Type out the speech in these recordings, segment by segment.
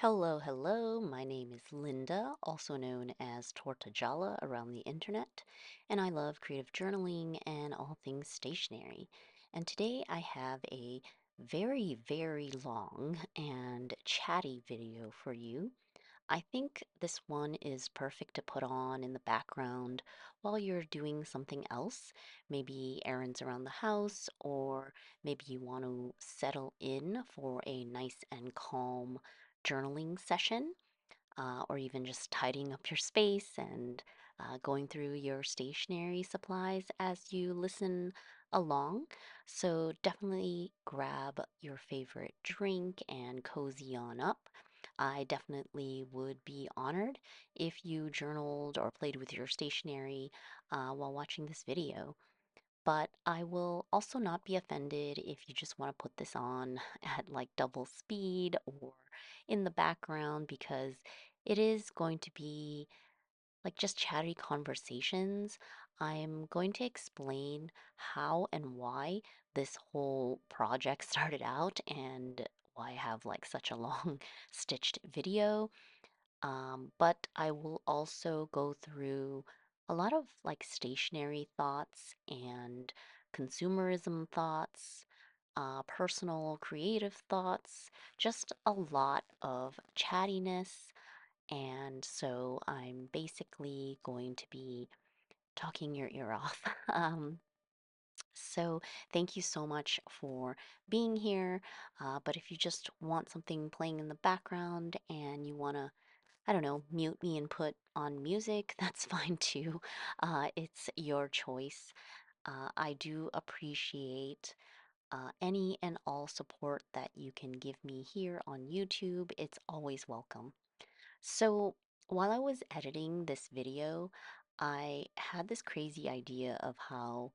Hello, hello. My name is Linda, also known as Tortajala around the internet, and I love creative journaling and all things stationery. And today I have a very, very long and chatty video for you. I think this one is perfect to put on in the background while you're doing something else, maybe errands around the house, or maybe you want to settle in for a nice and calm journaling session, or even just tidying up your space and going through your stationery supplies as you listen along. So definitely grab your favorite drink and cozy on up. I definitely would be honored if you journaled or played with your stationery while watching this video. But I will also not be offended if you just want to put this on at like double speed or in the background because it is going to be like just chatty conversations. I'm going to explain how and why this whole project started out and why I have like such a long stitched video. But I will also go through a lot of like stationary thoughts and consumerism thoughts, personal creative thoughts, just a lot of chattiness. And so I'm basically going to be talking your ear off. So thank you so much for being here. But if you just want something playing in the background and you want to, I don't know, mute me and put on music, that's fine too. It's your choice. I do appreciate any and all support that you can give me here on YouTube. It's always welcome. So, while I was editing this video, I had this crazy idea of how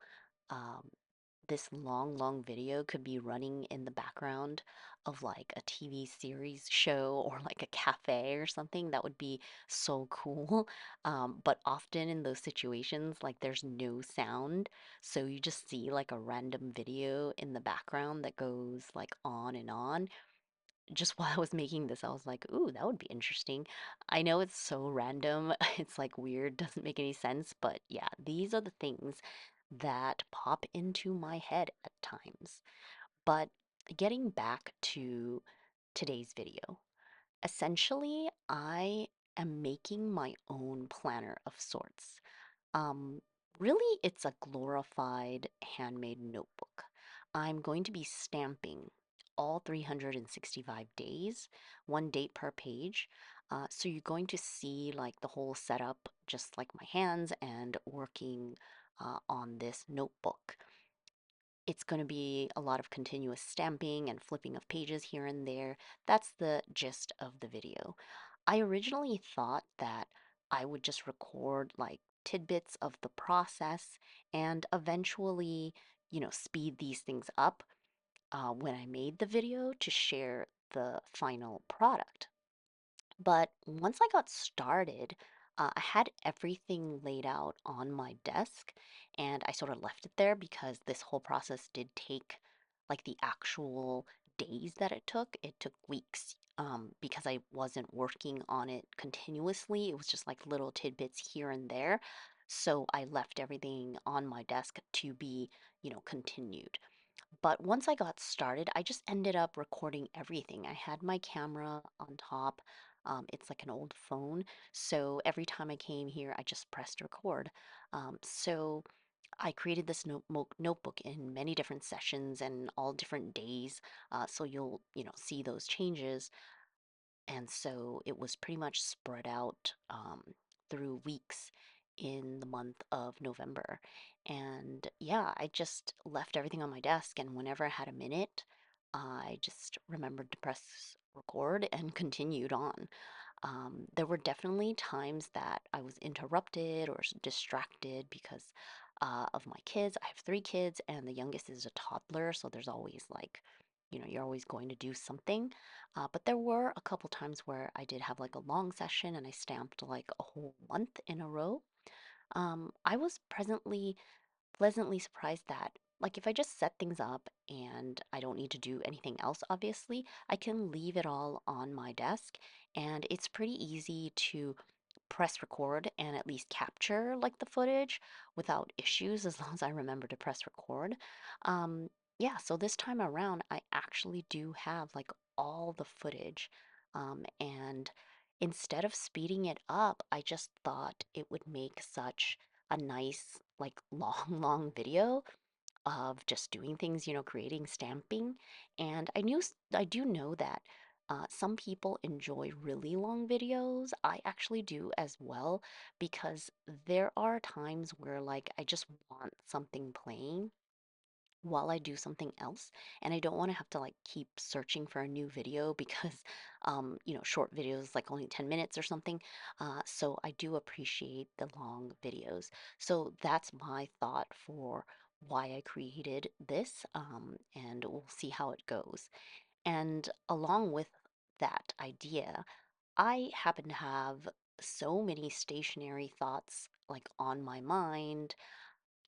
um, this long, long video could be running in the background of like a TV series show or like a cafe or something. That would be so cool. But often in those situations, like there's no sound. So you just see like a random video in the background that goes like on and on. Just while I was making this, I was like, ooh, that would be interesting. I know it's so random. It's like weird, doesn't make any sense. But yeah, these are the things that pop into my head at times. But getting back to today's video, essentially, I am making my own planner of sorts. Um, Really, it's a glorified handmade notebook. I'm going to be stamping all 365 days, one date per page. So you're going to see like the whole setup, just like my hands and working on this notebook. It's going to be a lot of continuous stamping and flipping of pages here and there. That's the gist of the video. I originally thought that I would just record like tidbits of the process and eventually, speed these things up when I made the video to share the final product. But once I got started, I had everything laid out on my desk and I sort of left it there because this whole process did take like the actual days that it took. It took weeks because I wasn't working on it continuously. It was just like little tidbits here and there. So I left everything on my desk to be, continued. But once I got started, I just ended up recording everything. I had my camera on top. It's like an old phone. So every time I came here, I just pressed record. So I created this notebook in many different sessions and all different days. So you'll, see those changes. And so it was pretty much spread out through weeks in the month of November. And yeah, I just left everything on my desk. And whenever I had a minute, I just remembered to press record and continued on. There were definitely times that I was interrupted or distracted because of my kids. I have three kids, and the youngest is a toddler. So there's always like, you're always going to do something. But there were a couple times where I did have like a long session and I stamped like a whole month in a row. I was pleasantly surprised that Like if I just set things up and I don't need to do anything else, obviously, I can leave it all on my desk and it's pretty easy to press record and at least capture like the footage without issues as long as I remember to press record. Um, yeah, so this time around, I actually do have like all the footage. And instead of speeding it up, I just thought it would make such a nice, like long, long video of just doing things, creating stamping. And I do know that some people enjoy really long videos. I actually do as well because there are times where like I just want something playing while I do something else. And I don't want to have to like keep searching for a new video because, short videos like only 10 minutes or something. So I do appreciate the long videos. So that's my thought for why I created this, and we'll see how it goes. And along with that idea, I happen to have so many stationary thoughts like on my mind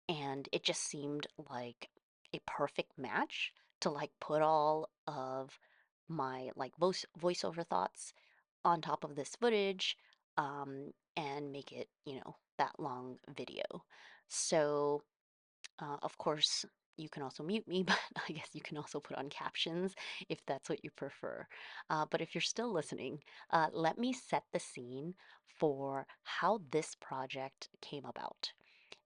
and it just seemed like a perfect match to like put all of my like voiceover thoughts on top of this footage, and make it, that long video. So of course, you can also mute me, but I guess you can also put on captions if that's what you prefer. But if you're still listening, let me set the scene for how this project came about.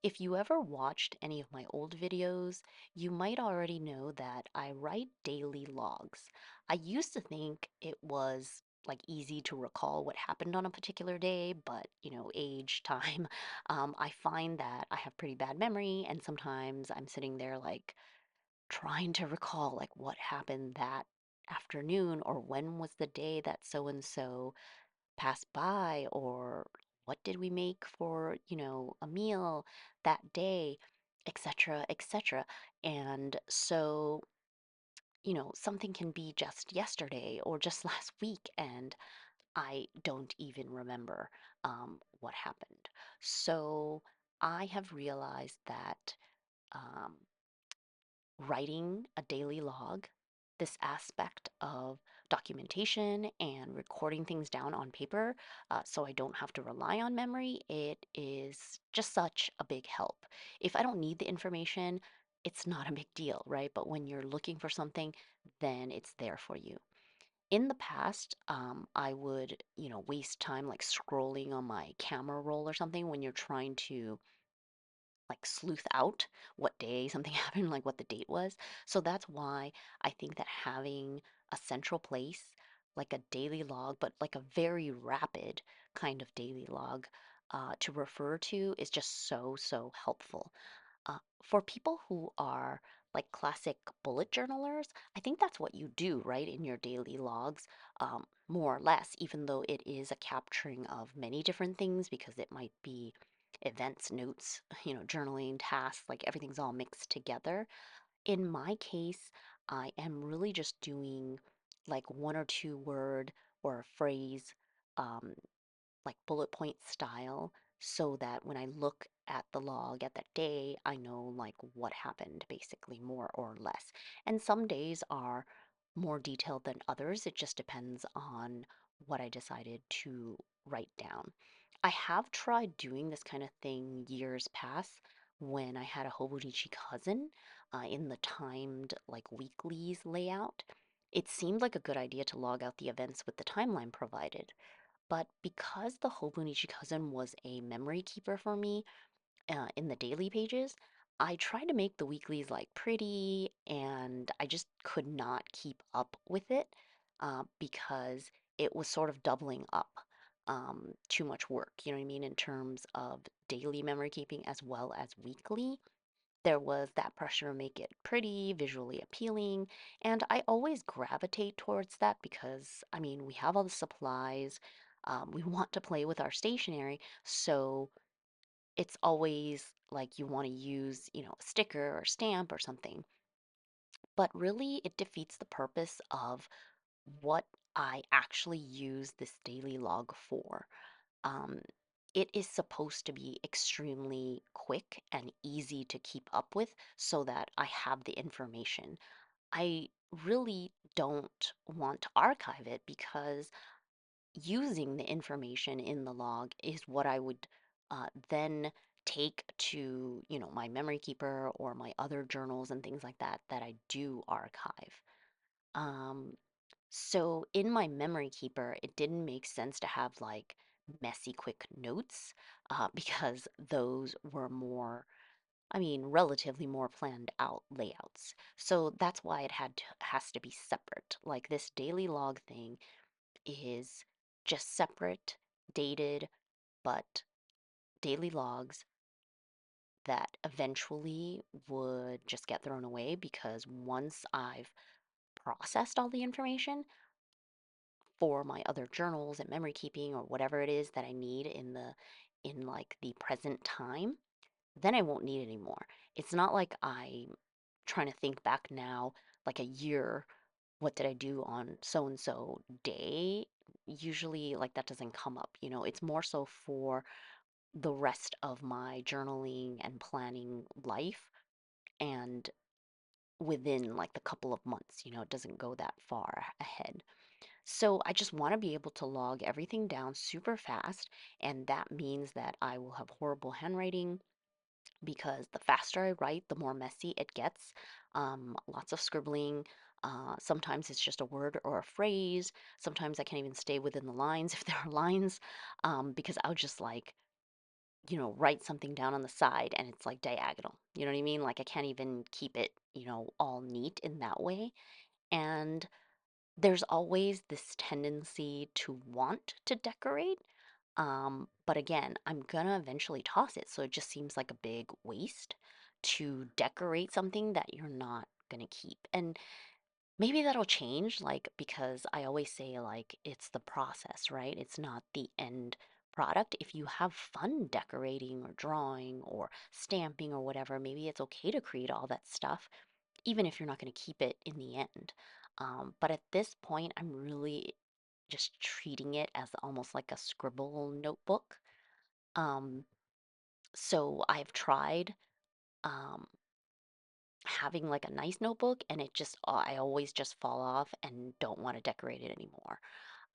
If you ever watched any of my old videos, you might already know that I write daily logs. I used to think it was like easy to recall what happened on a particular day, but age, time, I find that I have pretty bad memory, and sometimes I'm sitting there like trying to recall like what happened that afternoon or when was the day that so and so pass by or what did we make for, a meal that day, etc., etc. And so, something can be just yesterday or just last week, and I don't even remember what happened. So I have realized that um, writing a daily log, this aspect of documentation and recording things down on paper, so I don't have to rely on memory, it is just such a big help. If I don't need the information, it's not a big deal, right? But when you're looking for something, then it's there for you. In the past, I would, waste time like scrolling on my camera roll or something when you're trying to like sleuth out what day something happened, like what the date was. So that's why I think that having a central place, like a daily log, but like a very rapid kind of daily log to refer to is just so, so helpful. For people who are like classic bullet journalers, I think that's what you do, right, in your daily logs, more or less, even though it is a capturing of many different things because it might be events, notes, journaling, tasks, like everything's all mixed together. In my case, I am really just doing like one or two word or a phrase, um, like bullet point style so that when I look at the log at that day, I know like what happened basically more or less. And some days are more detailed than others. It just depends on what I decided to write down. I have tried doing this kind of thing years past when I had a Hobonichi cousin in the timed like weeklies layout. It seemed like a good idea to log out the events with the timeline provided. But because the Hobonichi cousin was a memory keeper for me in the daily pages, I tried to make the weeklies like pretty and I just could not keep up with it because it was sort of doubling up too much work, you know what I mean, in terms of daily memory keeping as well as weekly. There was that pressure to make it pretty, visually appealing, and I always gravitate towards that because, I mean, we have all the supplies, we want to play with our stationery, so it's always like you want to use, a sticker or stamp or something. But really, it defeats the purpose of what I actually use this daily log for. Um, it is supposed to be extremely quick and easy to keep up with so that I have the information. I really don't want to archive it because using the information in the log is what I would then take to, my memory keeper or my other journals and things like that that I do archive. Um, so in my memory keeper, it didn't make sense to have like messy quick notes because those were more, relatively more planned out layouts. So that's why has to be separate. Like this daily log thing is just separate, dated, but daily logs that eventually would just get thrown away because once I've processed all the information for my other journals and memory keeping or whatever it is that I need in like the present time, then I won't need it anymore. It's not like I'm trying to think back now, like a year, what did I do on so and so day? Usually, like that doesn't come up. It's more so for the rest of my journaling and planning life and within like the couple of months, it doesn't go that far ahead. So I just want to be able to log everything down super fast, and that means that I will have horrible handwriting because the faster I write, the more messy it gets. Lots of scribbling. Sometimes it's just a word or a phrase. Sometimes I can't even stay within the lines if there are lines, because I'll just like, write something down on the side and it's like diagonal. You know what I mean? Like I can't even keep it, all neat in that way. And there's always this tendency to want to decorate. But again, I'm gonna eventually toss it, so it just seems like a big waste to decorate something that you're not gonna keep. And maybe that'll change, like, because I always say, like, it's the process, right? It's not the end product. If you have fun decorating or drawing or stamping or whatever, maybe it's okay to create all that stuff even if you're not going to keep it in the end. But at this point, I'm really just treating it as almost like a scribble notebook. Um, so I've tried um, having like a nice notebook, and I always just fall off and don't want to decorate it anymore.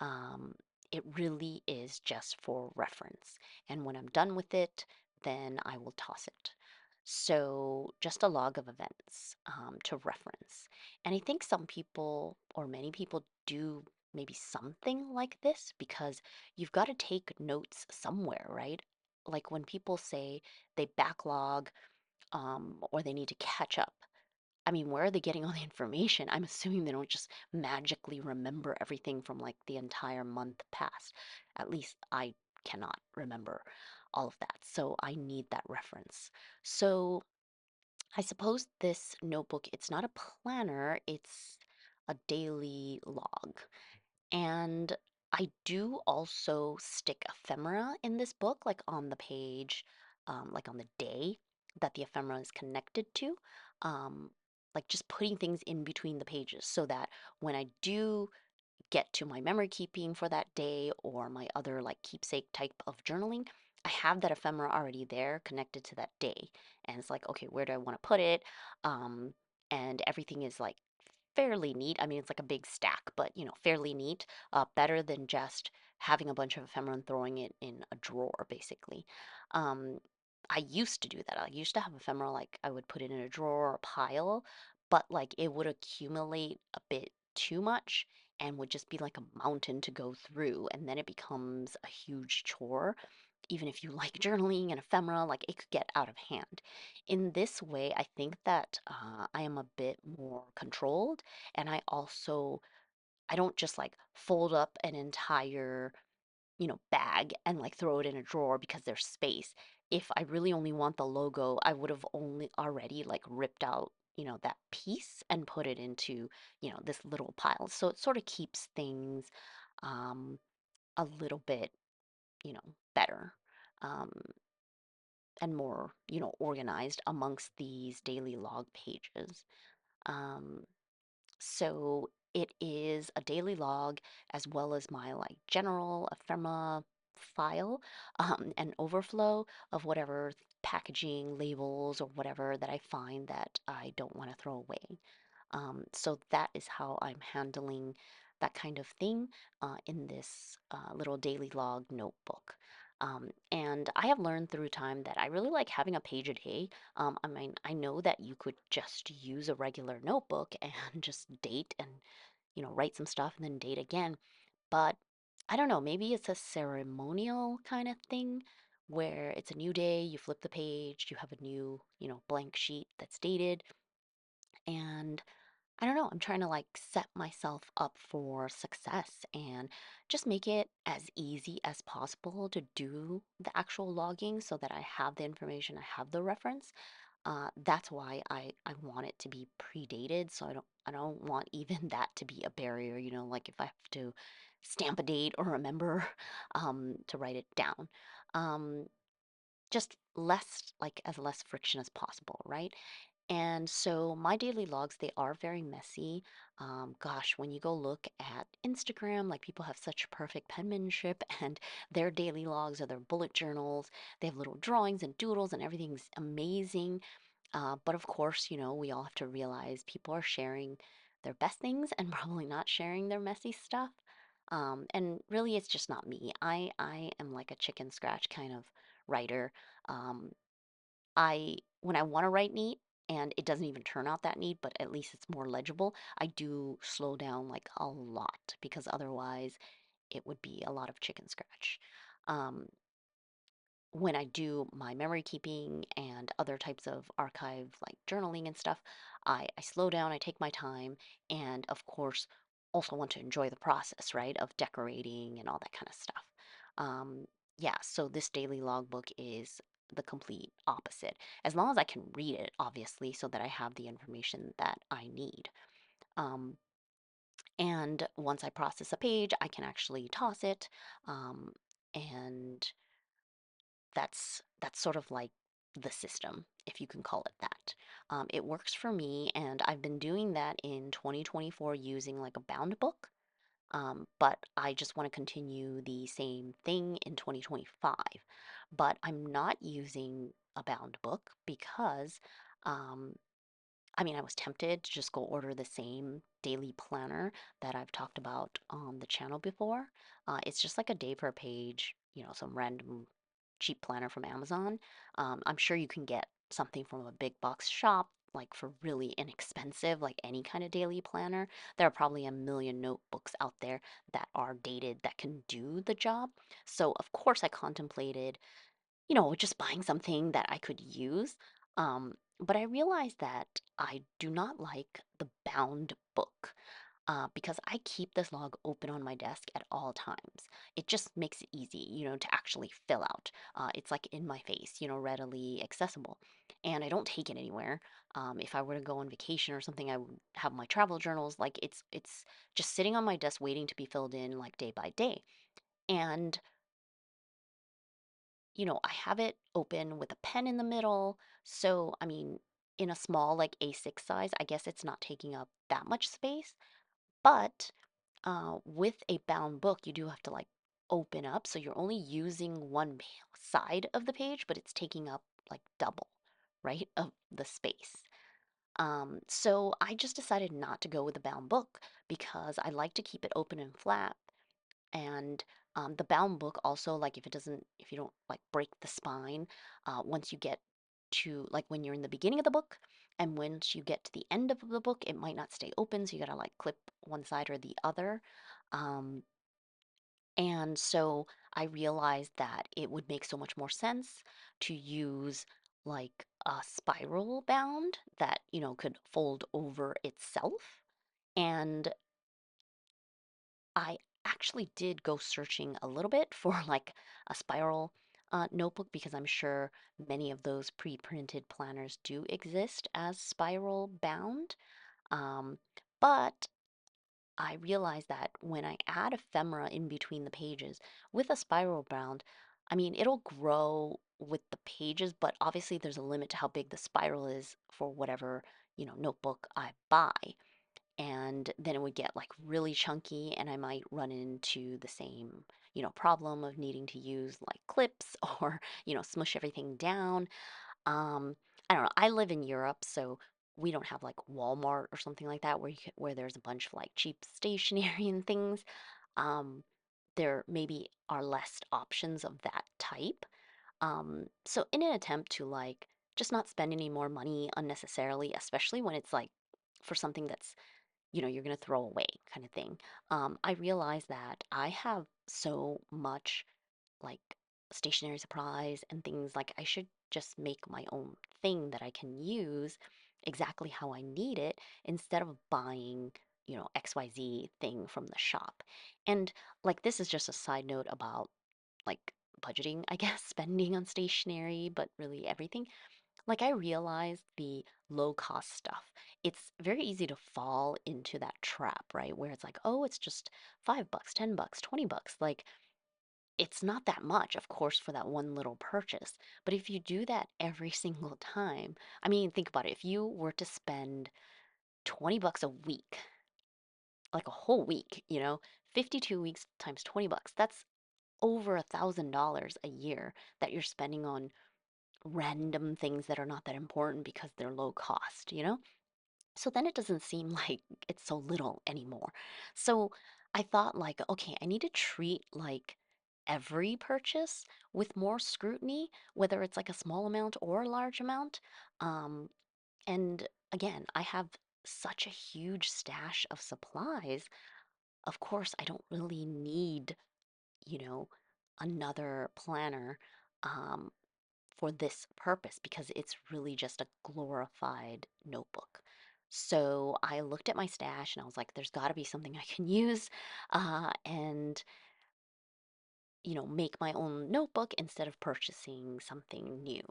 Um, it really is just for reference. And when I'm done with it, then I will toss it. So just a log of events to reference. And I think some people or many people do maybe something like this because you've got to take notes somewhere, right? Like when people say they backlog or they need to catch up. Where are they getting all the information? I'm assuming they don't just magically remember everything from like the entire month past. At least I cannot remember all of that. So I need that reference. So I suppose this notebook, it's not a planner, it's a daily log. And I do also stick ephemera in this book, like on the page, like on the day that the ephemera is connected to. Um, like just putting things in between the pages so that when I do get to my memory keeping for that day or my other like keepsake type of journaling, I have that ephemera already there connected to that day. And it's like, okay, where do I want to put it? Um, and everything is like fairly neat. It's like a big stack, but fairly neat. Better than just having a bunch of ephemera and throwing it in a drawer, basically. Um, I used to do that. I used to have ephemera like I would put it in a drawer or a pile, but like it would accumulate a bit too much and would just be like a mountain to go through, and then it becomes a huge chore. Even if you like journaling and ephemera, like it could get out of hand. In this way, I think that I am a bit more controlled, and I don't just like fold up an entire bag and like throw it in a drawer because there's space. If I really only want the logo, I would have only already like ripped out that piece and put it into this little pile. So it sort of keeps things um a little bit better. Um, and more, organized amongst these daily log pages. Um, so it is a daily log as well as my like general ephemera file, an overflow of whatever packaging, labels, or whatever that I find that I don't want to throw away. So that is how I'm handling that kind of thing in this little daily log notebook. And I have learned through time that I really like having a page a day. I mean, I know that you could just use a regular notebook and just date and, write some stuff and then date again. But I don't know, maybe it's a ceremonial kind of thing where it's a new day, you flip the page, you have a new, blank sheet that's dated, and I don't know, I'm trying to like set myself up for success and just make it as easy as possible to do the actual logging so that I have the information, I have the reference. That's why I want it to be predated, so I don't want even that to be a barrier, like if I have to stamp a date or remember to write it down. Um, just less like as less friction as possible, right? And so my daily logs, they are very messy. Gosh, when you go look at Instagram, like people have such perfect penmanship and their daily logs are their bullet journals. They have little drawings and doodles and everything's amazing. But of course, we all have to realize people are sharing their best things and probably not sharing their messy stuff. And really, it's just not me. I am like a chicken scratch kind of writer. Um, when I want to write neat and it doesn't even turn out that neat, but at least it's more legible, I do slow down like a lot because otherwise it would be a lot of chicken scratch. Um, when I do my memory keeping and other types of archive like journaling and stuff, I slow down, I take my time, and of course, also want to enjoy the process, right, of decorating and all that kind of stuff. Um, yeah, so this daily logbook is the complete opposite. As long as I can read it, obviously, so that I have the information that I need. Um, and once I process a page, I can actually toss it. And that's sort of like the system, if you can call it that. It works for me, and I've been doing that in 2024 using like a bound book. But I just want to continue the same thing in 2025. But I'm not using a bound book because um, I mean, I was tempted to just go order the same daily planner that I've talked about on the channel before. It's just like a day per page, some random cheap planner from Amazon. I'm sure you can get something from a big box shop, like for really inexpensive, like any kind of daily planner. There are probably a million notebooks out there that are dated that can do the job. So, of course, I contemplated just buying something that I could use. But I realized that I do not like the bound book because I keep this log open on my desk at all times. It just makes it easy, to actually fill out. It's like in my face, readily accessible. And I don't take it anywhere. If I were to go on vacation or something, I would have my travel journals. Like it's just sitting on my desk waiting to be filled in like day by day. And I have it open with a pen in the middle. So, I mean, in a small, like A6 size, I guess it's not taking up that much space. But with a bound book, you do have to like open up. So you're only using one side of the page, but it's taking up like double, right, of the space. So I just decided not to go with a bound book because I like to keep it open and flat and the bound book also, like if you don't like break the spine, once you get to like when you're in the beginning of the book, and once you get to the end of the book, it might not stay open, so you gotta like clip one side or the other. Um, and so I realized that it would make so much more sense to use like a spiral bound that, could fold over itself. And I actually did go searching a little bit for like a spiral notebook because I'm sure many of those pre-printed planners do exist as spiral bound. Um, but I realized that when I add ephemera in between the pages with a spiral bound, I mean, it'll grow with the pages, but obviously there's a limit to how big the spiral is for whatever, notebook I buy. and then it would get like really chunky, and I might run into the same, problem of needing to use like clips or, smush everything down. Um, I don't know. I live in Europe, so we don't have like Walmart or something like that where there's a bunch of like cheap stationery and things. Um, there maybe are less options of that type. So in an attempt to like just not spend any more money unnecessarily, especially when it's like for something that's, you're gonna throw away kind of thing, I realized that I have so much like stationery supplies and things like I should just make my own thing that I can use exactly how I need it instead of buying, XYZ thing from the shop. And like this is just a side note about like budgeting, I guess, spending on stationery, but really everything. Like I realized the low cost stuff. It's very easy to fall into that trap, right? Where it's like, oh, it's just $5, $10, $20. Like it's not that much, of course, for that one little purchase. But if you do that every single time, I mean, think about it. If you were to spend $20 a week, like a whole week, 52 weeks times $20, that's over $1,000 a year that you're spending on random things that are not that important because they're low cost? So then it doesn't seem like it's so little anymore. So I thought like, okay, I need to treat like every purchase with more scrutiny, whether it's like a small amount or a large amount. Um, and again, I have such a huge stash of supplies. Of course, I don't really need, you know, another planner. Um, for this purpose because it's really just a glorified notebook. So I looked at my stash and I was like, there's got to be something I can use and, make my own notebook instead of purchasing something new.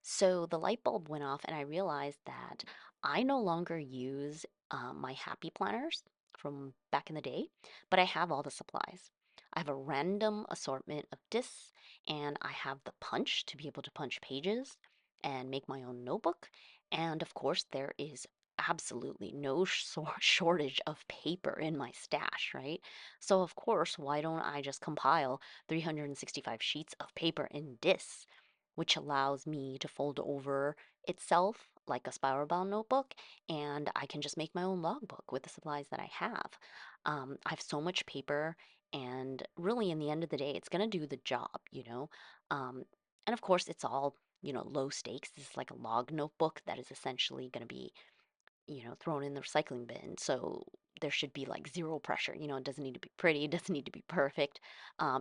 So the light bulb went off and I realized that I no longer use my happy planners from back in the day, but I have all the supplies. I have a random assortment of discs and I have the punch to be able to punch pages and make my own notebook. And of course, there is absolutely no shortage of paper in my stash, right? So, of course, why don't I just compile 365 sheets of paper in discs, which allows me to fold over itself like a spiral bound notebook, and I can just make my own logbook with the supplies that I have. I have so much paper, and really, in the end of the day, it's going to do the job. Um, and of course, it's all, low stakes. This is like a log notebook that is essentially going to be thrown in the recycling bin. So there should be like zero pressure. It doesn't need to be pretty, it doesn't need to be perfect.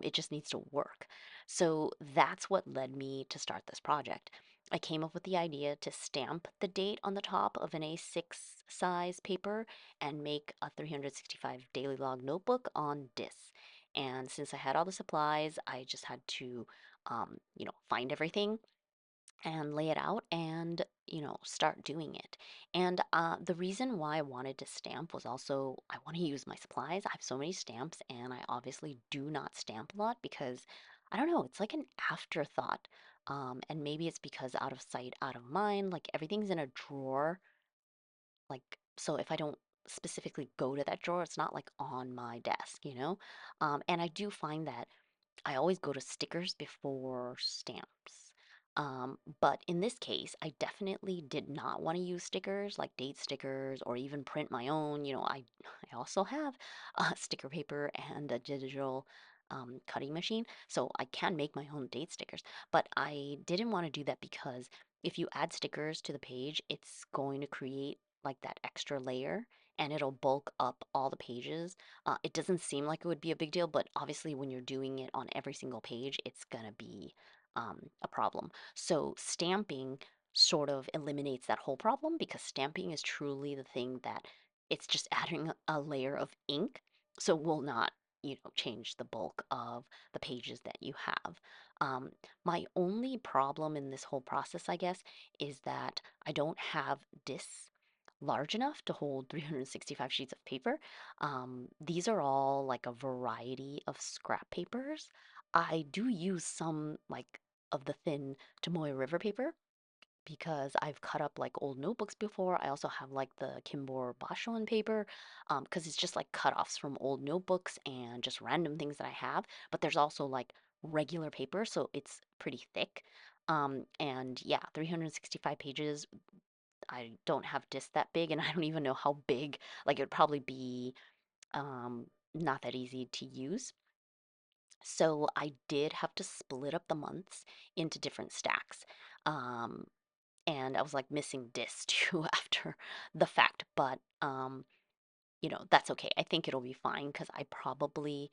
It just needs to work. So that's what led me to start this project. I came up with the idea to stamp the date on the top of an A6 size paper and make a 365 daily log notebook on disc. And since I had all the supplies, I just had to, find everything and lay it out and start doing it. And the reason why I wanted to stamp was also I want to use my supplies. I have so many stamps and I obviously do not stamp a lot because I don't know, it's like an afterthought. And maybe it's because out of sight out of mind, like everything's in a drawer, like so if I don't specifically go to that drawer, it's not like on my desk. And I do find that I always go to stickers before stamps. But in this case, I definitely did not want to use stickers like date stickers or even print my own. I also have sticker paper and a digital cutting machine, so I can make my own date stickers. But I didn't want to do that because if you add stickers to the page, it's going to create like that extra layer and it'll bulk up all the pages. It doesn't seem like it would be a big deal, but obviously, when you're doing it on every single page, it's gonna be a problem. So, stamping sort of eliminates that whole problem because stamping is truly the thing that it's just adding a layer of ink. So, will not, change the bulk of the pages that you have. Um, my only problem in this whole process, I guess, is that I don't have discs large enough to hold 365 sheets of paper. These are all like a variety of scrap papers. I do use some like of the thin Tomoe River paper, because I've cut up like old notebooks before. I also have like the Kimbor Basho paper, because it's just like cut-offs from old notebooks and just random things that I have. But there's also like regular paper, so it's pretty thick. And yeah, 365 pages. I don't have discs that big, and I don't even know how big. Like it would probably be not that easy to use. So I did have to split up the months into different stacks. Um, and I was like missing discs too after the fact, but that's okay. I think it'll be fine because I probably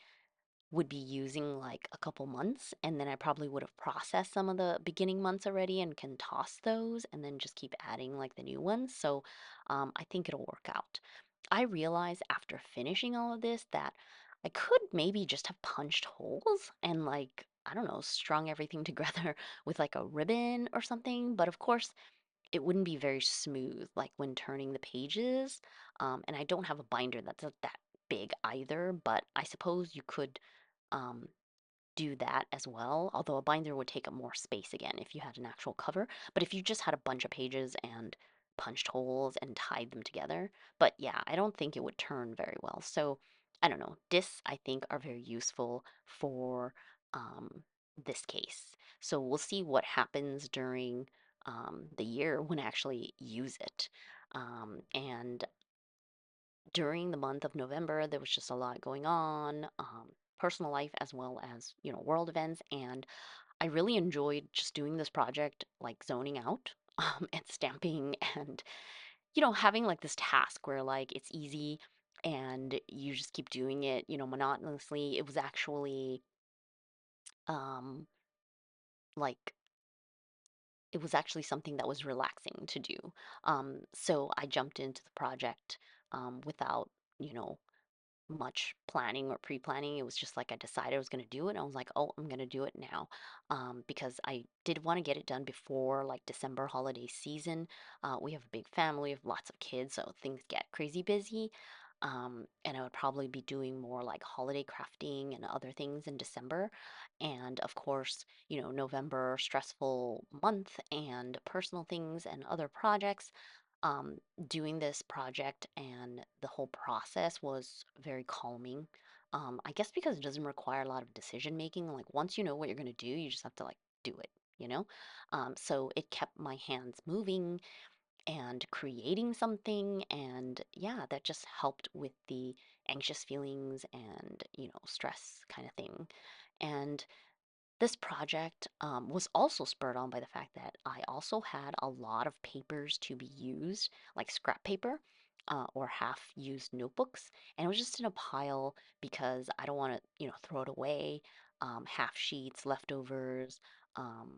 would be using like a couple months, and then I probably would have processed some of the beginning months already and can toss those and then just keep adding like the new ones. So I think it'll work out. I realized after finishing all of this that I could maybe just have punched holes and like, I don't know, strung everything together with like a ribbon or something. But of course, it wouldn't be very smooth like when turning the pages. And I don't have a binder that's that big either, but I suppose you could um, do that as well. Although a binder would take up more space again if you had an actual cover. But if you just had a bunch of pages and punched holes and tied them together, but yeah, I don't think it would turn very well. So I don't know. Discs I think are very useful for um, this case. So we'll see what happens during the year when I actually use it. And during the month of November, there was just a lot going on, personal life as well as, world events. And I really enjoyed just doing this project, like zoning out and stamping and, having like this task where like it's easy and you just keep doing it, monotonously. It was actually, um, like, it was actually something that was relaxing to do. So I jumped into the project without, you know, much planning or pre-planning. It was just like I decided I was going to do it. And I was like, oh, I'm going to do it now, because I did want to get it done before like December holiday season. We have a big family, we have lots of kids, so things get crazy busy. And I would probably be doing more like holiday crafting and other things in December. And of course, November, stressful month and personal things and other projects. um, Doing this project and the whole process was very calming. I guess because it doesn't require a lot of decision making. Like once you know what you're gonna do, you just have to like do it, you know? So it kept my hands moving and creating something. And yeah, that just helped with the anxious feelings and, stress kind of thing. And this project was also spurred on by the fact that I also had a lot of papers to be used, like scrap paper or half used notebooks. And it was just in a pile because I don't want to, throw it away. Half sheets, leftovers, um,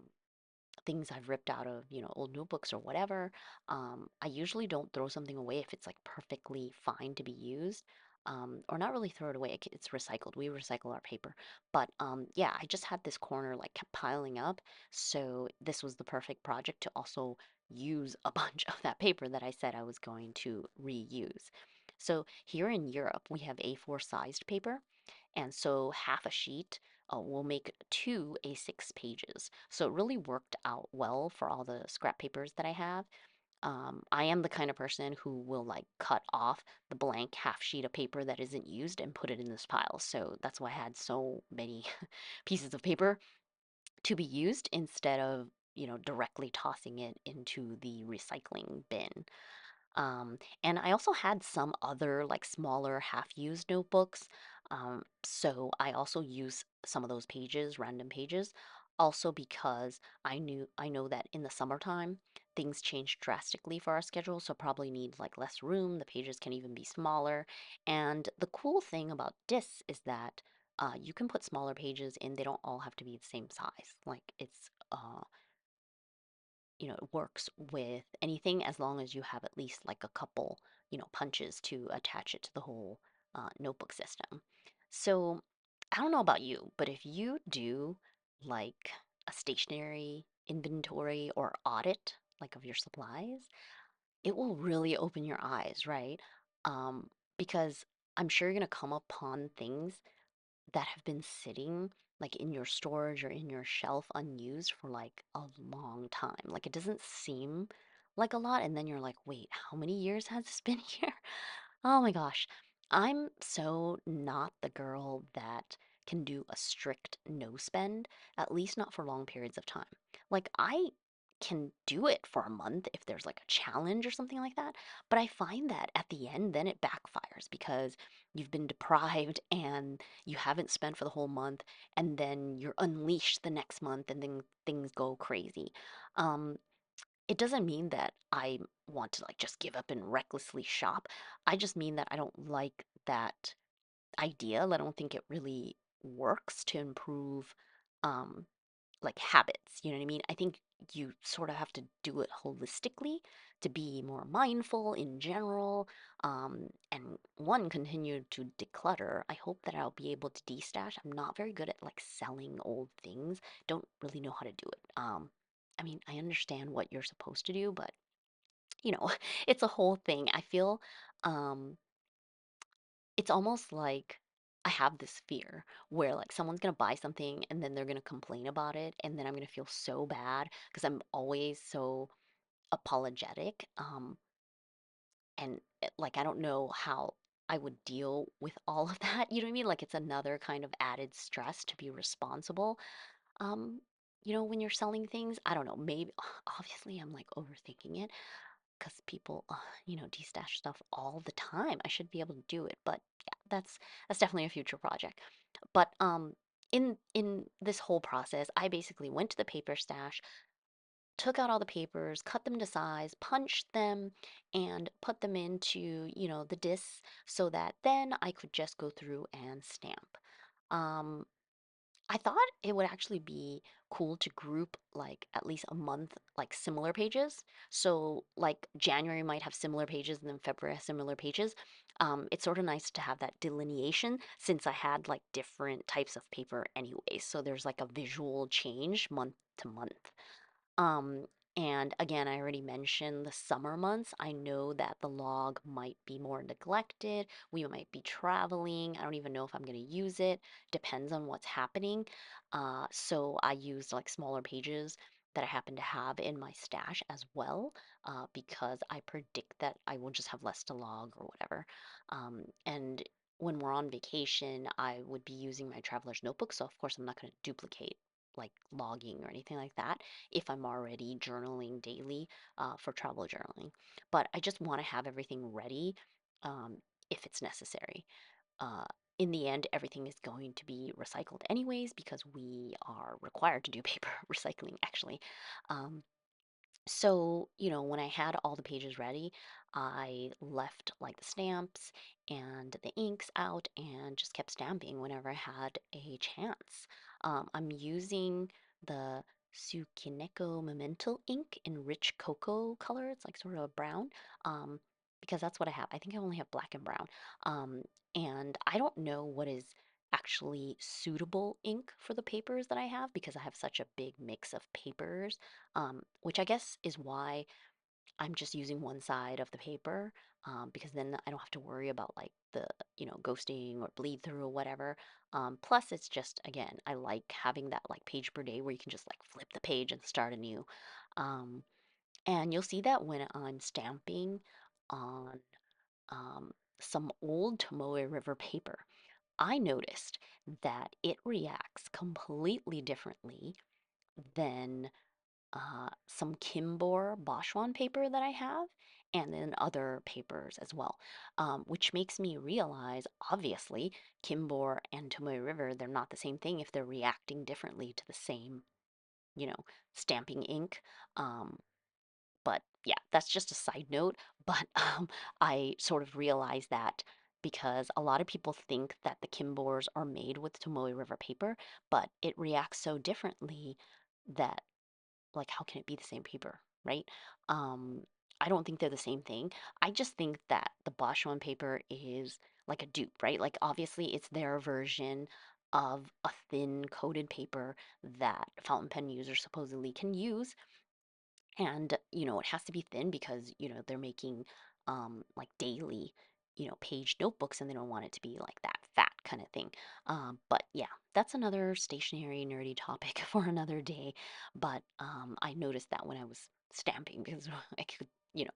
things I've ripped out of, old notebooks or whatever. I usually don't throw something away if it's like perfectly fine to be used. Or not really throw it away. It's recycled. We recycle our paper. But yeah, I just had this corner like kept piling up. So this was the perfect project to also use a bunch of that paper that I said I was going to reuse. So here in Europe, we have A4 sized paper. And so half a sheet will make two A6 pages. So it really worked out well for all the scrap papers that I have. I am the kind of person who will like cut off the blank half sheet of paper that isn't used and put it in this pile. So that's why I had so many pieces of paper to be used instead of, directly tossing it into the recycling bin. And I also had some other like smaller half-used notebooks. So I also use some of those pages, random pages, also because I know that in the summertime things change drastically for our schedule, so probably need like less room. The pages can even be smaller. And the cool thing about discs is that you can put smaller pages in. They don't all have to be the same size. Like it's it works with anything as long as you have at least like a couple, punches to attach it to the whole notebook system. So I don't know about you, but if you do like a stationary inventory or audit, like of your supplies, it will really open your eyes, right? Um, because I'm sure you're going to come upon things that have been sitting like in your storage or in your shelf unused for like a long time. Like it doesn't seem like a lot, and then you're like, wait, how many years has this been here? Oh my gosh. I'm so not the girl that can do a strict no spend, at least not for long periods of time. Like, I can do it for a month if there's like a challenge or something like that, but I find that at the end, then it backfires because you've been deprived and you haven't spent for the whole month, and then you're unleashed the next month, and then things go crazy. Um, it doesn't mean that I want to like just give up and recklessly shop. I just mean that I don't like that idea. I don't think it really works to improve um like habits, you know what I mean? I think you sort of have to do it holistically to be more mindful in general, and one, continue to declutter. I hope that I'll be able to destash. I'm not very good at like selling old things. Don't really know how to do it. I mean, I understand what you're supposed to do, but you know, it's a whole thing. I feel um it's almost like I have this fear where like someone's gonna buy something and then they're gonna complain about it, and then I'm gonna feel so bad because I'm always so apologetic. And like I don't know how I would deal with all of that. You know what I mean? Like it's another kind of added stress to be responsible. Um, when you're selling things, I don't know, maybe obviously I'm like overthinking it because people, destash stuff all the time. I should be able to do it, but yeah, that's definitely a future project. But in this whole process, I basically went to the paper stash, took out all the papers, cut them to size, punched them, and put them into, the discs so that then I could just go through and stamp. Um, I thought it would actually be cool to group like at least a month like similar pages. So like January might have similar pages and then February has similar pages. It's sort of nice to have that delineation since I had like different types of paper anyway. So there's like a visual change month to month. Um, and again, I already mentioned the summer months. I know that the log might be more neglected. We might be traveling. I don't even know if I'm going to use it. Depends on what's happening. So I use like smaller pages that I happen to have in my stash as well, because I predict that I will just have less to log or whatever. And when we're on vacation, I would be using my traveler's notebook. So of course, I'm not going to duplicate like logging or anything like that if I'm already journaling daily for travel journaling. But I just want to have everything ready um, if it's necessary. Uh, in the end, everything is going to be recycled anyways because we are required to do paper recycling actually. Um, so, when I had all the pages ready, I left like the stamps and the inks out and just kept stamping whenever I had a chance. I'm using the Tsukineko Memento ink in rich cocoa color. It's like sort of brown, um, because that's what I have. I think I only have black and brown. Um, and I don't know what is actually suitable ink for the papers that I have because I have such a big mix of papers, which I guess is why I'm just using one side of the paper, because then I don't have to worry about like the, ghosting or bleed through or whatever. Plus, it's just, again, I like having that like page per day where you can just like flip the page and start anew. Um, and you'll see that when I'm stamping on um, some old Tomoe River paper. I noticed that it reacts completely differently than some Kimbor Boschwan paper that I have, and then other papers as well, which makes me realize, obviously, Kimbor and Tomoe River, they're not the same thing if they're reacting differently to the same, you know, stamping ink. Um, but yeah, that's just a side note. But I sort of realized that because a lot of people think that the Kimbors are made with Tomoe River paper, but it reacts so differently that like how can it be the same paper, right? Um, I don't think they're the same thing. I just think that the Bosch one paper is like a dupe, right? Like obviously it's their version of a thin coated paper that fountain pen users supposedly can use, and it has to be thin because they're making like daily page notebooks, and they don't want it to be like that fat kind of thing. But yeah, that's another stationary nerdy topic for another day. But I noticed that when I was stamping because I could, you know,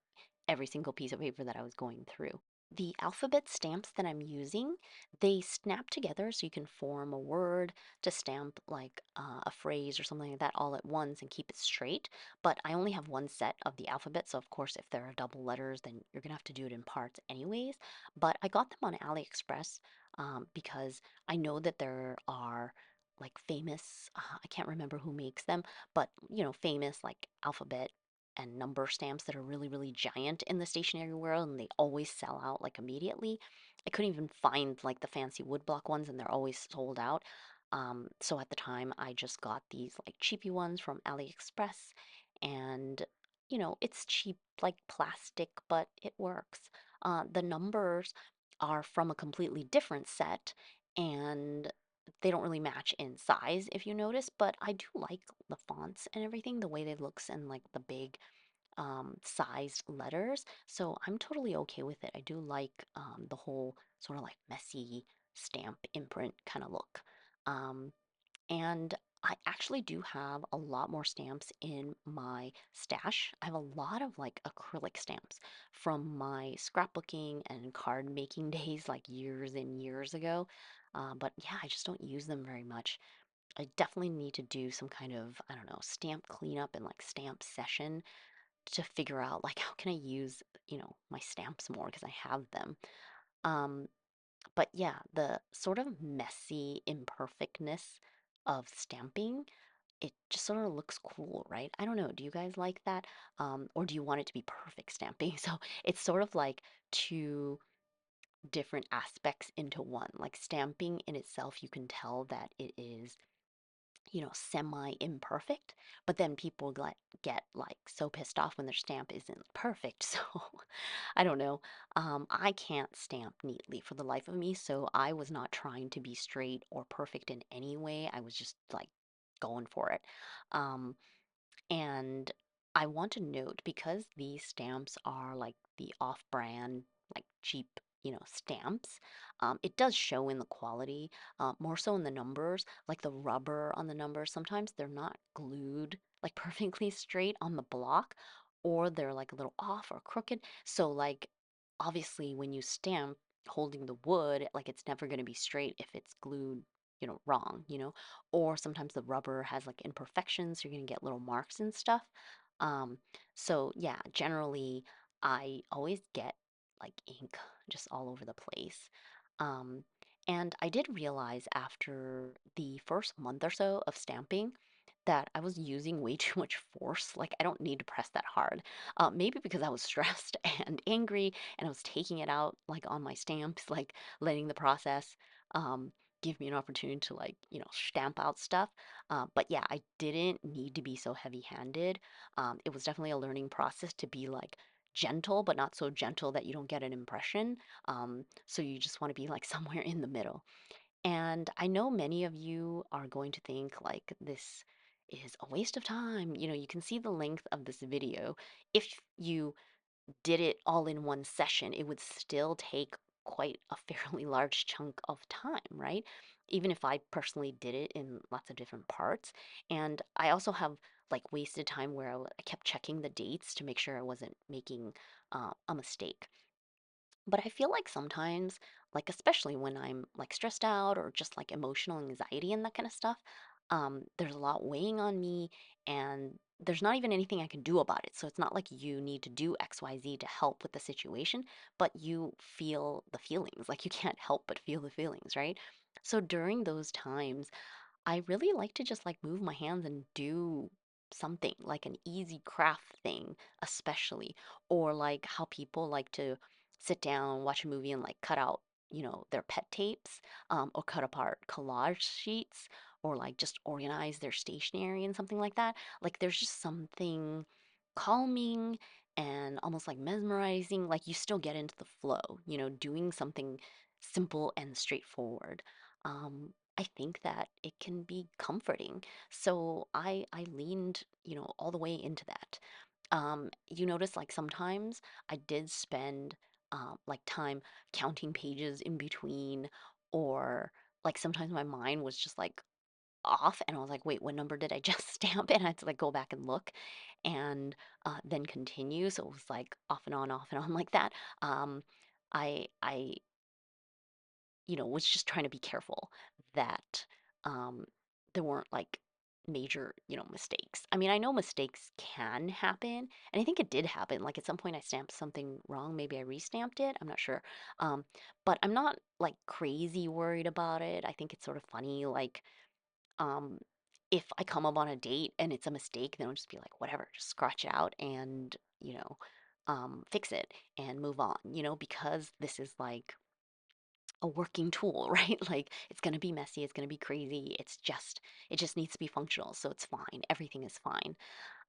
every single piece of paper that I was going through. The alphabet stamps that I'm using, they snap together so you can form a word to stamp like a phrase or something like that all at once and keep it straight. But I only have one set of the alphabet, so of course, if there are double letters, then you're gonna have to do it in parts anyways. But I got them on AliExpress because I know that there are like famous, I can't remember who makes them, but famous like alphabet and number stamps that are really, really giant in the stationery world and they always sell out like immediately. I couldn't even find like the fancy woodblock ones and they're always sold out. So at the time, I just got these like cheapy ones from AliExpress and it's cheap like plastic, but it works. The numbers are from a completely different set and they don't really match in size if you notice, but I do like the fonts and everything, the way they looks and like the big sized letters. So I'm totally okay with it. I do like the whole sort of like messy stamp imprint kind of look. Um, and I actually do have a lot more stamps in my stash. I have a lot of like acrylic stamps from my scrapbooking and card making days, like years and years ago. But yeah, I just don't use them very much. I definitely need to do some kind of, I don't know, stamp cleanup and like stamp session to figure out like how can I use, my stamps more because I have them. Um, but yeah, the sort of messy imperfectness of stamping, it just sort of looks cool, right? I don't know. Do you guys like that? Or do you want it to be perfect stamping? So it's sort of like two different aspects into one. Like stamping in itself, you can tell that it is semi imperfect, but then people get like so pissed off when their stamp isn't perfect. So I don't know. I can't stamp neatly for the life of me, so I was not trying to be straight or perfect in any way. I was just like going for it. Um, and I want to note because these stamps are like the off brand, like cheap, stamps, it does show in the quality, more so in the numbers, like the rubber on the numbers. Sometimes they're not glued like perfectly straight on the block, or they're like a little off or crooked. So, like, obviously, when you stamp holding the wood, like, it's never going to be straight if it's glued. Wrong. Or sometimes the rubber has like imperfections, so you're gonna get little marks and stuff. Um, so yeah, generally I always get like ink just all over the place. Um, and I did realize after the first month or so of stamping that I was using way too much force. Like I don't need to press that hard. Maybe because I was stressed and angry and I was taking it out like on my stamps, like letting the process. Um, give me an opportunity to like stamp out stuff, but yeah, I didn't need to be so heavy handed. It was definitely a learning process to be like gentle but not so gentle that you don't get an impression. So you just want to be like somewhere in the middle, and I know many of you are going to think like this is a waste of time. You can see the length of this video. If you did it all in one session, it would still take quite a fairly large chunk of time, right? Even if I personally did it in lots of different parts. And I also have like wasted time where I kept checking the dates to make sure I wasn't making a mistake. But I feel like sometimes, like especially when I'm like stressed out or just like emotional anxiety and that kind of stuff, there's a lot weighing on me and there's not even anything I can do about it. So it's not like you need to do XYZ to help with the situation, but you feel the feelings. Like you can't help but feel the feelings, right? So during those times, I really like to just like move my hands and do something like an easy craft thing, especially, or like how people like to sit down, watch a movie, and like cut out, their pet tapes, or cut apart collage sheets, or like just organize their stationery and something like that. Like there's just something calming and almost like mesmerizing. Like you still get into the flow, doing something simple and straightforward. I think that it can be comforting. So I leaned, all the way into that. You notice like sometimes I did spend like time counting pages in between or like sometimes my mind was just like off and I was like, wait, what number did I just stamp? And I had to like go back and look and then continue. So it was like off and on like that. Um, I was just trying to be careful that um, there weren't like major, mistakes. I mean, I know mistakes can happen, and I think it did happen. Like at some point, I stamped something wrong. Maybe I restamped it. I'm not sure. Um, but I'm not like crazy worried about it. I think it's sort of funny. Like, um, if I come up on a date and it's a mistake, then I'll just be like, whatever, just scratch it out and, fix it and move on, because this is like a working tool, right? Like it's going to be messy, it's going to be crazy. It just needs to be functional. So it's fine. Everything is fine.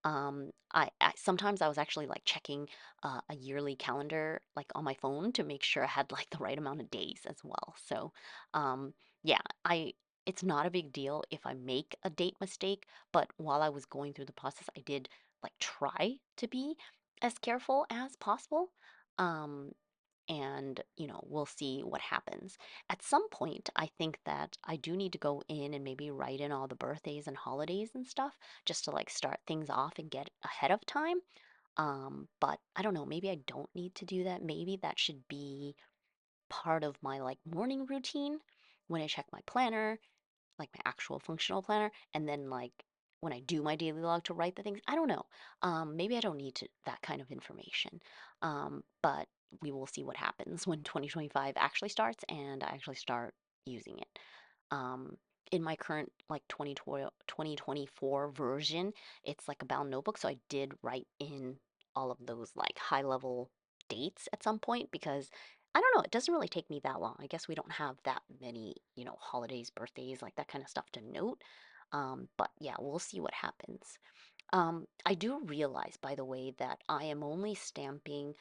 I sometimes I was actually like checking a yearly calendar like on my phone to make sure I had like the right amount of days as well. So, um, yeah, I it's not a big deal if I make a date mistake, but while I was going through the process, I did like try to be as careful as possible. Um, and we'll see what happens. At some point, I think that I do need to go in and maybe write in all the birthdays and holidays and stuff just to like start things off and get ahead of time. But I don't know, maybe I don't need to do that. Maybe that should be part of my like morning routine when I check my planner, like my actual functional planner, and then like when I do my daily log to write the things. I don't know. Maybe I don't need that kind of information. But we will see what happens when 2025 actually starts and I actually start using it. Um, in my current like 2024 version, it's like a bound notebook. So I did write in all of those like high level dates at some point because I don't know, it doesn't really take me that long. I guess we don't have that many, holidays, birthdays, like that kind of stuff to note. But yeah, we'll see what happens. I do realize, by the way, that I am only stamping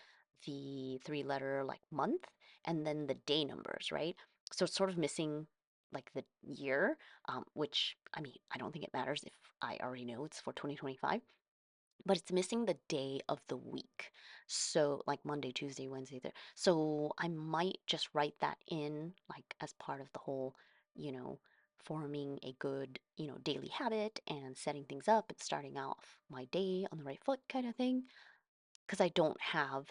the three-letter like month and then the day numbers, right? So it's sort of missing like the year, which I mean, I don't think it matters if I already know it's for 2025, but it's missing the day of the week. So like Monday, Tuesday, Wednesday, there. So I might just write that in like as part of the whole, you know, forming a good, daily habit and setting things up and starting off my day on the right foot kind of thing. Because I don't have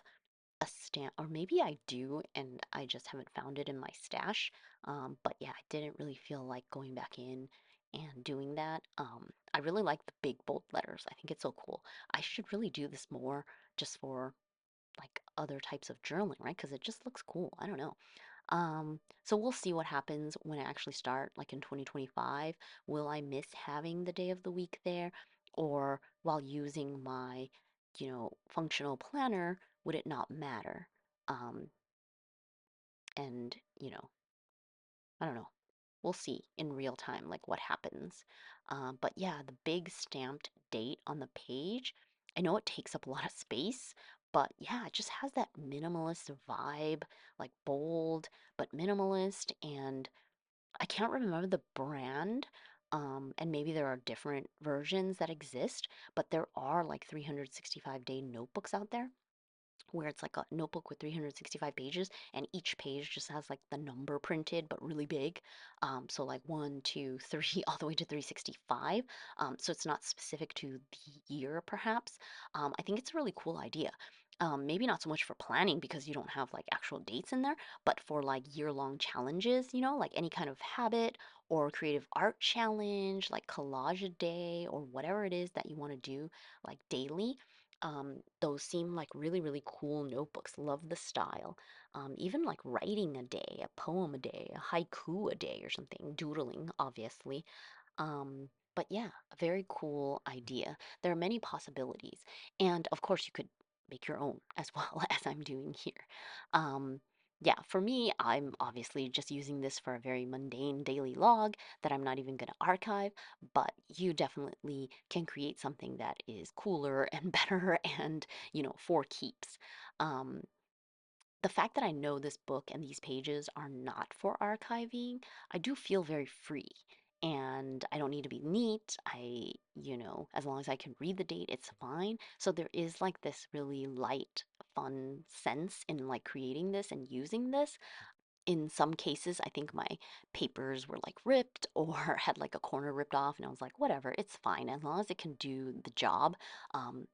a stamp, or maybe I do, and I just haven't found it in my stash. But yeah, I didn't really feel like going back in and doing that. I really like the big bold letters. I think it's so cool. I should really do this more just for like other types of journaling, right? Because it just looks cool. I don't know. So we'll see what happens when I actually start, like in 2025. Will I miss having the day of the week there? Or while using my, functional planner, would it not matter? Um, and, I don't know. We'll see in real time, like what happens. But yeah, the big stamped date on the page, I know it takes up a lot of space, but yeah, it just has that minimalist vibe, like bold, but minimalist. And I can't remember the brand. And maybe there are different versions that exist, but there are like 365-day notebooks out there where it's like a notebook with 365 pages and each page just has like the number printed but really big. So like 1 2 3 all the way to 365. So it's not specific to the year perhaps. I think it's a really cool idea. Maybe not so much for planning because you don't have like actual dates in there, but for like year-long challenges, like any kind of habit or creative art challenge, like collage a day or whatever it is that you want to do like daily. Those seem like really, really cool notebooks. Love the style. Even like writing a day, a poem a day, a haiku a day or something, doodling, obviously. But yeah, a very cool idea. There are many possibilities. And of course, you could make your own as well as I'm doing here. Um, yeah, for me, I'm obviously just using this for a very mundane daily log that I'm not even going to archive, but you definitely can create something that is cooler and better and, for keeps. Um, the fact that I know this book and these pages are not for archiving, I do feel very free. And I don't need to be neat. As long as I can read the date, it's fine. So there is like this really light, fun sense in like creating this and using this. in some cases, I think my papers were like ripped or had like a corner ripped off, and I was like, whatever, it's fine as long as it can do the job.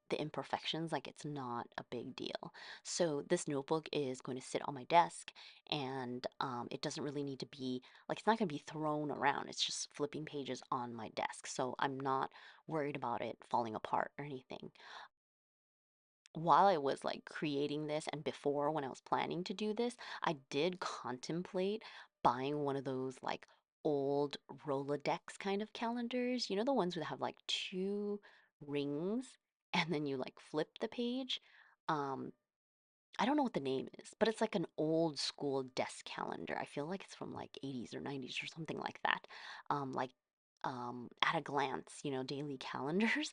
The imperfections, like it's not a big deal. So this notebook is going to sit on my desk, and it doesn't really need to be like it's not going to be thrown around. It's just flipping pages on my desk, so I'm not worried about it falling apart or anything. While I was like creating this and before when I was planning to do this, I did contemplate buying one of those like old Rolodex kind of calendars. You know, the ones that have like two rings and then you like flip the page. Um, I don't know what the name is, but it's like an old school desk calendar. I feel like it's from like 80s or 90s or something like that. Like at a glance, daily calendars.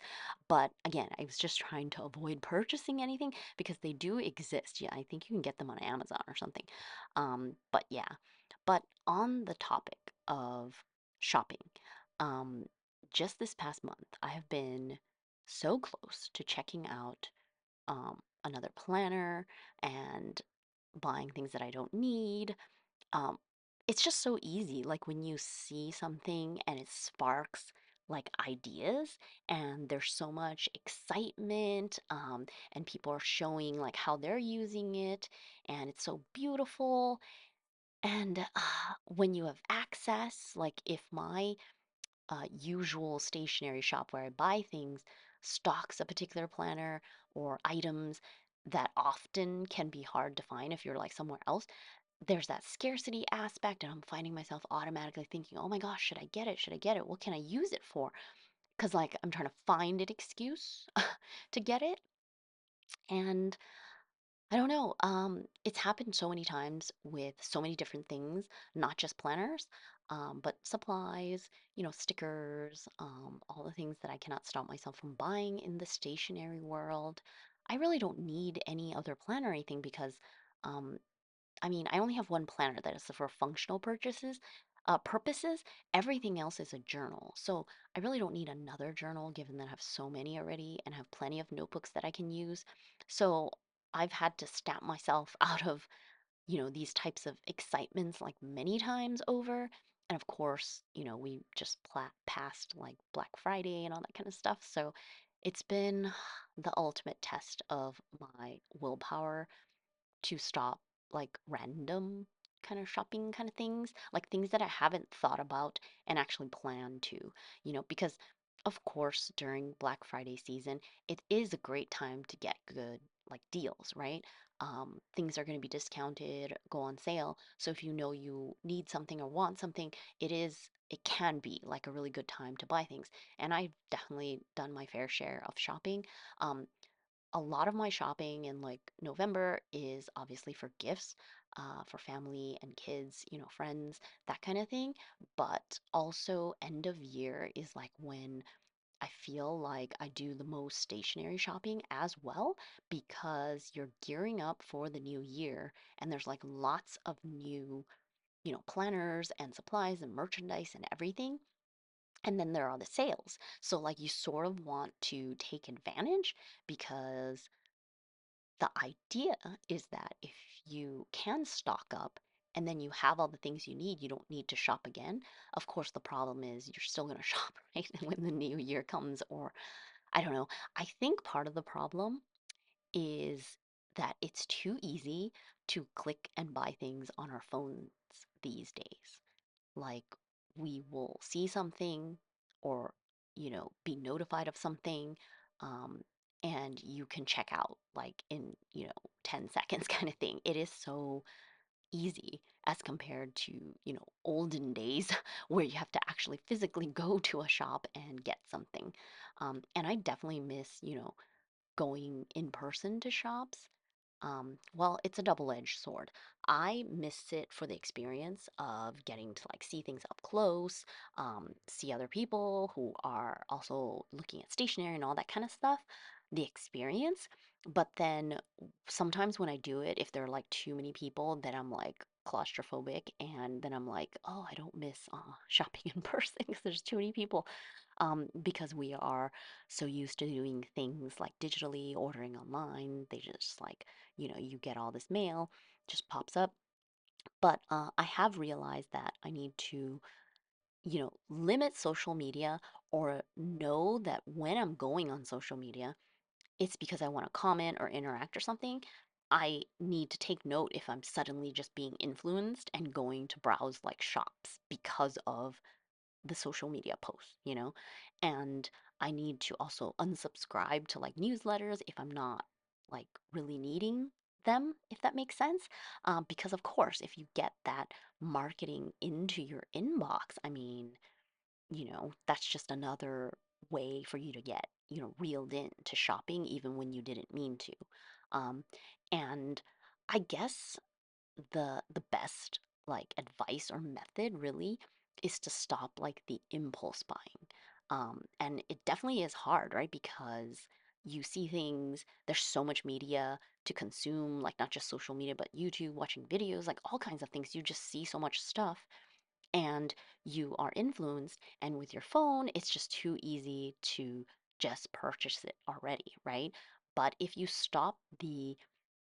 But again, I was just trying to avoid purchasing anything because they do exist. Yeah, I think you can get them on Amazon or something. But yeah. But on the topic of shopping, um, just this past month, I have been so close to checking out another planner and buying things that I don't need. Um, it's just so easy. Like when you see something and it sparks like ideas, and there's so much excitement, and people are showing like how they're using it, and it's so beautiful. And when you have access, like if my usual stationery shop where I buy things stocks a particular planner or items that often can be hard to find if you're like somewhere else, there's that scarcity aspect, and I'm finding myself automatically thinking, oh my gosh, should I get it? Should I get it? What can I use it for? Because like I'm trying to find an excuse to get it. And I don't know. It's happened so many times with so many different things, not just planners, but supplies, stickers, all the things that I cannot stop myself from buying in the stationery world. I really don't need any other planner or anything because, um, I mean, I only have one planner that is for functional purposes. Everything else is a journal. So I really don't need another journal given that I have so many already and have plenty of notebooks that I can use. So I've had to stamp myself out of, these types of excitements like many times over. And of course, we just passed like Black Friday and all that kind of stuff. So it's been the ultimate test of my willpower to stop like random kind of shopping kind of things, like things that I haven't thought about and actually plan to, because of course during Black Friday season, it is a great time to get good like deals, right? Things are going to be discounted, go on sale. So if you know you need something or want something, it can be like a really good time to buy things. And I've definitely done my fair share of shopping. Um, a lot of my shopping in like November is obviously for gifts, for family and kids, friends, that kind of thing. But also, end of year is like when I feel like I do the most stationery shopping as well because you're gearing up for the new year and there's like lots of new, planners and supplies and merchandise and everything. And then there are the sales. So, like, you sort of want to take advantage because the idea is that if you can stock up and then you have all the things you need, you don't need to shop again. Of course, the problem is you're still going to shop, right? When the new year comes, or I don't know. I think part of the problem is that it's too easy to click and buy things on our phones these days. Like we will see something or, be notified of something, um, and you can check out like in, 10 seconds kind of thing. It is so easy as compared to, olden days where you have to actually physically go to a shop and get something. And I definitely miss, going in person to shops. Well, it's a double-edged sword. I miss it for the experience of getting to like see things up close, see other people who are also looking at stationery and all that kind of stuff, the experience. But then sometimes when I do it, if there are like too many people, then I'm like claustrophobic, and then I'm like, oh, I don't miss shopping in person because there's too many people, because we are so used to doing things like digitally, ordering online. They just like, you get all this mail, just pops up. But I have realized that I need to, limit social media or know that when I'm going on social media, it's because I want to comment or interact or something. I need to take note if I'm suddenly just being influenced and going to browse like shops because of the social media posts. And I need to also unsubscribe to like newsletters if I'm not like really needing them, if that makes sense. Because, of course, if you get that marketing into your inbox, I mean, that's just another way for you to get, reeled in to shopping even when you didn't mean to. Um, and I guess the best like advice or method really is to stop like the impulse buying. And it definitely is hard, right? Because you see things, there's so much media to consume, like not just social media, but YouTube, watching videos, like all kinds of things. You just see so much stuff and you are influenced. And with your phone, it's just too easy to just purchase it already, right? But if you stop the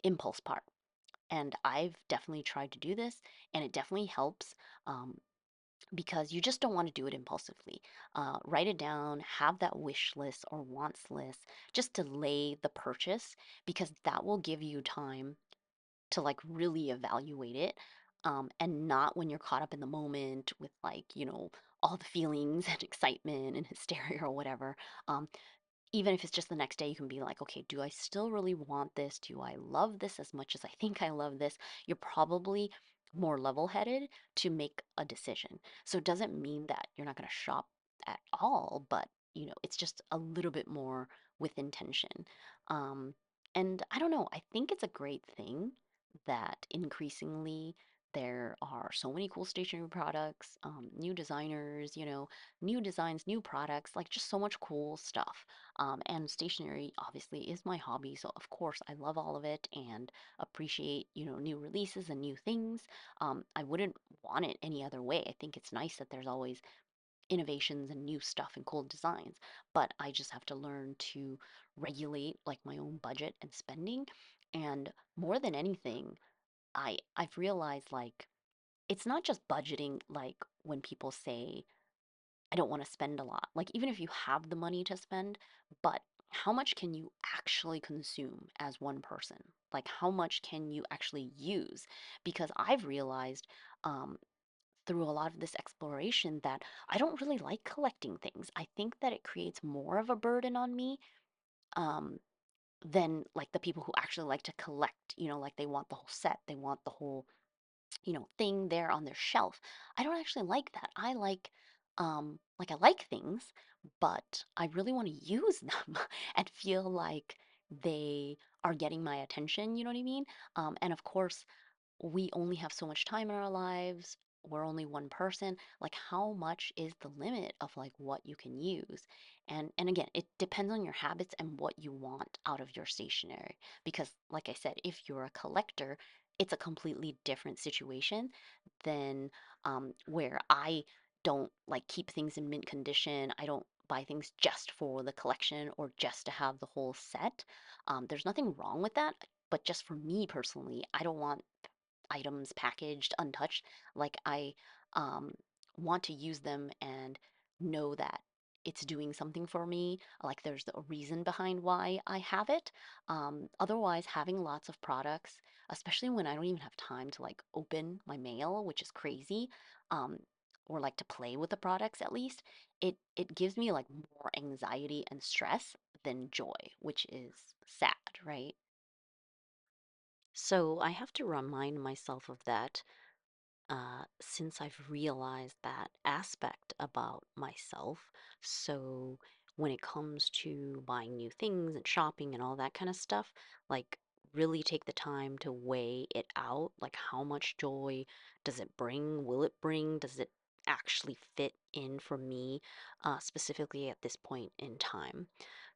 impulse part, and I've definitely tried to do this, and it definitely helps um, because you just don't want to do it impulsively. Write it down, have that wish list or wants list, just delay the purchase because that will give you time to like really evaluate it. And not when you're caught up in the moment with like, all the feelings and excitement and hysteria or whatever. Um, Even if it's just the next day, you can be like, okay, do I still really want this? Do I love this as much as I think I love this? You're probably more level headed to make a decision. So it doesn't mean that you're not going to shop at all, but it's just a little bit more with intention. Um, and I don't know, I think it's a great thing that increasingly there are so many cool stationery products, new designers, new designs, new products, like just so much cool stuff. And stationery obviously is my hobby, so of course I love all of it and appreciate, new releases and new things. I wouldn't want it any other way. I think it's nice that there's always innovations and new stuff and cool designs, but I just have to learn to regulate like my own budget and spending. And more than anything, I've realized like it's not just budgeting like when people say I don't want to spend a lot. Like, even if you have the money to spend, but how much can you actually consume as one person? Like, how much can you actually use? Because I've realized um, through a lot of this exploration that I don't really like collecting things. I think that it creates more of a burden on me um, than like the people who actually like to collect, like they want the whole set, they want the whole thing there on their shelf. I don't actually like that. I like things, but I really want to use them and feel like they are getting my attention, you know what I mean? And of course, we only have so much time in our lives. We're only one person. Like how much is the limit of like what you can use? And again, it depends on your habits and what you want out of your stationery. Because like I said, if you're a collector, it's a completely different situation than where I don't like keep things in mint condition. I don't buy things just for the collection or just to have the whole set. There's nothing wrong with that, but just for me personally, I don't want items packaged untouched. Like I um, want to use them and know that it's doing something for me. Like there's a reason behind why I have it. Otherwise, having lots of products, especially when I don't even have time to like open my mail, which is crazy, um, or like to play with the products at least, it gives me like more anxiety and stress than joy, which is sad, right? So I have to remind myself of that since I've realized that aspect about myself. So when it comes to buying new things and shopping and all that kind of stuff, like really take the time to weigh it out. Like how much joy does it bring? Will it bring? Does it actually fit in for me, specifically at this point in time?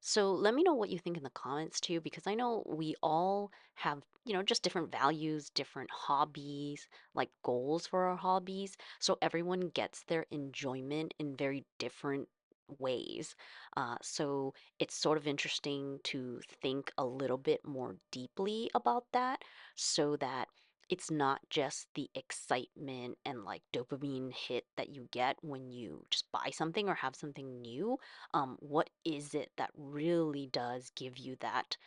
So let me know what you think in the comments too, because I know we all have, just different values, different hobbies, like goals for our hobbies. So everyone gets their enjoyment in very different ways. So it's sort of interesting to think a little bit more deeply about that so that it's not just the excitement and like dopamine hit that you get when you just buy something or have something new. What is it that really does give you that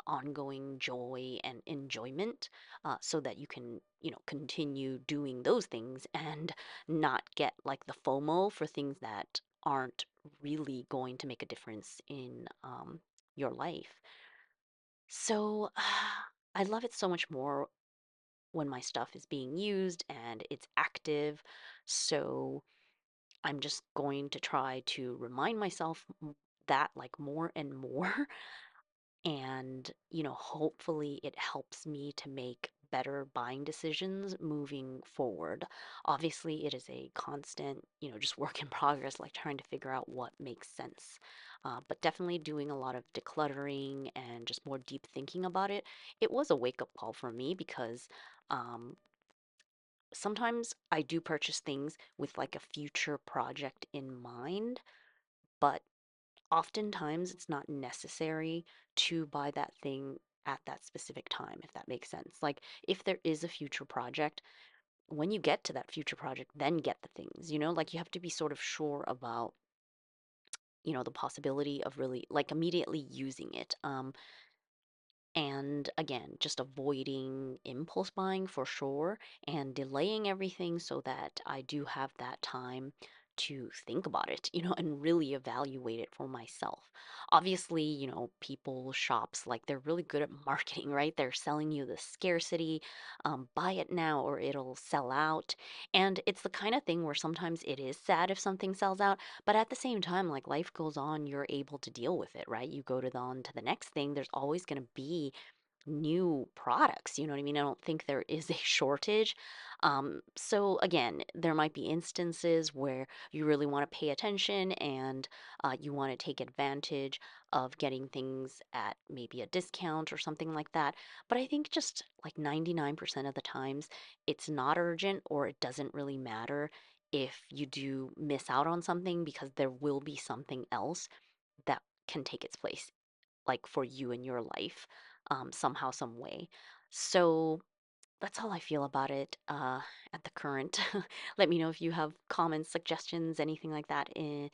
ongoing joy and enjoyment, so that you can, continue doing those things and not get like the FOMO for things that aren't really going to make a difference in your life. So I love it so much more when my stuff is being used and it's active. So I'm just going to try to remind myself that like more and more. And, hopefully it helps me to make better buying decisions moving forward. Obviously, it is a constant, just work in progress, like trying to figure out what makes sense. But definitely doing a lot of decluttering and just more deep thinking about it. It was a wake up call for me because um, sometimes I do purchase things with like a future project in mind, but oftentimes it's not necessary to buy that thing at that specific time, if that makes sense. Like if there is a future project, when you get to that future project, then get the things, like you have to be sort of sure about, the possibility of really like immediately using it. And again, just avoiding impulse buying for sure and delaying everything so that I do have that time to think about it, and really evaluate it for myself. Obviously, people, shops, like they're really good at marketing, right? They're selling you the scarcity, buy it now or it'll sell out. And it's the kind of thing where sometimes it is sad if something sells out, but at the same time, like life goes on, you're able to deal with it, right? You go on to the next thing. There's always going to be new products. You know what I mean? I don't think there is a shortage. So again, there might be instances where you really want to pay attention and you want to take advantage of getting things at maybe a discount or something like that. But I think just like 99% of the times, it's not urgent or it doesn't really matter if you do miss out on something because there will be something else that can take its place, like for you in your life, somehow, some way. So that's how I feel about it at the current. Let me know if you have comments, suggestions, anything like that in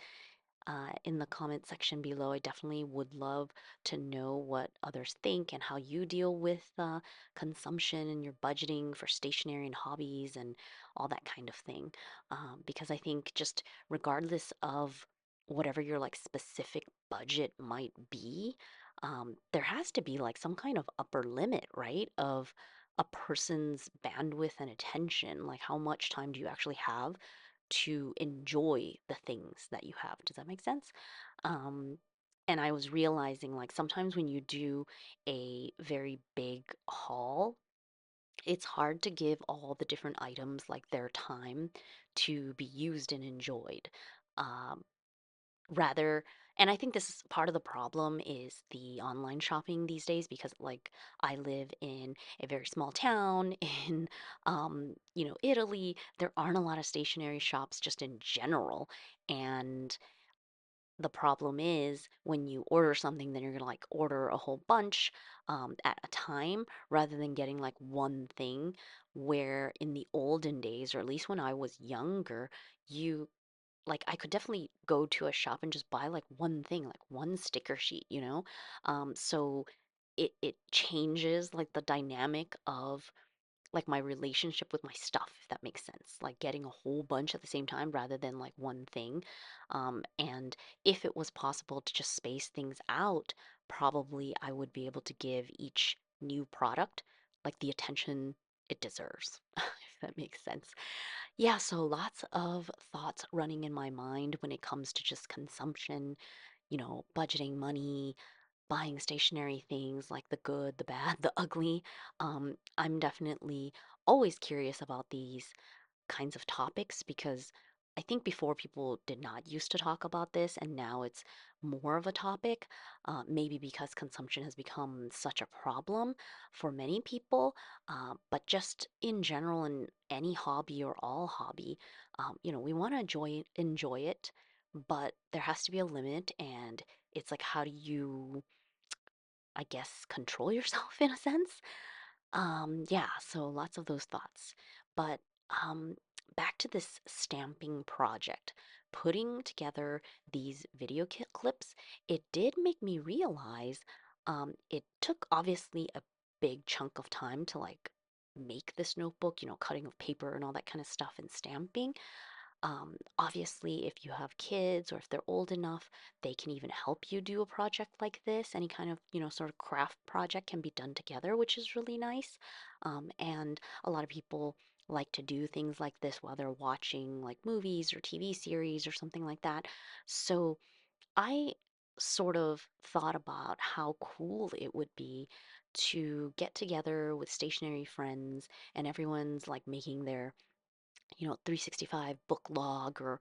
the comment section below. I definitely would love to know what others think and how you deal with consumption and your budgeting for stationery and hobbies and all that kind of thing. Because I think just regardless of whatever your like specific budget might be, there has to be like some kind of upper limit, right? Of a person's bandwidth and attention. Like, how much time do you actually have to enjoy the things that you have? Does that make sense? Um, and I was realizing like sometimes when you do a very big haul, it's hard to give all the different items like their time to be used and enjoyed. Um, rather, and I think this is part of the problem is the online shopping these days because like I live in a very small town in Italy. There aren't a lot of stationery shops just in general, and the problem is when you order something, then you're gonna like order a whole bunch at a time rather than getting like one thing. Where in the olden days, or at least when I was younger, you like I could definitely go to a shop and just buy like one thing, like one sticker sheet. So it changes like the dynamic of like my relationship with my stuff, if that makes sense. Like getting a whole bunch at the same time rather than like one thing. And if it was possible to just space things out, probably I would be able to give each new product like the attention it deserves, if that makes sense. Yeah, so lots of thoughts running in my mind when it comes to just consumption, budgeting money, buying stationary things like the good, the bad, the ugly. I'm definitely always curious about these kinds of topics because I think before people did not used to talk about this, and now it's more of a topic. Maybe because consumption has become such a problem for many people, but just in general, in any hobby or all hobby, we want to enjoy it, but there has to be a limit, and it's like, how do you, I guess, control yourself in a sense? Yeah, so lots of those thoughts. But um, back to this stamping project, putting together these video clips, it did make me realize it took obviously a big chunk of time to like make this notebook, cutting of paper and all that kind of stuff and stamping. Obviously, if you have kids or if they're old enough, they can even help you do a project like this. Any kind of, sort of craft project can be done together, which is really nice. And a lot of people like to do things like this while they're watching like movies or TV series or something like that. So I sort of thought about how cool it would be to get together with stationary friends and everyone's like making their 365 book log or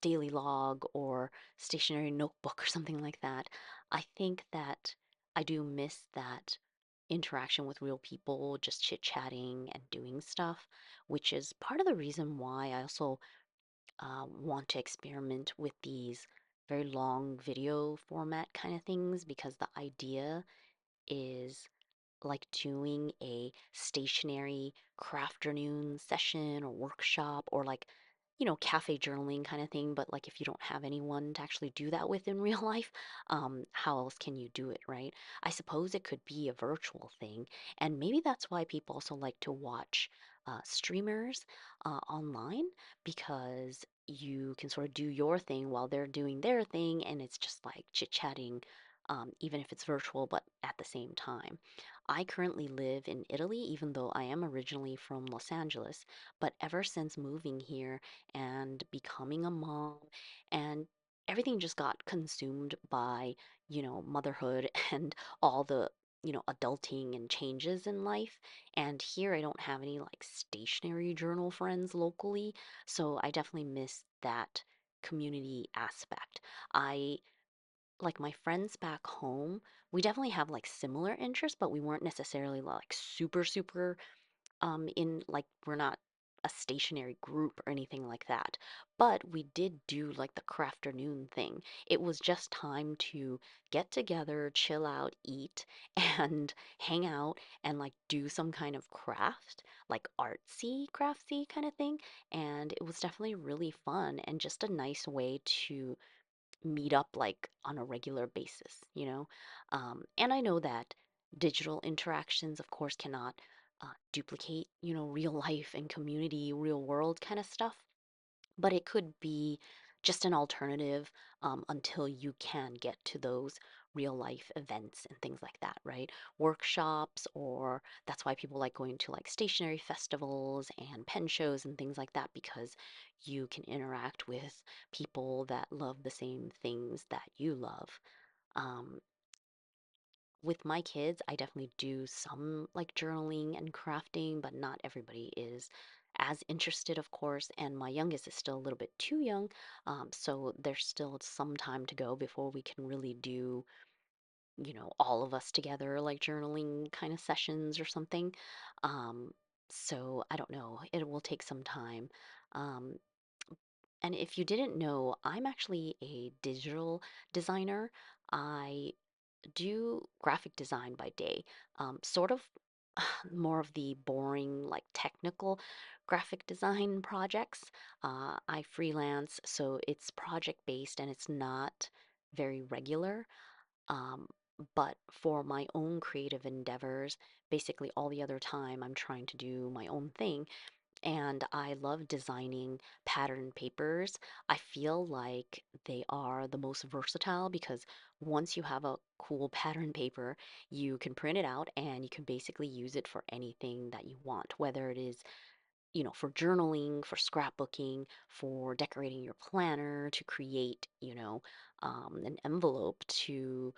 daily log or stationary notebook or something like that. I think that I do miss that interaction with real people, just chit chatting and doing stuff, which is part of the reason why I also want to experiment with these very long video format kind of things because the idea is like doing a stationary crafternoon session or workshop or like, cafe journaling kind of thing. But like if you don't have anyone to actually do that with in real life, how else can you do it, right? I suppose it could be a virtual thing. And maybe that's why people also like to watch streamers online because you can sort of do your thing while they're doing their thing. And it's just like chit chatting, even if it's virtual, but at the same time. I currently live in Italy, even though I am originally from Los Angeles. But ever since moving here and becoming a mom, and everything just got consumed by, motherhood and all the, adulting and changes in life. And here I don't have any like stationary journal friends locally. So I definitely miss that community aspect. I like my friends back home, we definitely have like similar interests, but we weren't necessarily like super in like we're not a stationary group or anything like that. But we did do like the crafternoon thing. It was just time to get together, chill out, eat, and hang out and like do some kind of craft, like artsy, craftsy kind of thing. And it was definitely really fun and just a nice way to meet up like on a regular basis. And I know that digital interactions, of course, cannot duplicate, real life and community, real world kind of stuff, but it could be just an alternative until you can get to those real life events and things like that, right? Workshops, or that's why people like going to like stationery festivals and pen shows and things like that because you can interact with people that love the same things that you love. Um, with my kids, I definitely do some like journaling and crafting, but not everybody is as interested, of course. And my youngest is still a little bit too young, so there's still some time to go before we can really do, all of us together, like journaling kind of sessions or something. Um, so I don't know, it will take some time. Um, and if you didn't know, I'm actually a digital designer. I do graphic design by day, sort of more of the boring, like technical graphic design projects. I freelance, so it's project based and it's not very regular. Um, but for my own creative endeavors, basically all the other time, I'm trying to do my own thing and I love designing pattern papers. I feel like they are the most versatile because once you have a cool pattern paper, you can print it out and you can basically use it for anything that you want, whether it is for journaling, for scrapbooking, for decorating your planner, to create, an envelope, to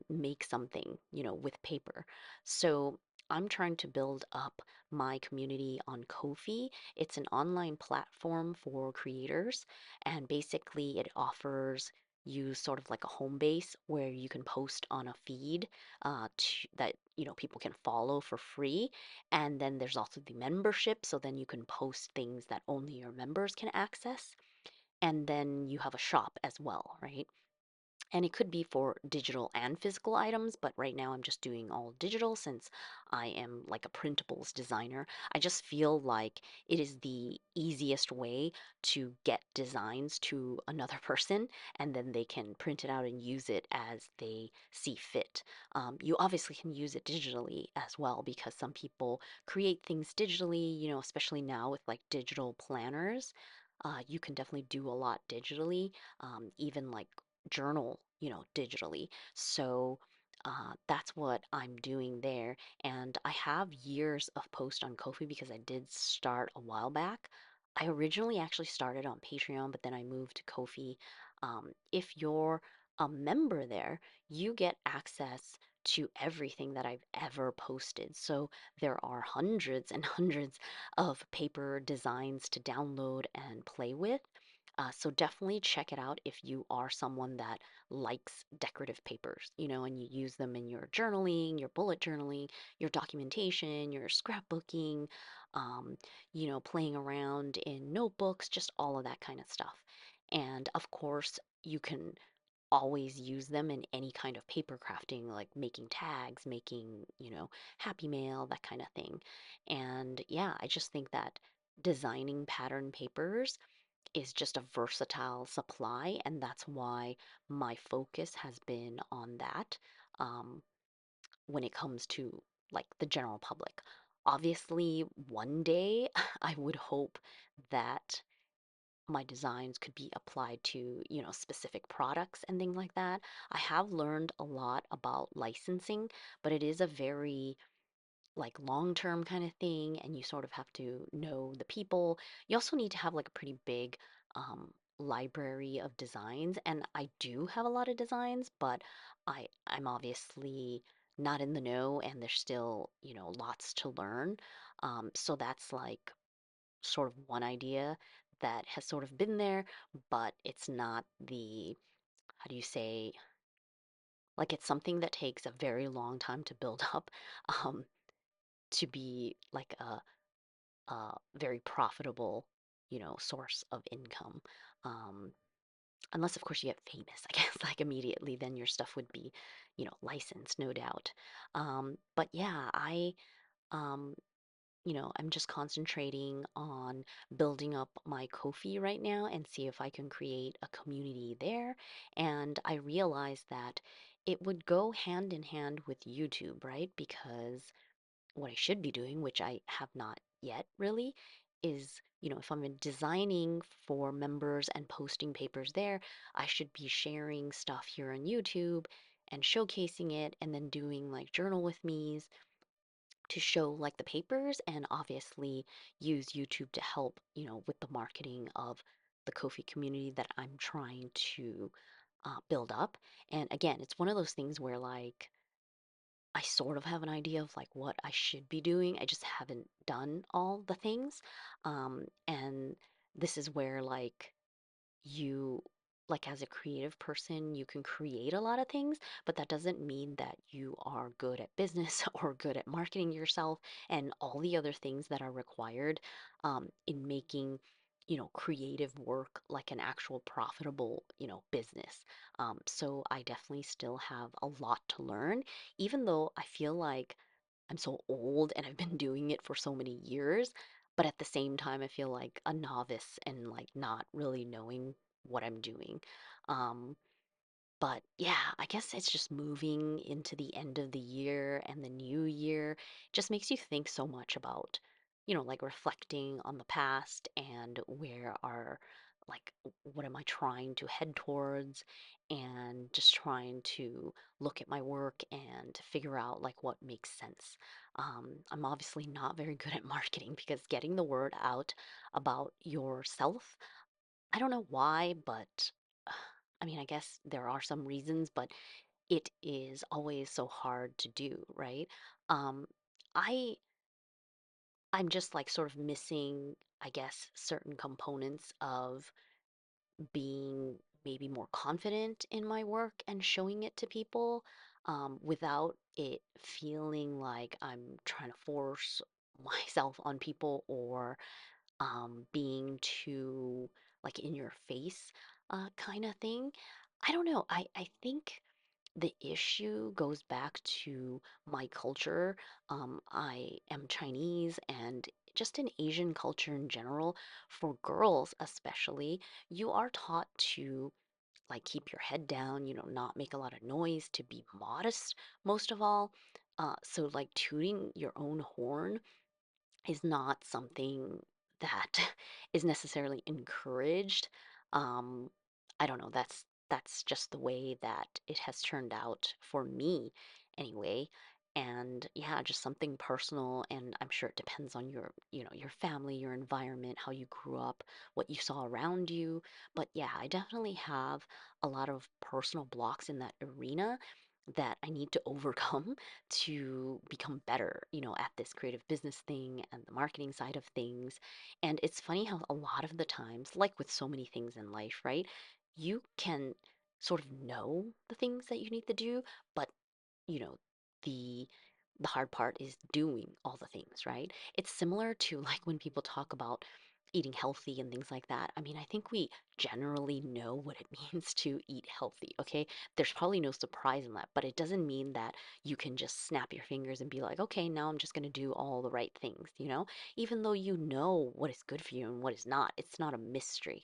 make something, with paper. So I'm trying to build up my community on Ko-fi. It's an online platform for creators, and basically it offers you sort of like a home base where you can post on a feed that people can follow for free, and then there's also the membership, so then you can post things that only your members can access. And then you have a shop as well, right? And it could be for digital and physical items, but right now I'm just doing all digital since I am like a printables designer. I just feel like it is the easiest way to get designs to another person, and then they can print it out and use it as they see fit. You obviously can use it digitally as well because some people create things digitally, especially now with like digital planners. You can definitely do a lot digitally, even like journal, digitally. So that's what I'm doing there. And I have years of post on Ko-fi because I did start a while back. I originally actually started on Patreon, but then I moved to Ko-fi. If you're a member there, you get access to everything that I've ever posted. So there are hundreds and hundreds of paper designs to download and play with. So definitely check it out if you are someone that likes decorative papers, and you use them in your journaling, your bullet journaling, your documentation, your scrapbooking, um, playing around in notebooks, just all of that kind of stuff. And of course, you can always use them in any kind of paper crafting, like making tags, making, happy mail, that kind of thing. And yeah, I just think that designing pattern papers is just a versatile supply, and that's why my focus has been on that um, when it comes to like the general public. Obviously, one day I would hope that my designs could be applied to, specific products and things like that. I have learned a lot about licensing, but it is a very like long term kind of thing, and you sort of have to know the people. You also need to have like a pretty big library of designs, and I do have a lot of designs, but I'm obviously not in the know, and there's still, lots to learn. So that's like sort of one idea that has sort of been there, but it's not the, how do you say, like it's something that takes a very long time to build up. Um, to be like a very profitable, source of income. Um, unless, of course, you get famous, I guess, like immediately, then your stuff would be, licensed, no doubt. But yeah, um, I'm just concentrating on building up my Ko-fi right now and see if I can create a community there. And I realized that it would go hand in hand with YouTube, right? Because what I should be doing, which I have not yet really, is, if I'm designing for members and posting papers there, I should be sharing stuff here on YouTube and showcasing it and then doing like journal with me's to show like the papers and obviously use YouTube to help, with the marketing of the Ko-fi community that I'm trying to build up. And again, it's one of those things where like I sort of have an idea of like what I should be doing. I just haven't done all the things. And this is where like you like as a creative person, you can create a lot of things, but that doesn't mean that you are good at business or good at marketing yourself and all the other things that are required in making, creative work like an actual profitable, business. So I definitely still have a lot to learn, even though I feel like I'm so old and I've been doing it for so many years. But at the same time, I feel like a novice and like not really knowing what I'm doing. Um, but yeah, I guess it's just moving into the end of the year and the new year just makes you think so much about, like reflecting on the past and where are, like, what am I trying to head towards and just trying to look at my work and figure out like what makes sense. I'm obviously not very good at marketing because getting the word out about yourself, I don't know why, but I mean, I guess there are some reasons, but it is always so hard to do, right? Um, I I'm just like sort of missing, I guess, certain components of being maybe more confident in my work and showing it to people without it feeling like I'm trying to force myself on people or being too like in your face kind of thing. I don't know. I think the issue goes back to my culture. I am Chinese, and just in Asian culture in general, for girls especially, you are taught to like keep your head down, not make a lot of noise, to be modest most of all. So like tooting your own horn is not something that is necessarily encouraged. Um, I don't know. That's just the way that it has turned out for me, anyway. And yeah, just something personal, and I'm sure it depends on your family, your environment, how you grew up, what you saw around you. But yeah, I definitely have a lot of personal blocks in that arena that I need to overcome to become better, at this creative business thing and the marketing side of things. And it's funny how a lot of the times, like with so many things in life, right? You can sort of know the things that you need to do, but you know, the the hard part is doing all the things, right? It's similar to like when people talk about eating healthy and things like that. I mean, I think we generally know what it means to eat healthy, okay? There's probably no surprise in that, but it doesn't mean that you can just snap your fingers and be like, okay, now I'm just going to do all the right things, you know? Even though you know what is good for you and what is not, it's not a mystery.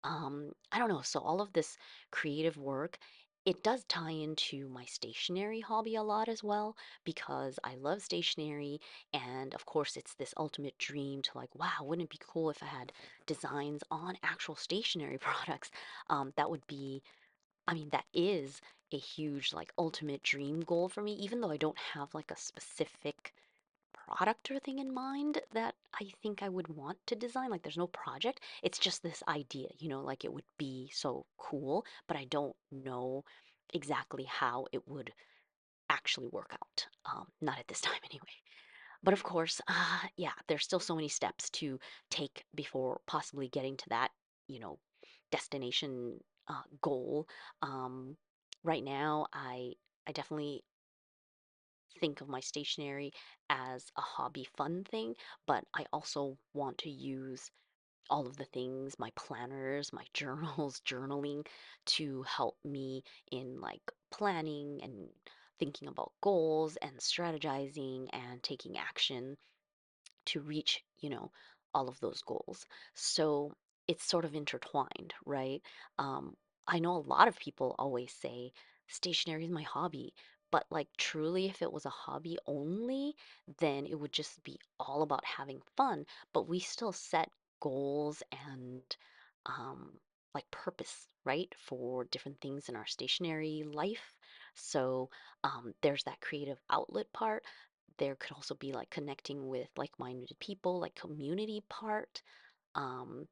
I don't know. So all of this creative work, it does tie into my stationery hobby a lot as well because I love stationery, and of course it's this ultimate dream to like, wow, wouldn't it be cool if I had designs on actual stationery products? That would be, I mean, that is a huge like ultimate dream goal for me, even though I don't have like a specific product or thing in mind that I think I would want to design. Like, there's no project. It's just this idea, like it would be so cool, but I don't know exactly how it would actually work out. Not at this time, anyway. But of course, yeah, there's still so many steps to take before possibly getting to that, you know, destination goal. Um, right now, I definitely think of my stationery as a hobby fun thing, but I also want to use all of the things, my planners, my journals, journaling to help me in like planning and thinking about goals and strategizing and taking action to reach, all of those goals. So it's sort of intertwined, right? Um, I know a lot of people always say stationery is my hobby, but like truly, if it was a hobby only, then it would just be all about having fun. But we still set goals and um, like purpose, right, for different things in our stationery life. So there's that creative outlet part. There could also be like connecting with like-minded people, like community part. Um,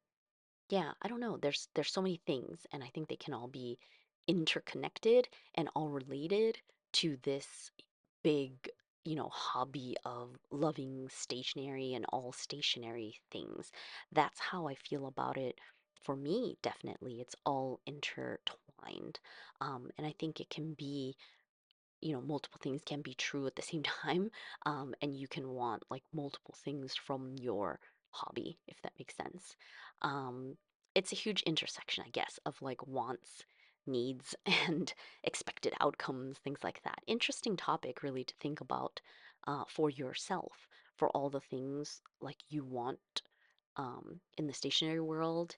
yeah, I don't know. There's so many things, and I think they can all be interconnected and all related to this big, hobby of loving stationery and all stationary things. That's how I feel about it. For me, definitely, it's all intertwined. And I think it can be, multiple things can be true at the same time. And you can want like multiple things from your hobby, if that makes sense. Um, it's a huge intersection, I guess, of like wants, needs, and expected outcomes, things like that. Interesting topic, really, to think about for yourself, for all the things like you want in the stationary world,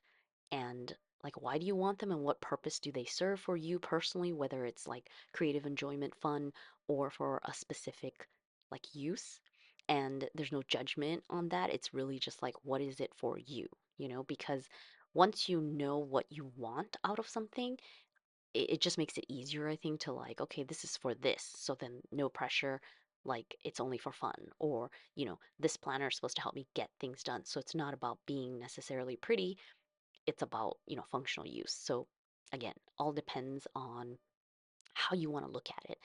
and like why do you want them and what purpose do they serve for you personally, whether it's like creative enjoyment, fun, or for a specific like use. And there's no judgment on that. It's really just like what is it for you, because once you know what you want out of something, it just makes it easier, I think, to like, okay, this is for this, so then no pressure, like it's only for fun, or this planner is supposed to help me get things done, so it's not about being necessarily pretty, it's about, functional use. So again, all depends on how you want to look at it.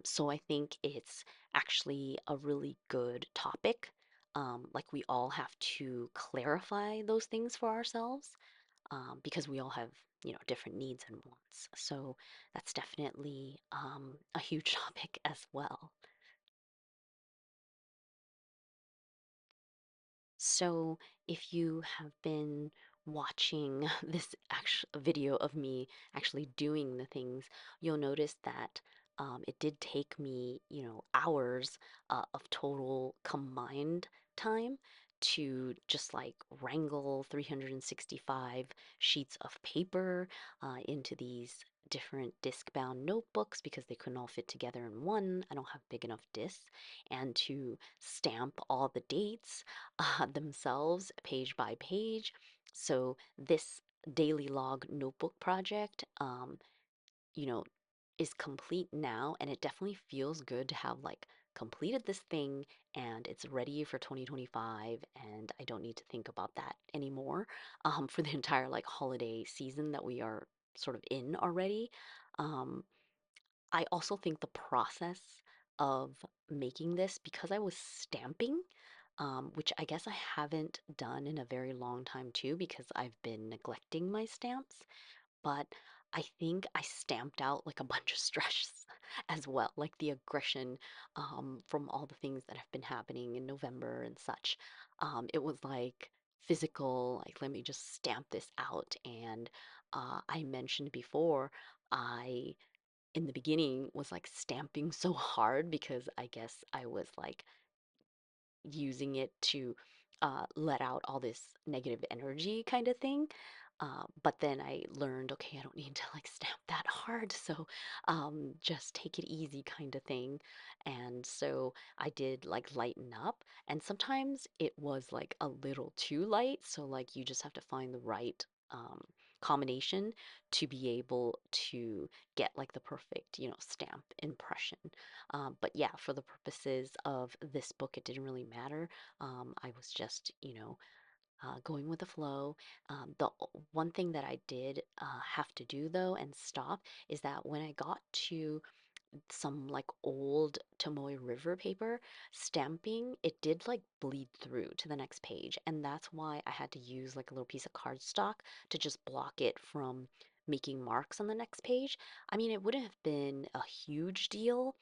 So I think it's actually a really good topic. Like we all have to clarify those things for ourselves because we all have, different needs and wants. So that's definitely a huge topic as well. So if you have been watching this actual video of me actually doing the things, you'll notice that it did take me, hours of total combined time to just like wrangle 365 sheets of paper into these different disc bound notebooks because they couldn't all fit together in one. I don't have big enough discs, and to stamp all the dates themselves page by page. So this daily log notebook project, you know, is complete now, and it definitely feels good to have like completed this thing and it's ready for 2025, and I don't need to think about that anymore for the entire like holiday season that we are sort of in already. Um, I also think the process of making this, because I was stamping, which I guess I haven't done in a very long time too, because I've been neglecting my stamps, but I think I stamped out like a bunch of stress as well, like the aggression from all the things that have been happening in November and such. It was like physical, like, let me just stamp this out. And I mentioned before, I in the beginning was like stamping so hard because I guess I was like using it to let out all this negative energy kind of thing. But then I learned, okay, I don't need to like stamp that hard. So just take it easy kind of thing. And so I did like lighten up. And sometimes it was like a little too light. So like you just have to find the right combination to be able to get like the perfect, stamp impression. But yeah, for the purposes of this book, it didn't really matter. I was just, going with the flow. One thing that I did have to do though and stop is that when I got to some like old Tomoe River paper, stamping, it did like bleed through to the next page. And that's why I had to use like a little piece of cardstock to just block it from making marks on the next page. I mean, it wouldn't have been a huge deal,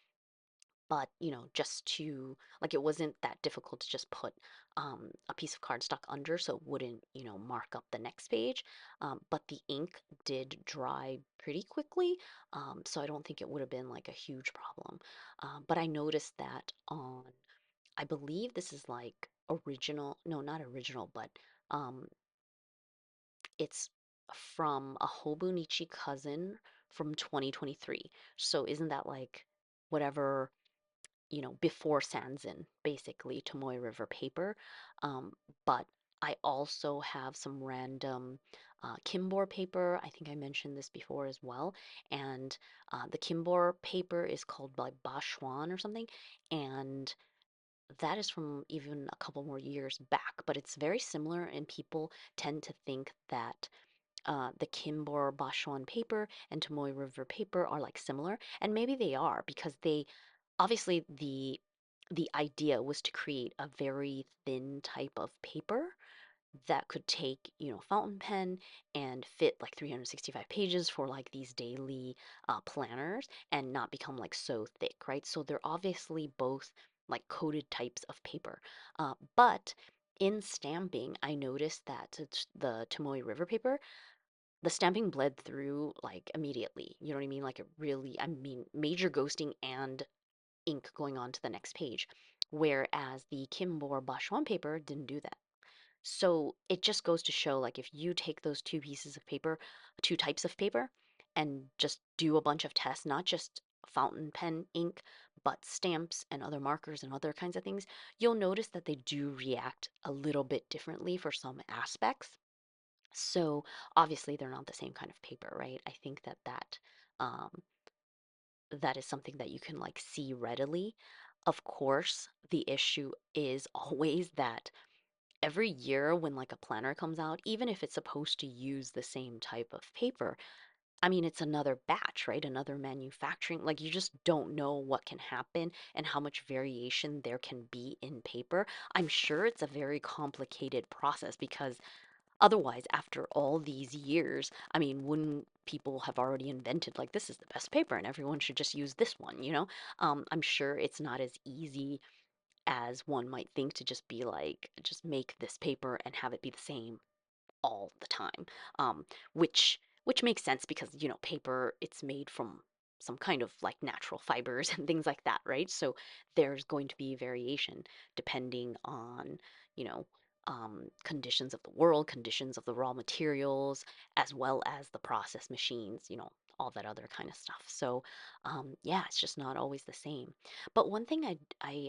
but just to like, it wasn't that difficult to just put a piece of cardstock under so it wouldn't mark up the next page. But the ink did dry pretty quickly, so I don't think it would have been like a huge problem. But I noticed that on, I believe this is like original, no, not original, but um it's from a Hobunichi cousin from 2023. So isn't that like whatever, before Sanzin, basically, Tomoe River paper. Um, but I also have some random Kimbor paper. I think I mentioned this before as well. And the Kimbor paper is called like Bashuan or something. And that is from even a couple more years back, but it's very similar, and people tend to think that the Kimbor Bashuan paper and Tomoe River paper are like similar, and maybe they are because they obviously the idea was to create a very thin type of paper that could take, fountain pen and fit like 365 pages for like these daily planners and not become like so thick, right? So they're obviously both like coated types of paper. But in stamping, I noticed that the Tomoe River paper, the stamping bled through like immediately. You know what I mean? Like it really, I mean, major ghosting and ink going on to the next page. Whereas the Kimbor Bashuan paper didn't do that. So it just goes to show, like, if you take those two pieces of paper, two types of paper, and just do a bunch of tests, not just fountain pen ink, but stamps and other markers and other kinds of things, you'll notice that they do react a little bit differently for some aspects. So obviously they're not the same kind of paper, right? I think um, that is something that you can like see readily. Of course, the issue is always that every year when like a planner comes out, even if it's supposed to use the same type of paper, I mean, it's another batch, right? Another manufacturing. Like, you just don't know what can happen and how much variation there can be in paper. I'm sure it's a very complicated process because otherwise, after all these years, I mean, wouldn't people have already invented, like, this is the best paper and everyone should just use this one, you know? I'm sure it's not as easy as one might think to just be like, just make this paper and have it be the same all the time, um, which makes sense because, paper, it's made from some kind of like natural fibers and things like that, right? So there's going to be variation depending on, you know, conditions of the world, conditions of the raw materials, as well as the process machines, all that other kind of stuff. So, yeah, it's just not always the same. But one thing I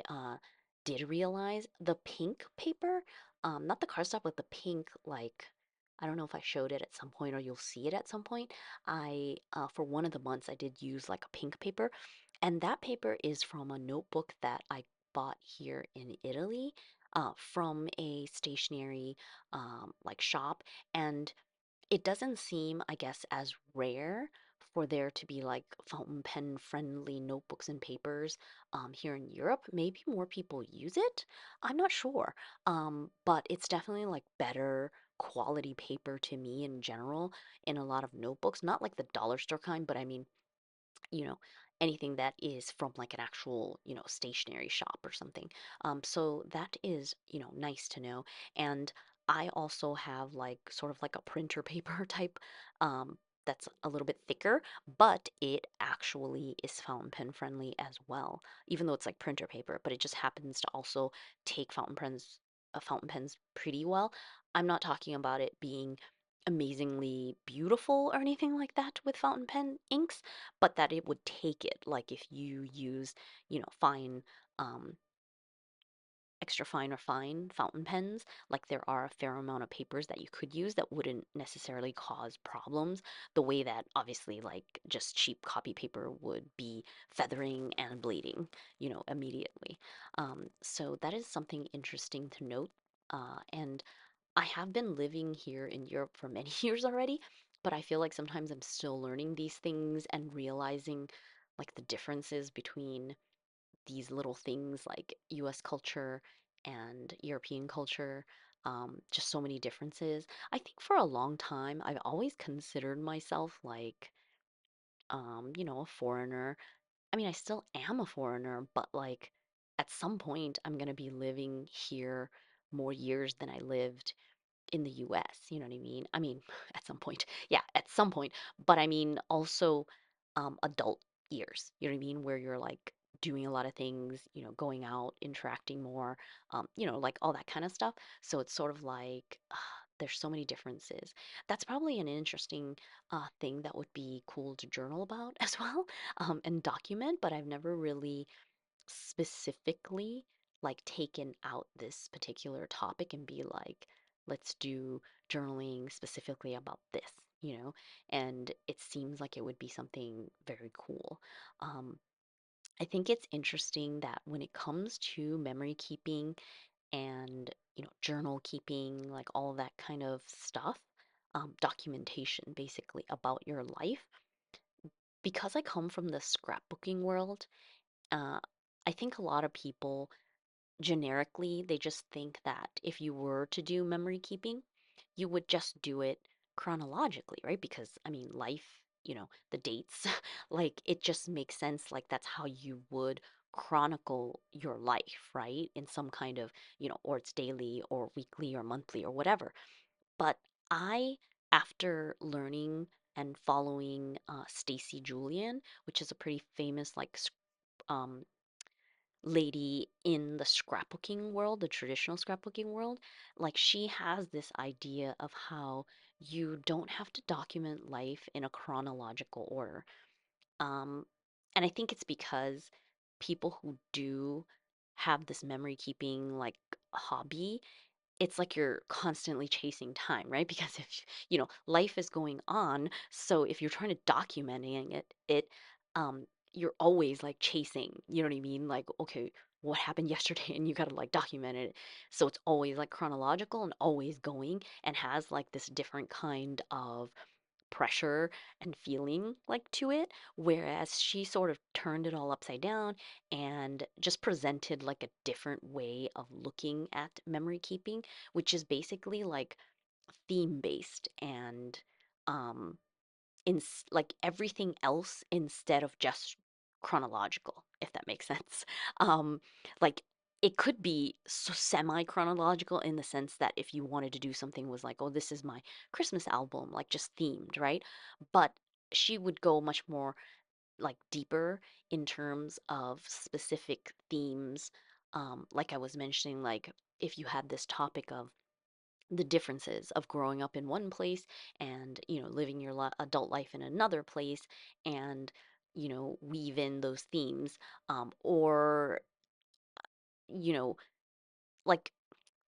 did realize, the pink paper, not the cardstock, but the pink, like, I don't know if I showed it at some point or you'll see it at some point. For one of the months, I did use like a pink paper, and that paper is from a notebook that I bought here in Italy, from a stationery, like shop. And it doesn't seem, I guess, as rare for there to be like fountain pen friendly notebooks and papers, here in Europe. Maybe more people use it. I'm not sure. But it's definitely like better quality paper to me in general in a lot of notebooks. Not like the dollar store kind, but I mean, you know, anything that is from like an actual, stationery shop or something. So that is, nice to know. And I also have like sort of like a printer paper type, that's a little bit thicker, but it actually is fountain pen friendly as well, even though it's like printer paper, but it just happens to also take fountain pens pretty well. I'm not talking about it being amazingly beautiful or anything like that with fountain pen inks, but that it would take it. Like if you use, fine, um, extra fine or fine fountain pens, like there are a fair amount of papers that you could use that wouldn't necessarily cause problems the way that obviously like just cheap copy paper would be feathering and bleeding, immediately. So that is something interesting to note. And I have been living here in Europe for many years already, but I feel like sometimes I'm still learning these things and realizing like the differences between these little things like US culture and European culture. Just so many differences. I think for a long time, I've always considered myself like, a foreigner. I mean, I still am a foreigner, but like at some point, I'm going to be living here more years than I lived in the US, you know what I mean? I mean, at some point. Yeah, at some point. But I mean also, adult years, you know what I mean? Where you're like doing a lot of things, going out, interacting more, like all that kind of stuff. So it's sort of like, there's so many differences. That's probably an interesting, thing that would be cool to journal about as well, and document, but I've never really specifically like taken out this particular topic and be like, let's do journaling specifically about this, and it seems like it would be something very cool. Um, I think it's interesting that when it comes to memory keeping and, journal keeping, like all of that kind of stuff, documentation basically about your life, because I come from the scrapbooking world, uh, I think a lot of people generically, they just think that if you were to do memory keeping, you would just do it chronologically, right? Because, I mean, life, the dates, like it just makes sense. Like that's how you would chronicle your life, right? In some kind of, or it's daily or weekly or monthly or whatever. But I, after learning and following, Stacy Julian, which is a pretty famous like um, lady in the scrapbooking world, the traditional scrapbooking world, like she has this idea of how you don't have to document life in a chronological order. Um, and I think it's because people who do have this memory keeping like hobby, it's like you're constantly chasing time, right? Because if life is going on, so if you're trying to documenting it, you're always like chasing, you know what I mean? Like, okay, what happened yesterday, and you gotta like document it. So it's always like chronological and always going, and has like this different kind of pressure and feeling like to it, whereas she sort of turned it all upside down and just presented like a different way of looking at memory keeping, which is basically like theme based and, um in like everything else instead of just chronological, if that makes sense. Like it could be semi chronological in the sense that if you wanted to do something was like, oh, this is my Christmas album, like just themed, right? But she would go much more like deeper in terms of specific themes. Like I was mentioning, like if you had this topic of the differences of growing up in one place and living your adult life in another place, and weave in those themes, or you know like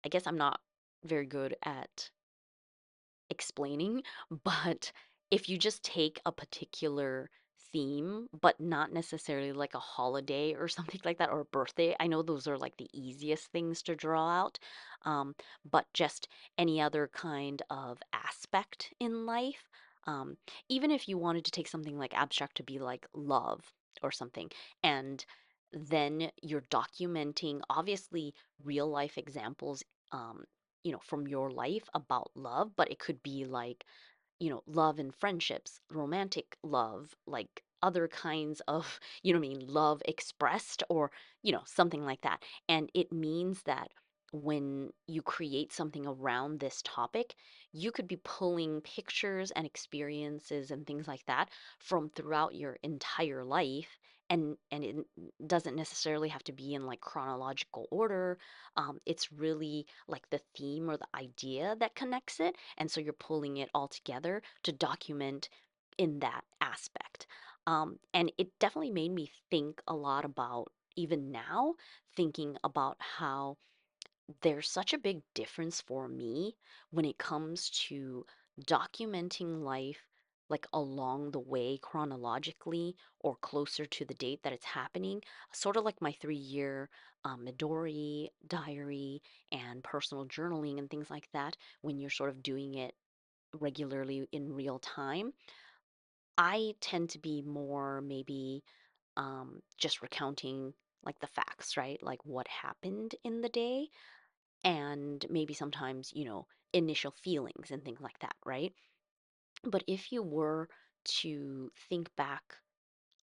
I guess I'm not very good at explaining, but if you just take a particular theme, but not necessarily like a holiday or something like that, or a birthday, I know those are like the easiest things to draw out, but just any other kind of aspect in life. Um, Even if you wanted to take something like abstract to be like love or something, and then you're documenting obviously real life examples, um, from your life about love, but it could be like, love and friendships, romantic love, like other kinds of, what I mean, love expressed, or, something like that. And it means that when you create something around this topic, you could be pulling pictures and experiences and things like that from throughout your entire life. And it doesn't necessarily have to be in like chronological order. It's really like the theme or the idea that connects it. And so you're pulling it all together to document in that aspect. And it definitely made me think a lot about, even now, thinking about how there's such a big difference for me when it comes to documenting life like along the way chronologically or closer to the date that it's happening, sort of like my 3 year Midori diary and personal journaling and things like that. When you're sort of doing it regularly in real time, I tend to be more maybe just recounting like the facts, right? Like what happened in the day, and maybe sometimes, initial feelings and things like that, right? But if you were to think back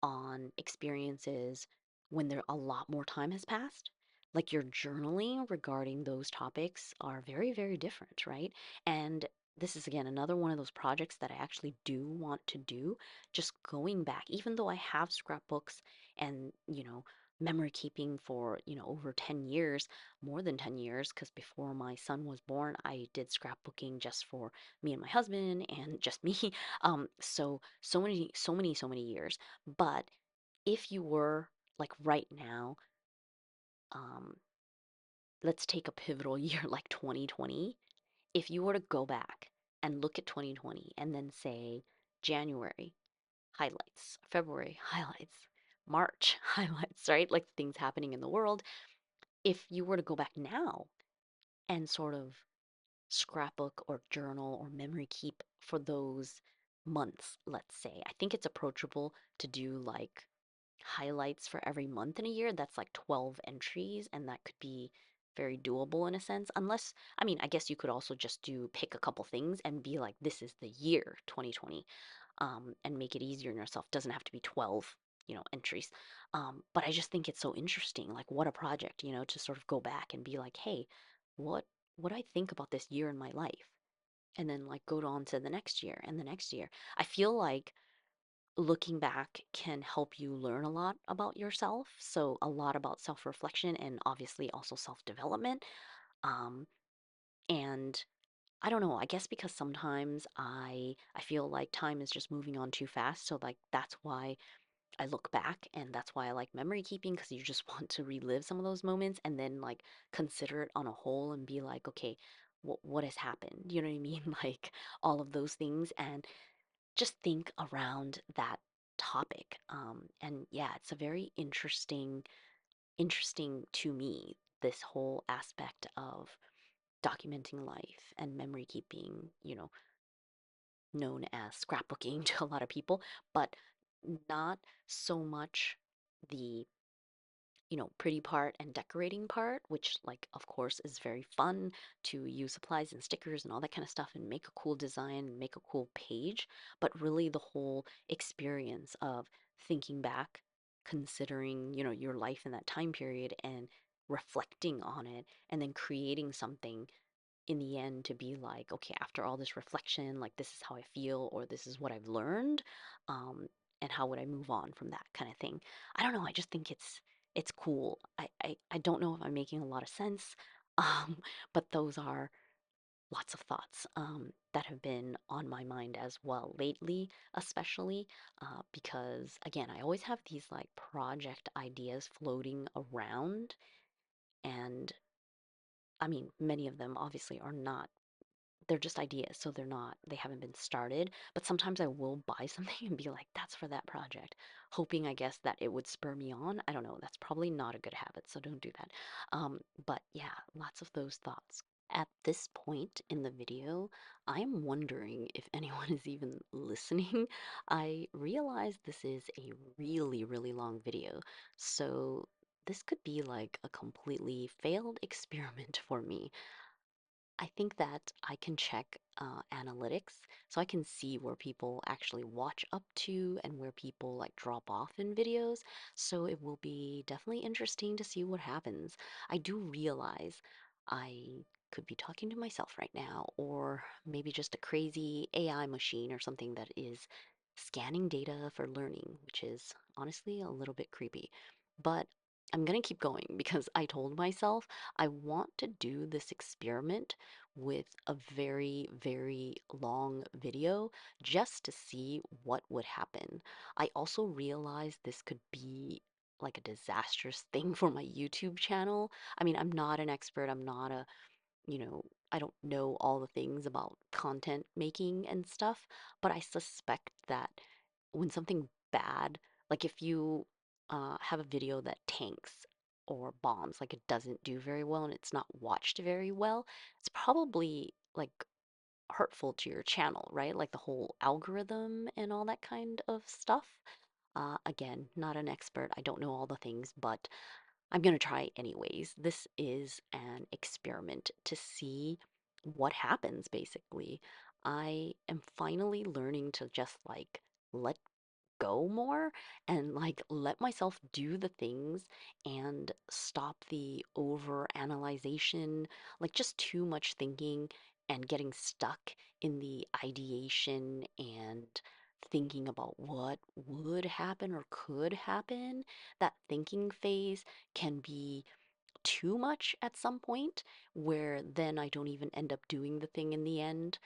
on experiences when there a lot more time has passed, like your journaling regarding those topics are very, very different, right? And this is again another one of those projects that I actually do want to do, just going back, even though I have scrapbooks and, memory keeping for, over 10 years, more than 10 years, because before my son was born, I did scrapbooking just for me and my husband and just me. So many years. But if you were like right now, um, let's take a pivotal year like 2020. If you were to go back and look at 2020 and then say January highlights, February highlights, March highlights, right? Like things happening in the world. If you were to go back now and sort of scrapbook or journal or memory keep for those months, let's say, I think it's approachable to do like highlights for every month in a year. That's like 12 entries, and that could be very doable in a sense. Unless, I mean, I guess you could also just do pick a couple things and be like, this is the year 2020, and make it easier on yourself. Doesn't have to be 12, entries. But I just think it's so interesting. Like, what a project, to sort of go back and be like, hey, what what I think about this year in my life, and then like go on to the next year and the next year. I feel like looking back can help you learn a lot about yourself. So, a lot about self reflection and obviously also self development. Um, and I don't know, I guess because sometimes I feel like time is just moving on too fast. So, like, that's why I look back, and that's why I like memory keeping, because you just want to relive some of those moments and then like consider it on a whole and be like, okay, what has happened? You know what I mean? Like all of those things. And just think around that topic. And yeah, it's a very interesting to me, this whole aspect of documenting life and memory keeping, known as scrapbooking to a lot of people, but not so much the pretty part and decorating part, which, like, of course, is very fun to use supplies and stickers and all that kind of stuff and make a cool design and make a cool page. But really, the whole experience of thinking back, considering, your life in that time period, and reflecting on it and then creating something in the end to be like, okay, after all this reflection, like this is how I feel, or this is what I've learned, um, and how would I move on from that kind of thing. I don't know. I just think it's cool. I don't know if I'm making a lot of sense, um, but those are lots of thoughts that have been on my mind as well lately, especially because again, I always have these like project ideas floating around, and I mean, many of them obviously are not, they're just ideas, so they haven't been started. But sometimes I will buy something and be like, that's for that project, hoping, I guess, that it would spur me on. I don't know. That's probably not a good habit, so don't do that. But yeah, lots of those thoughts. At this point in the video, I'm wondering if anyone is even listening. I realize this is a really, really long video, so this could be like a completely failed experiment for me. I think that I can check analytics so I can see where people actually watch up to and where people like drop off in videos. So it will be definitely interesting to see what happens. I do realize I could be talking to myself right now, or maybe just a crazy AI machine or something that is scanning data for learning, which is honestly a little bit creepy. But I'm going to keep going because I told myself I want to do this experiment with a very, very long video just to see what would happen. I also realized this could be like a disastrous thing for my YouTube channel. I mean, I'm not an expert, I'm not a, you know, I don't know all the things about content making and stuff, but I suspect that when something bad, like if you have a video that tanks or bombs, like it doesn't do very well and it's not watched very well, it's probably like hurtful to your channel, right? Like the whole algorithm and all that kind of stuff. Again, not an expert. I don't know all the things, but I'm going to try anyways. This is an experiment to see what happens, basically. I am finally learning to just like let go more and like let myself do the things and stop the over analyzation, like just too much thinking and getting stuck in the ideation and thinking about what would happen or could happen. That thinking phase can be too much at some point where then I don't even end up doing the thing in the end.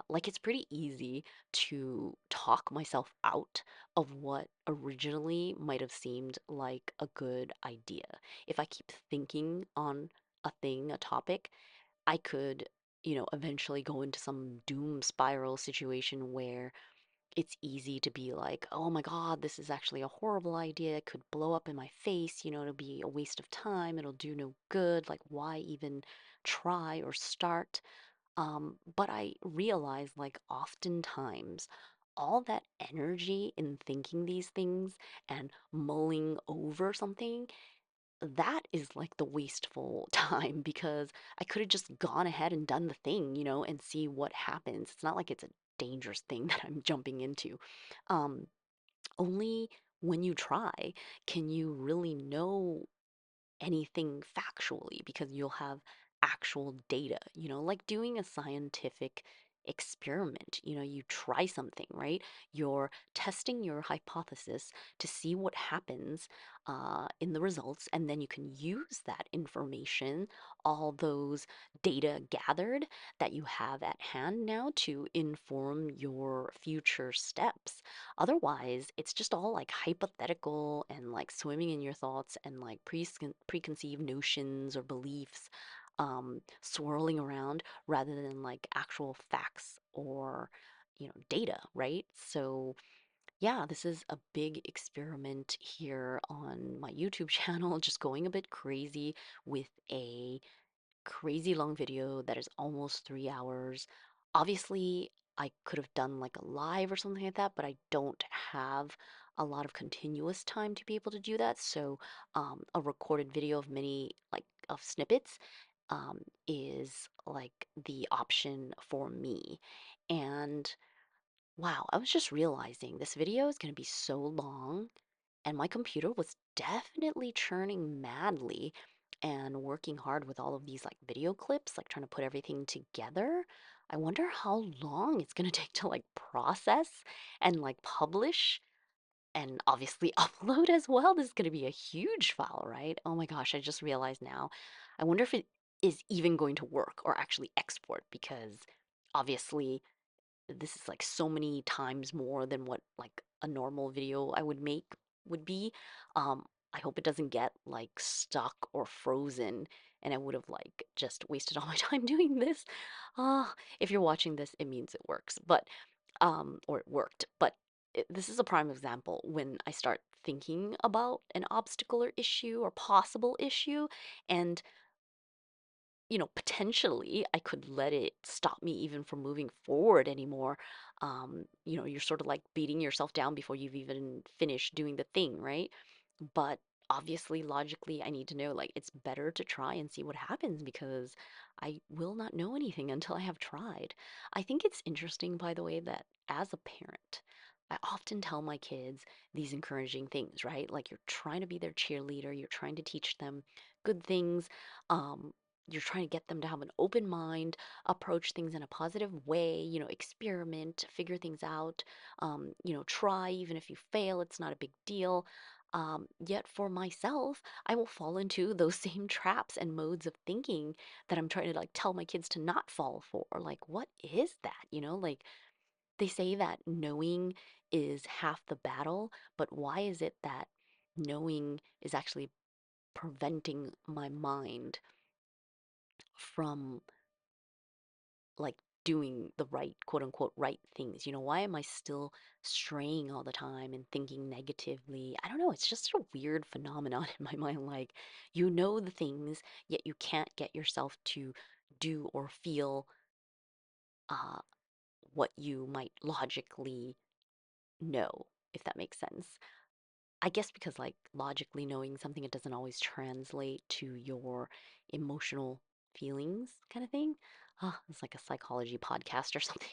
Like it's pretty easy to talk myself out of what originally might have seemed like a good idea. If I keep thinking on a thing, a topic, I could, eventually go into some doom spiral situation where it's easy to be like, oh my God, this is actually a horrible idea. It could blow up in my face. It'll be a waste of time. It'll do no good. Like, why even try or start? But I realize, like, oftentimes, all that energy in thinking these things and mulling over something, that is like the wasteful time because I could have just gone ahead and done the thing, and see what happens. It's not like it's a dangerous thing that I'm jumping into. Um, Only when you try can you really know anything factually because you'll have actual data, like doing a scientific experiment. You try something, right? You're testing your hypothesis to see what happens in the results, and then you can use that information, all those data gathered that you have at hand now to inform your future steps. Otherwise, it's just all like hypothetical and like swimming in your thoughts and like preconceived notions or beliefs swirling around rather than like actual facts or, data, right? So, yeah, this is a big experiment here on my YouTube channel, just going a bit crazy with a crazy long video that is almost 3 hours. Obviously, I could have done like a live or something like that, but I don't have a lot of continuous time to be able to do that. So, a recorded video of many like of snippets is like the option for me. And wow, I was just realizing this video is going to be so long, and my computer was definitely churning madly. and working hard with all of these like video clips, like trying to put everything together. I wonder how long it's gonna take to like process and like publish and obviously upload as well. This is gonna be a huge file, right? Oh my gosh, I just realized now. I wonder if it is even going to work or actually export because obviously this is like so many times more than what like a normal video I would make would be. I hope it doesn't get like stuck or frozen and I would have like just wasted all my time doing this. If you're watching this, it means it works, but or it worked. But this is a prime example when I start thinking about an obstacle or issue or possible issue and potentially I could let it stop me even from moving forward anymore. You're sort of like beating yourself down before you've even finished doing the thing, right? But obviously, logically, I need to know like it's better to try and see what happens because I will not know anything until I have tried. I think it's interesting, by the way, that as a parent, I often tell my kids these encouraging things, right? Like you're trying to be their cheerleader, you're trying to teach them good things. Um, you're trying to get them to have an open mind, approach things in a positive way, experiment, figure things out, try even if you fail, it's not a big deal. Yet for myself, I will fall into those same traps and modes of thinking that I'm trying to like tell my kids to not fall for. Like, what is that? Like they say that knowing is half the battle, but why is it that knowing is actually preventing my mind from like doing the right quote unquote right things? Why am I still straying all the time and thinking negatively? I don't know, it's just a weird phenomenon in my mind. Like you know the things, yet you can't get yourself to do or feel uh what you might logically know, if that makes sense. I guess because like logically knowing something, it doesn't always translate to your emotional feelings kind of thing. It's like a psychology podcast or something.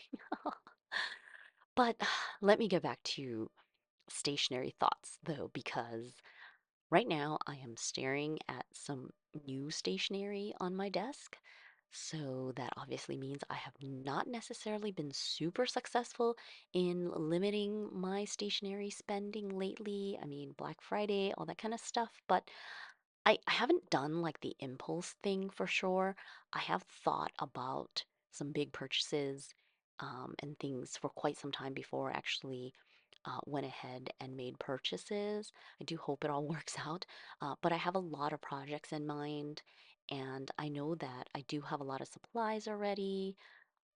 But let me get back to stationary thoughts though, because right now I am staring at some new stationery on my desk. So that obviously means I have not necessarily been super successful in limiting my stationery spending lately. I mean, Black Friday, all that kind of stuff. But I haven't done like the impulse thing for sure. I have thought about some big purchases and things for quite some time before I actually went ahead and made purchases. I do hope it all works out. But I have a lot of projects in mind, and I know that I do have a lot of supplies already.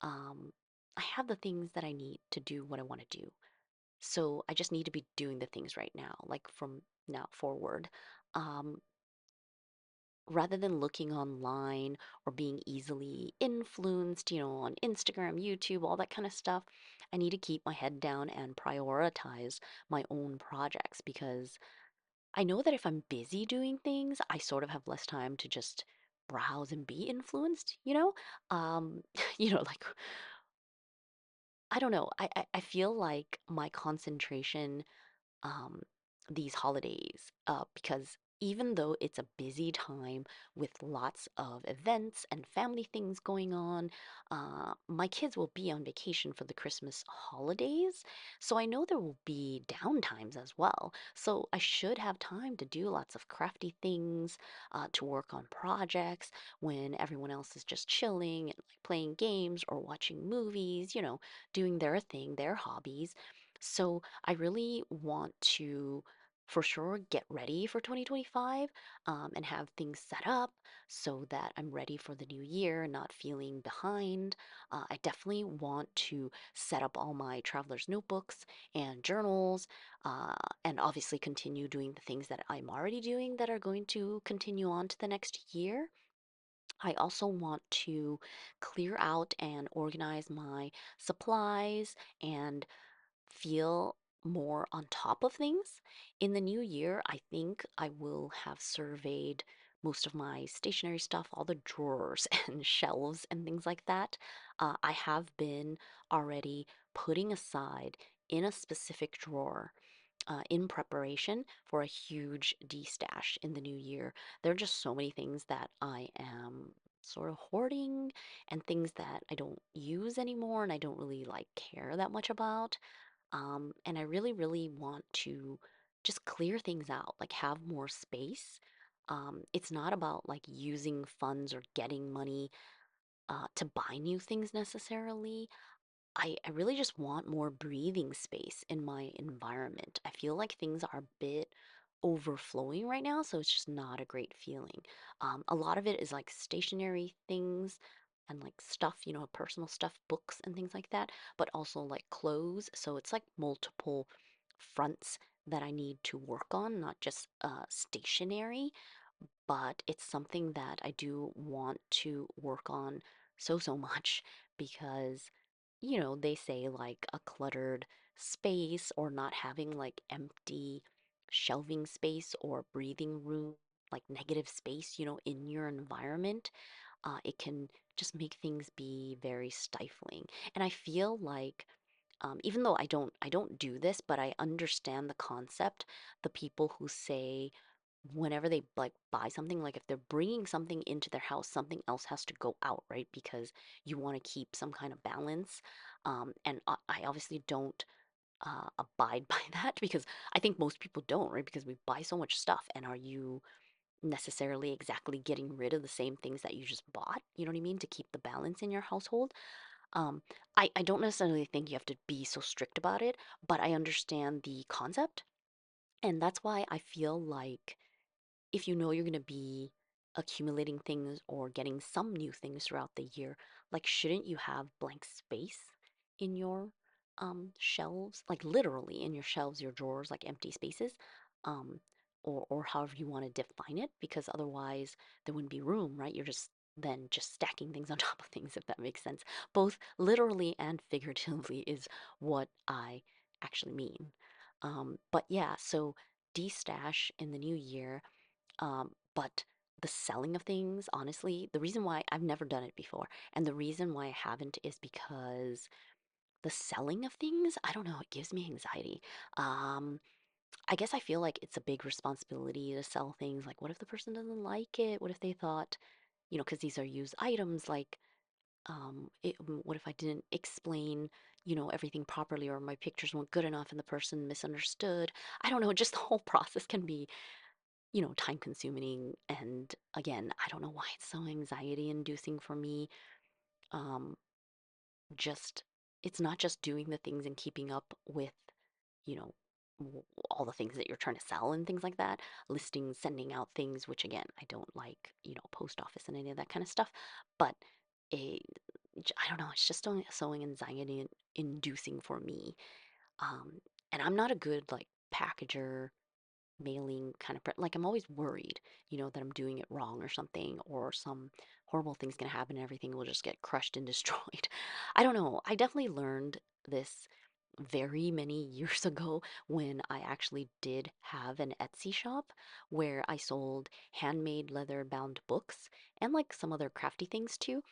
Um, I have the things that I need to do what I want to do. So I just need to be doing the things right now, like from now forward. Um, rather than looking online or being easily influenced, on Instagram, YouTube, all that kind of stuff, I need to keep my head down and prioritize my own projects because I know that if I'm busy doing things, I sort of have less time to just browse and be influenced. Um, like I don't know. I feel like my concentration um, these holidays because even though it's a busy time with lots of events and family things going on, my kids will be on vacation for the Christmas holidays. So I know there will be downtimes as well. So I should have time to do lots of crafty things, to work on projects when everyone else is just chilling and like playing games or watching movies, doing their thing, their hobbies. So I really want to, for sure, get ready for 2025 and have things set up so that I'm ready for the new year, not feeling behind. I definitely want to set up all my traveler's notebooks and journals, uh, and obviously continue doing the things that I'm already doing that are going to continue on to the next year. I also want to clear out and organize my supplies and feel more on top of things. In the new year, I think I will have surveyed most of my stationery stuff, all the drawers and shelves and things like that. I have been already putting aside in a specific drawer in preparation for a huge de-stash in the new year. There are just so many things that I am sort of hoarding and things that I don't use anymore and I don't really like care that much about. And I really, really want to just clear things out, like have more space. It's not about like using funds or getting money to buy new things necessarily. I really just want more breathing space in my environment. I feel like things are a bit overflowing right now, so it's just not a great feeling. A lot of it is like stationary things and like stuff, personal stuff, books and things like that, but also like clothes. So it's like multiple fronts that I need to work on, not just stationary, but it's something that I do want to work on so much because, they say like a cluttered space or not having like empty shelving space or breathing room, like negative space, in your environment, it can just make things be very stifling. And I feel like even though I don't do this, but I understand the concept. The people who say whenever they like buy something, like if they're bringing something into their house, something else has to go out, right? Because you want to keep some kind of balance. And I obviously don't abide by that because I think most people don't, right? Because we buy so much stuff, and are you necessarily exactly getting rid of the same things that you just bought? You know what I mean? To keep the balance in your household. Um, I don't necessarily think you have to be so strict about it, but I understand the concept. And that's why I feel like if you know you're going to be accumulating things or getting some new things throughout the year, like shouldn't you have blank space in your shelves, like literally in your shelves, your drawers, like empty spaces, um, or however you want to define it, because otherwise there wouldn't be room, right? You're just stacking things on top of things, if that makes sense. Both literally and figuratively is what I actually mean. But yeah, so de-stash in the new year, but the selling of things, honestly, the reason why I've never done it before, and the reason why I haven't is because the selling of things, I don't know, it gives me anxiety. Um, I guess I feel like it's a big responsibility to sell things. Like, what if the person doesn't like it? What if they thought, because these are used items, like, what if I didn't explain, everything properly, or my pictures weren't good enough and the person misunderstood? I don't know, just the whole process can be time consuming. And again, I don't know why it's so anxiety inducing for me. Um, just, it's not just doing the things and keeping up with, you know, all the things that you're trying to sell and things like that, listings, sending out things, which again, I don't like, post office and any of that kind of stuff. But it, I don't know, it's just so anxiety inducing for me. Um, and I'm not a good like packager, mailing kind of like I'm always worried, that I'm doing it wrong or something, or some horrible thing's going to happen and everything will just get crushed and destroyed. I don't know. I definitely learned this very many years ago when I actually did have an Etsy shop where I sold handmade leather bound books and like some other crafty things too.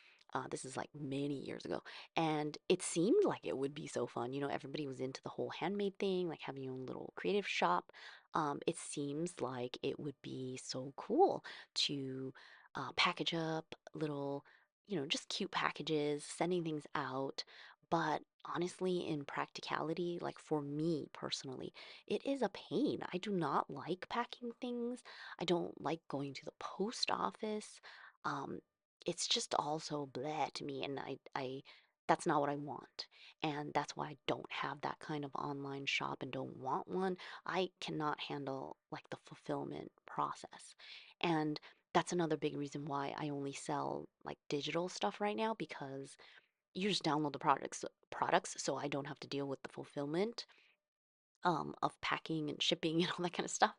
This is like many years ago. And it seemed like it would be so fun. Everybody was into the whole handmade thing, like having your own little creative shop. It seems like it would be so cool to package up little, just cute packages, sending things out. But honestly, in practicality, like for me personally, it is a pain. I do not like packing things. I don't like going to the post office. Um, it's just all so bleh to me, and that's not what I want. And that's why I don't have that kind of online shop and don't want one. I cannot handle like the fulfillment process. And that's another big reason why I only sell like digital stuff right now, because you just download the products so I don't have to deal with the fulfillment of packing and shipping and all that kind of stuff.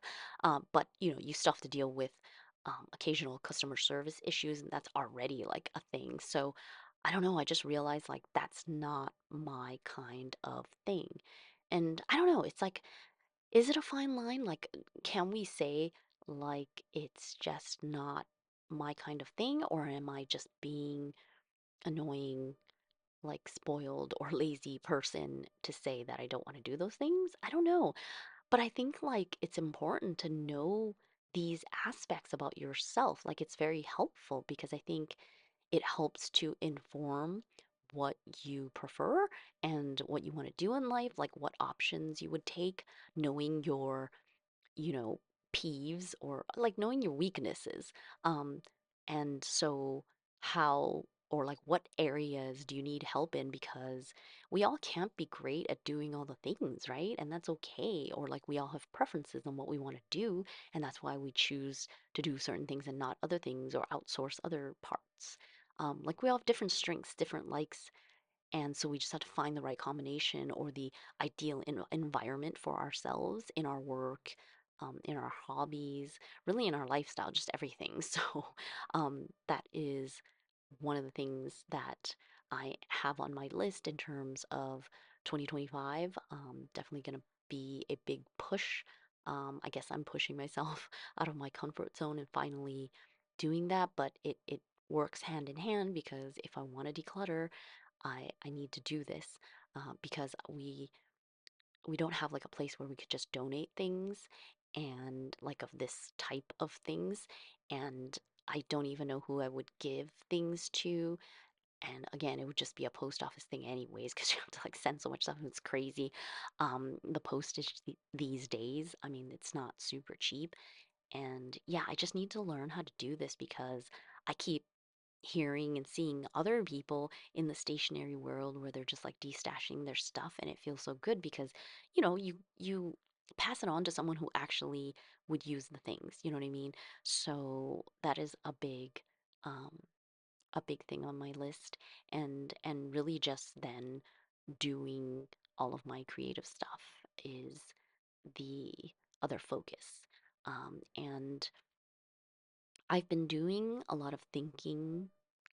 But you still have to deal with occasional customer service issues, and that's already like a thing. So I don't know. I just realized like that's not my kind of thing. And I don't know. It's like, is it a fine line? Like, can we say like it's just not my kind of thing, or am I just being annoying, like spoiled or lazy person to say that I don't want to do those things? I don't know. But I think like it's important to know these aspects about yourself. Like it's very helpful because I think it helps to inform what you prefer and what you want to do in life, like what options you would take, knowing your you know, peeves or like knowing your weaknesses. Um, and so how or like what areas do you need help in because we all can't be great at doing all the things, right? And that's okay. Or like we all have preferences on what we want to do, and that's why we choose to do certain things and not other things or outsource other parts. Like we all have different strengths, different likes, and so we just have to find the right combination or the ideal environment for ourselves in our work, in our hobbies, really in our lifestyle, just everything. So that is one of the things that I have on my list in terms of 2025. Definitely going to be a big push. I guess I'm pushing myself out of my comfort zone and finally doing that, but it works hand in hand because if I want to declutter, I need to do this because we don't have like a place where we could just donate things and like of this type of things, and I don't even know who I would give things to. And again, it would just be a post office thing anyways because you have to like send so much stuff. It's crazy. The postage these days, I mean, it's not super cheap. And yeah, I just need to learn how to do this because I keep hearing and seeing other people in the stationery world where they're just like destashing their stuff, and it feels so good because you pass it on to someone who actually would use the things, you know what I mean? So that is um a big thing on my list, and really just then doing all of my creative stuff is the other focus. And I've been doing a lot of thinking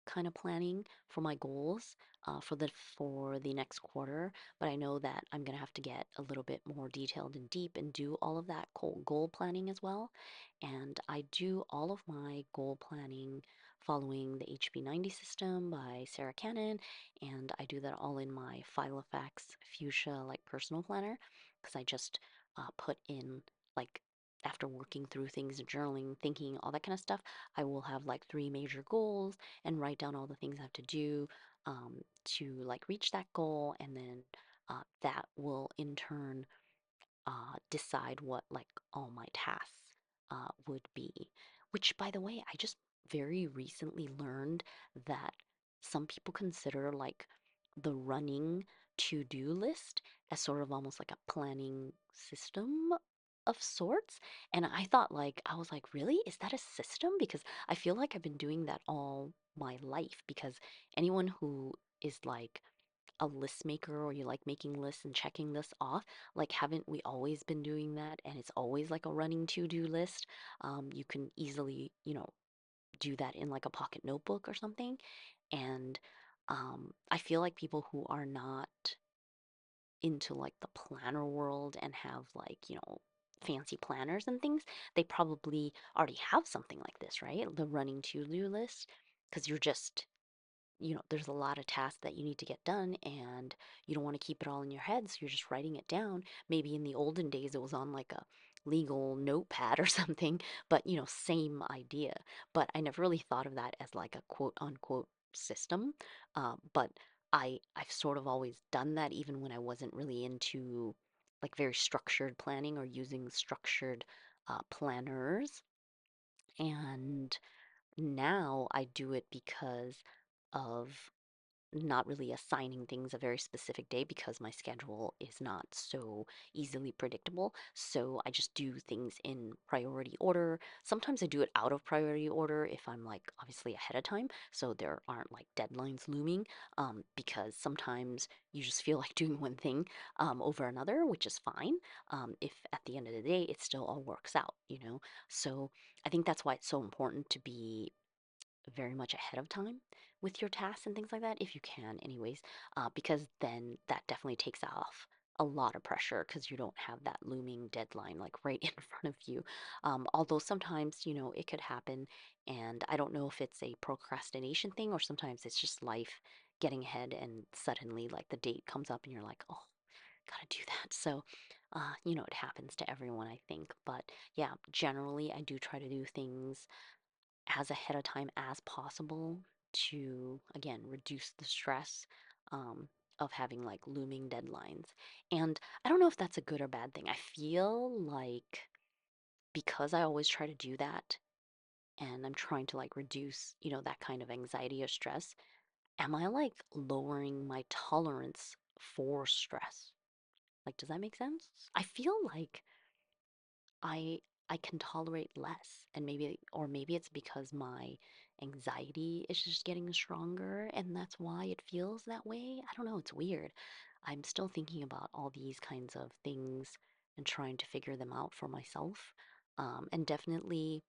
kind of planning for my goals for the next quarter, but I know that I'm gonna have to get a little bit more detailed and deep and do all of that goal planning as well. And I do all of my goal planning following the HB90 system by Sarah Cannon, and I do that all in my Filofax Fuchsia like personal planner because I just put in like after working through things and journaling, thinking, all that kind of stuff, I will have like three major goals and write down all the things I have to do to like reach that goal, and then that will in turn decide what like all my tasks would be. Which, by the way, I just very recently learned that some people consider like the running to-do list as sort of almost like a planning system of sorts. And I thought like I was like, really? Is that a system? Because I feel like I've been doing that all my life because anyone who is like a list maker or you like making lists and checking lists off, like haven't we always been doing that? And it's always like a running to-do list. You can easily, do that in like a pocket notebook or something. And I feel like people who are not into like the planner world and have like, fancy planners and things, they probably already have something like this, right? The running to-do list, because you're just there's a lot of tasks that you need to get done, and you don't want to keep it all in your head, so you're just writing it down. Maybe in the olden days it was on like a legal notepad or something, but same idea. But I never really thought of that as like a quote unquote system. But I've sort of always done that even when I wasn't really into like very structured planning or using structured planners. And now I do it because of not really assigning things a very specific day because my schedule is not so easily predictable. So I just do things in priority order. Sometimes I do it out of priority order if I'm like obviously ahead of time, so there aren't like deadlines looming. Because sometimes you just feel like doing one thing over another, which is fine. If at the end of the day it still all works out. So I think that's why it's so important to be very much ahead of time with your tasks and things like that, if you can, anyways, because then that definitely takes off a lot of pressure because you don't have that looming deadline like right in front of you. Although sometimes, it could happen, and I don't know if it's a procrastination thing or sometimes it's just life getting ahead and suddenly like the date comes up and you're like, oh, gotta do that. So It happens to everyone, I think. But yeah, generally, I do try to do things as ahead of time as possible to, again, reduce the stress um, of having like looming deadlines. And I don't know if that's a good or bad thing. I feel like because I always try to do that and I'm trying to like reduce, that kind of anxiety or stress, am I like lowering my tolerance for stress? Like, does that make sense? I feel like I I can tolerate less, and maybe it's because my anxiety is just getting stronger and that's why it feels that way. I don't know, it's weird. I'm still thinking about all these kinds of things and trying to figure them out for myself. And definitely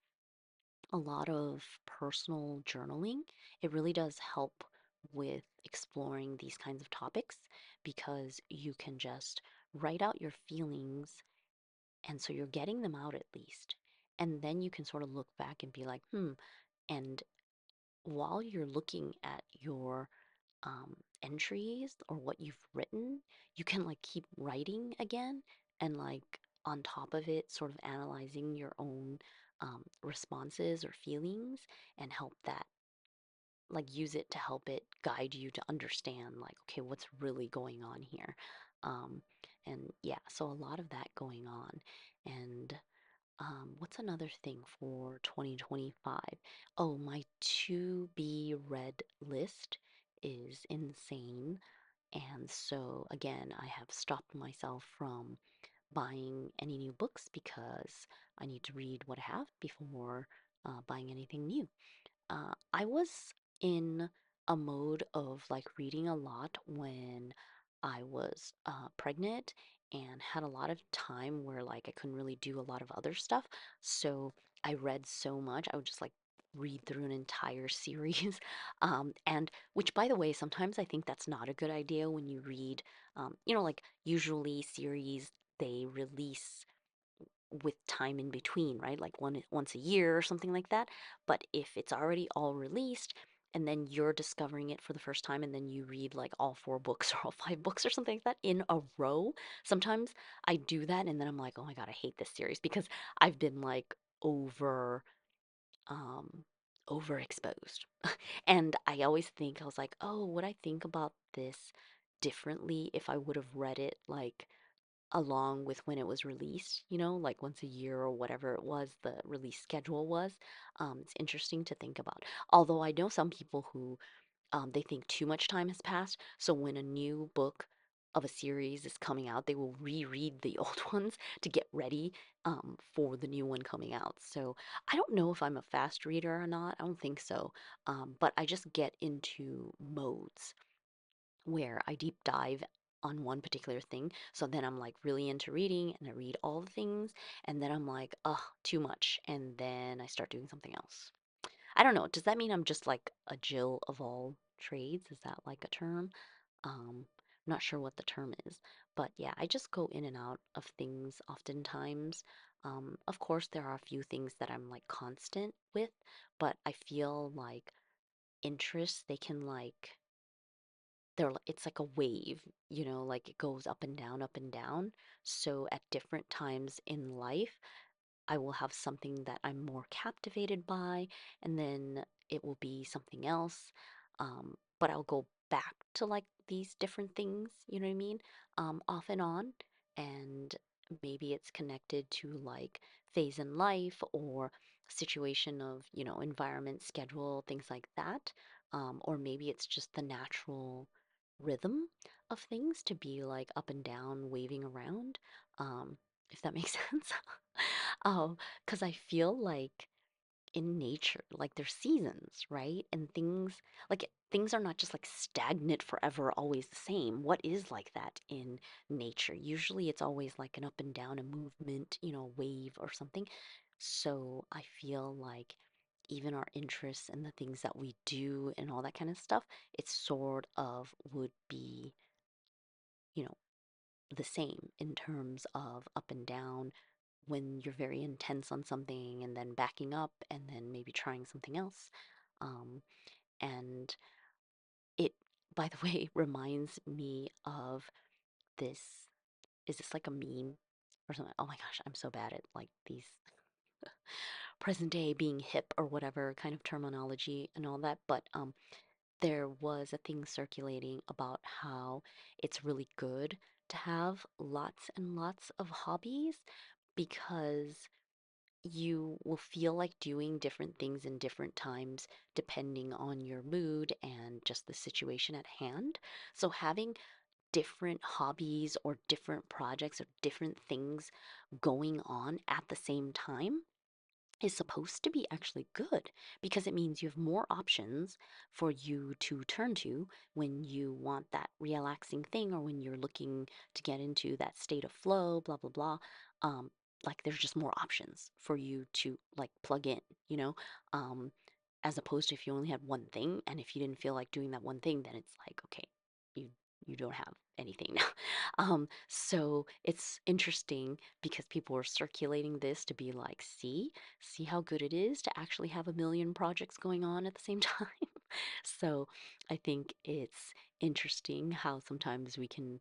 a lot of personal journaling. It really does help with exploring these kinds of topics because you can just write out your feelings, and so you're getting them out at least. And then you can sort of look back and be like, and while you're looking at your entries or what you've written, you can like keep writing again and like on top of it, sort of analyzing your own responses or feelings and help that like use it to help it guide you to understand like okay what's really going on here. um and yeah, so a lot of that going on. And what's another thing for 2025? Oh, my to be read list is insane. And so, again, I have stopped myself from buying any new books because I need to read what I have before buying anything new. I was in a mode of like reading a lot when I was pregnant and had a lot of time where like I couldn't really do a lot of other stuff. So I read so much. I would just like read through an entire series. And which, by the way, sometimes I think that's not a good idea when you read, like usually series they release with time in between, right? Like once a year or something like that. But if it's already all released and then you're discovering it for the first time and then you read like all four books or all five books or something like that in a row, sometimes I do that and then I'm like, "Oh my God, I hate this series" because I've been like um overexposed. And I always think I was like, "Oh, would I think about this differently if I would have read it like along with when it was released, like once a year or whatever it was, the release schedule was." It's interesting to think about. Although I know some people who they think too much time has passed. So when a new book of a series is coming out, they will reread the old ones to get ready for the new one coming out. So I don't know if I'm a fast reader or not. I don't think so. But I just get into modes where I deep dive on one particular thing. So then I'm like really into reading and I read all the things. And then I'm like, oh, too much. And then I start doing something else. I don't know. Does that mean I'm just like a Jill of all trades? Is that like a term? I'm not sure what the term is. But yeah, I just go in and out of things oftentimes. Of course, there are a few things that I'm like constant with, but I feel like interests, they can like it's like a wave, like it goes up and down, up and down. So at different times in life, I will have something that I'm more captivated by, and then it will be something else. But I'll go back to like these different things, you know what I mean? Off and on. And maybe it's connected to like phase in life or situation of, environment, schedule, things like that. Or maybe it's just the natural rhythm of things to be like up and down, waving around. If that makes sense. Oh, because I feel like in nature, like there's seasons, right? And things are not just like stagnant forever, always the same. What is like that in nature? Usually it's always like an up and down, a movement, wave or something. So I feel like even our interests and the things that we do and all that kind of stuff, it sort of would be, you know, the same in terms of up and down when you're very intense on something and then backing up and then maybe trying something else. Um, and it, by the way, reminds me of this. Is this like a meme? or something. Oh my gosh, I'm so bad at like these present day being hip or whatever kind of terminology and all that. But there was a thing circulating about how it's really good to have lots and lots of hobbies because you will feel like doing different things in different times depending on your mood and just the situation at hand. So having different hobbies or different projects or different things going on at the same time is supposed to be actually good because it means you have more options for you to turn to when you want that relaxing thing or when you're looking to get into that state of flow, blah, blah, blah. Like there's just more options for you to like plug in, you know? Um, as opposed to if you only had one thing and if you didn't feel like doing that one thing, then it's like, okay, you you don't have anything now. So it's interesting because people were circulating this to be like, see how good it is to actually have a million projects going on at the same time. So I think it's interesting how sometimes we can,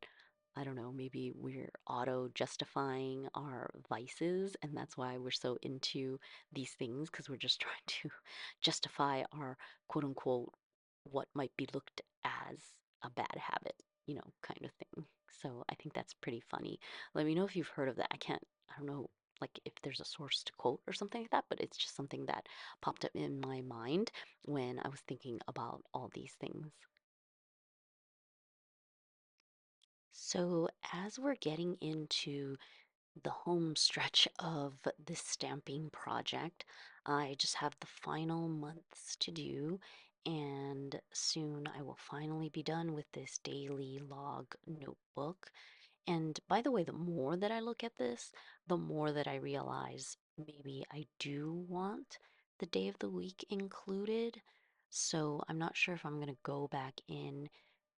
I don't know, maybe we're auto justifying our vices, and that's why we're so into these things because we're just trying to justify our quote unquote what might be looked as a bad habit, kind of thing. So I think that's pretty funny. Let me know if you've heard of that. I don't know, like if there's a source to quote or something like that, but it's just something that popped up in my mind when I was thinking about all these things. So, as we're getting into the home stretch of this stamping project, I just have the final months to do, and soon I will finally be done with this daily log notebook. And by the way, the more that I look at this, the more that I realize maybe I do want the day of the week included. So I'm not sure if I'm going to go back in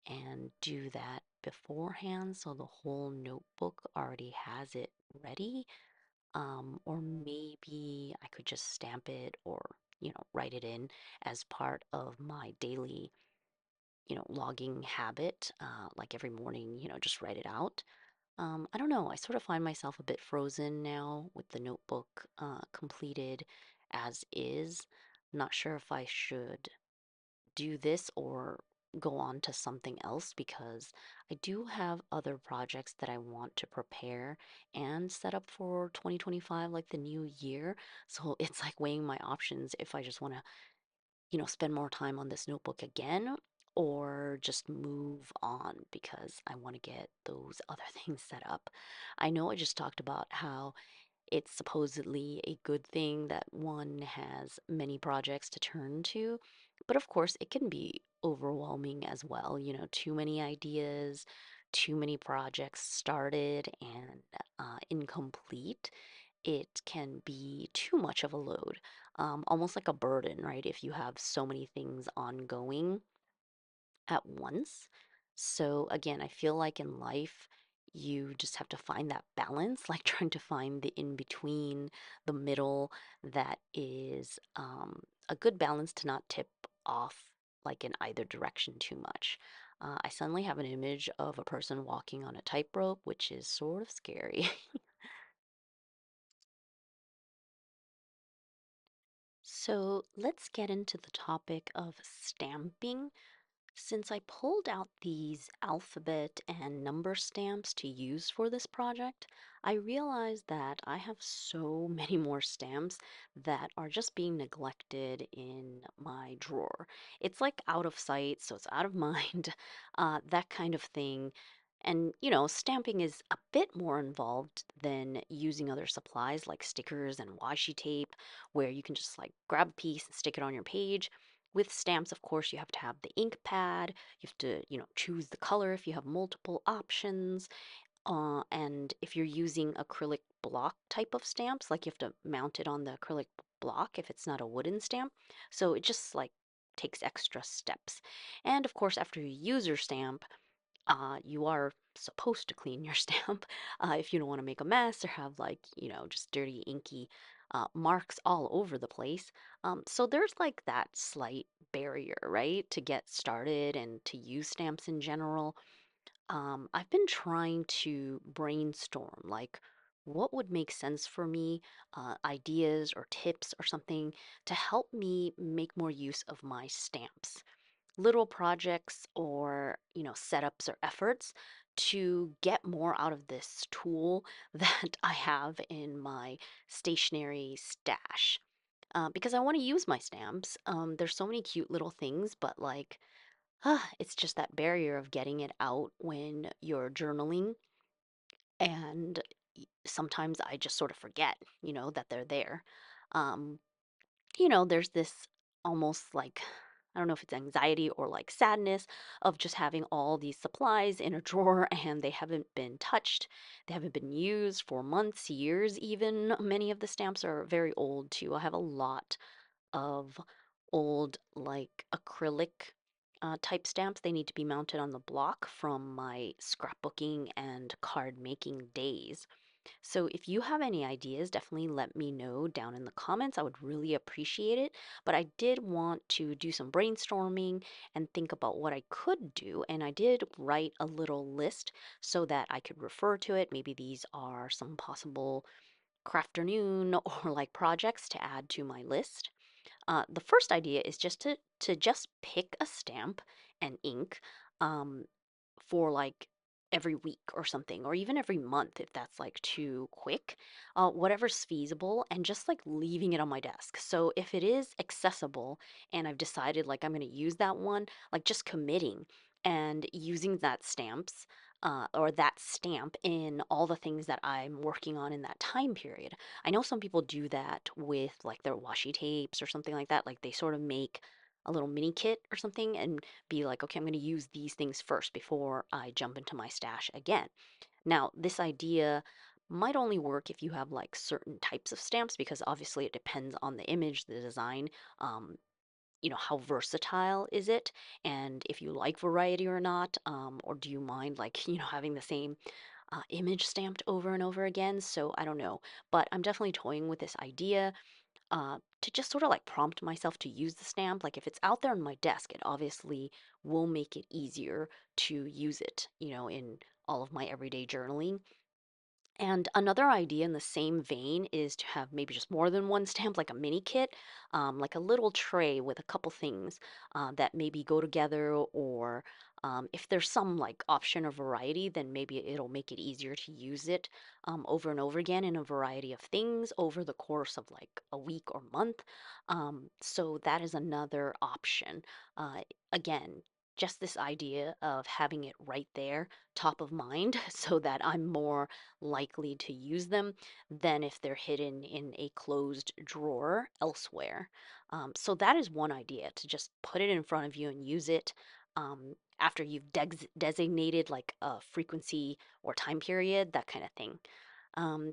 and do that beforehand so the whole notebook already has it ready. Or maybe I could just stamp it or, write it in as part of my daily, logging habit. Like every morning, just write it out. I don't know. I sort of find myself a bit frozen now with the notebook completed as is. Not sure if I should do this or go on to something else because I do have other projects that I want to prepare and set up for 2025, like the new year. So it's like weighing my options if I just want to, spend more time on this notebook again or just move on because I want to get those other things set up. I know I just talked about how it's supposedly a good thing that one has many projects to turn to. But of course, it can be overwhelming as well. Too many ideas, too many projects started and incomplete. It can be too much of a load, almost like a burden, right? If you have so many things ongoing at once. So again, I feel like in life, you just have to find that balance, like trying to find the in between, the middle that is a good balance to not tip off like in either direction too much. I suddenly have an image of a person walking on a tightrope, which is sort of scary. So let's get into the topic of stamping. Since I pulled out these alphabet and number stamps to use for this project, I realized that I have so many more stamps that are just being neglected in my drawer. It's like out of sight, so it's out of mind, that kind of thing. And, stamping is a bit more involved than using other supplies like stickers and washi tape, where you can just like grab a piece and stick it on your page. With stamps, of course, you have to have the ink pad. You have to, choose the color if you have multiple options. And if you're using acrylic block type of stamps, like you have to mount it on the acrylic block if it's not a wooden stamp. So it just like takes extra steps. And of course, after you use your stamp, you are supposed to clean your stamp if you don't want to make a mess or have like, just dirty, inky marks all over the place. So there's like that slight barrier, right, to get started and to use stamps in general. I've been trying to brainstorm like what would make sense for me, ideas or tips or something to help me make more use of my stamps. Little projects or, setups or efforts to get more out of this tool that I have in my stationery stash. Because I want to use my stamps. There's so many cute little things, but like, it's just that barrier of getting it out when you're journaling. And sometimes I just sort of forget, that they're there. Um, there's this almost like, I don't know if it's anxiety or like sadness of just having all these supplies in a drawer and they haven't been touched. They haven't been used for months, years, even. Many of the stamps are very old too. I have a lot of old, like acrylic type stamps. They need to be mounted on the block from my scrapbooking and card making days. So if you have any ideas, definitely let me know down in the comments. I would really appreciate it. But I did want to do some brainstorming and think about what I could do. And I did write a little list so that I could refer to it. Maybe these are some possible crafternoon or like projects to add to my list. The first idea is just to just pick a stamp and ink um, for like every week or something, or even every month if that's like too quick. Whatever's feasible, and just like leaving it on my desk. So if it is accessible and I've decided like I'm going to use that one, like just committing and using that stamps. Or that stamp in all the things that I'm working on in that time period. I know some people do that with like their washi tapes or something like that. Like they sort of make a little mini kit or something and be like, okay, I'm going to use these things first before I jump into my stash again. Now, this idea might only work if you have like certain types of stamps because obviously it depends on the image, the design, um, how versatile is it, and if you like variety or not, or do you mind like, having the same image stamped over and over again. So I don't know, but I'm definitely toying with this idea to just sort of like prompt myself to use the stamp. Like if it's out there on my desk, it obviously will make it easier to use it, in all of my everyday journaling. And another idea in the same vein is to have maybe just more than one stamp, like a mini kit, like a little tray with a couple things that maybe go together, or if there's some like option or variety, then maybe it'll make it easier to use it over and over again in a variety of things over the course of like a week or month. So that is another option. Again, just this idea of having it right there, top of mind, so that I'm more likely to use them than if they're hidden in a closed drawer elsewhere. So that is one idea, to just put it in front of you and use it after you've designated like a frequency or time period, that kind of thing.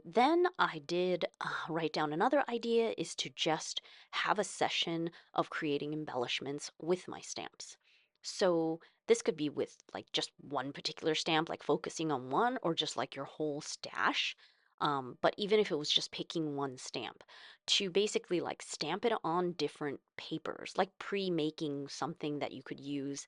Then I did write down another idea is to just have a session of creating embellishments with my stamps. So this could be with like just one particular stamp, like focusing on one, or just like your whole stash. But even if it was just picking one stamp, to basically like stamp it on different papers, like pre-making something that you could use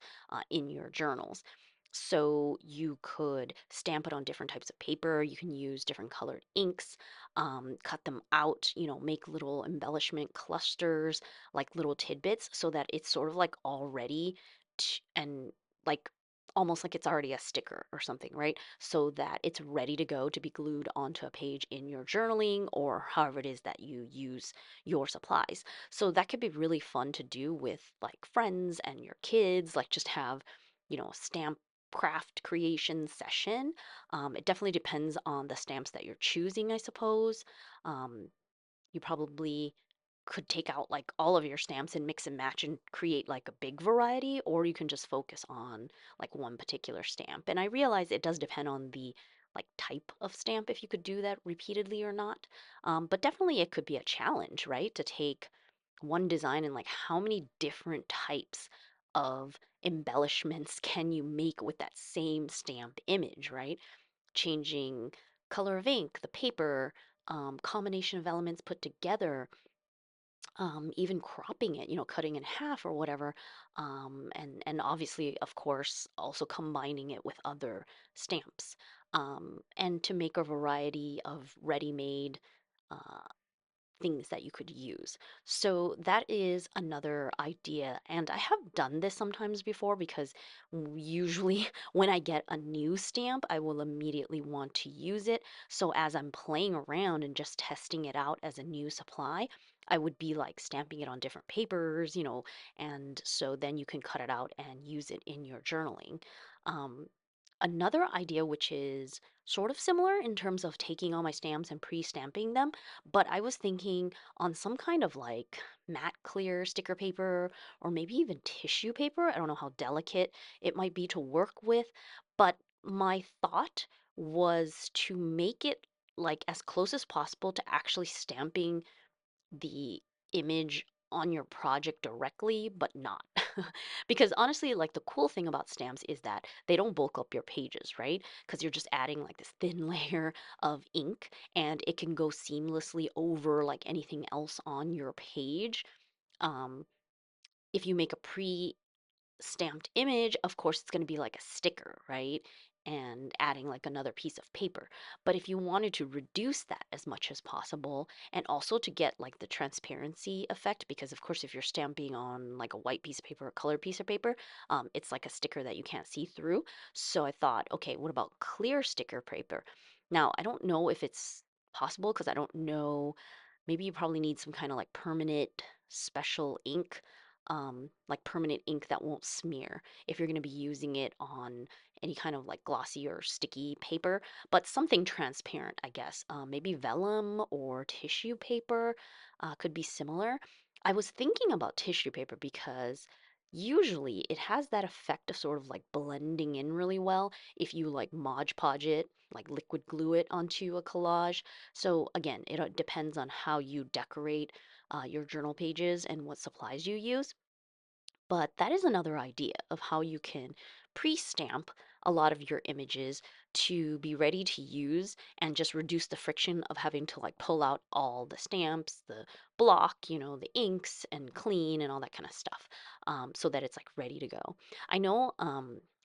in your journals. So you could stamp it on different types of paper. You can use different colored inks, cut them out, make little embellishment clusters, like little tidbits, so that it's sort of like already and like almost like it's already a sticker or something, right? So that it's ready to go to be glued onto a page in your journaling or however it is that you use your supplies. So that could be really fun to do with like friends and your kids, like just have, stamp craft creation session. It definitely depends on the stamps that you're choosing, I suppose. Um, you probably could take out like all of your stamps and mix and match and create like a big variety, or you can just focus on like one particular stamp. And I realize it does depend on the like type of stamp if you could do that repeatedly or not. But definitely it could be a challenge, right? To take one design and like how many different types of embellishments can you make with that same stamp image, right? Changing color of ink, the paper, combination of elements put together, even cropping it, cutting in half or whatever, and obviously, of course, also combining it with other stamps. and to make a variety of ready-made uh, things that you could use. So that is another idea. And I have done this sometimes before because usually when I get a new stamp, I will immediately want to use it. So as I'm playing around and just testing it out as a new supply, I would be like stamping it on different papers, and so then you can cut it out and use it in your journaling. Um, Another idea, which is sort of similar in terms of taking all my stamps and pre-stamping them, but I was thinking on some kind of like matte clear sticker paper or maybe even tissue paper. I don't know how delicate it might be to work with, but my thought was to make it like as close as possible to actually stamping the image on your project directly, but not. Because honestly, like the cool thing about stamps is that they don't bulk up your pages, right? Because you're just adding like this thin layer of ink and it can go seamlessly over like anything else on your page. Um, if you make a pre stamped image, of course, it's going to be like a sticker, right? And adding like another piece of paper. But if you wanted to reduce that as much as possible, and also to get like the transparency effect, because of course, if you're stamping on like a white piece of paper, a colored piece of paper, it's like a sticker that you can't see through. So I thought, okay, what about clear sticker paper? Now, I don't know if it's possible because I don't know. Maybe you probably need some kind of like permanent special ink, like permanent ink that won't smear if you're going to be using it on any kind of like glossy or sticky paper, but something transparent, I guess. Maybe vellum or tissue paper could be similar. I was thinking about tissue paper because usually it has that effect of sort of like blending in really well if you like Mod Podge it, like liquid glue it onto a collage. So again, it depends on how you decorate your journal pages and what supplies you use. But that is another idea of how you can pre-stamp a lot of your images to be ready to use and just reduce the friction of having to like pull out all the stamps, the block, the inks and clean and all that kind of stuff, so that it's like ready to go. I know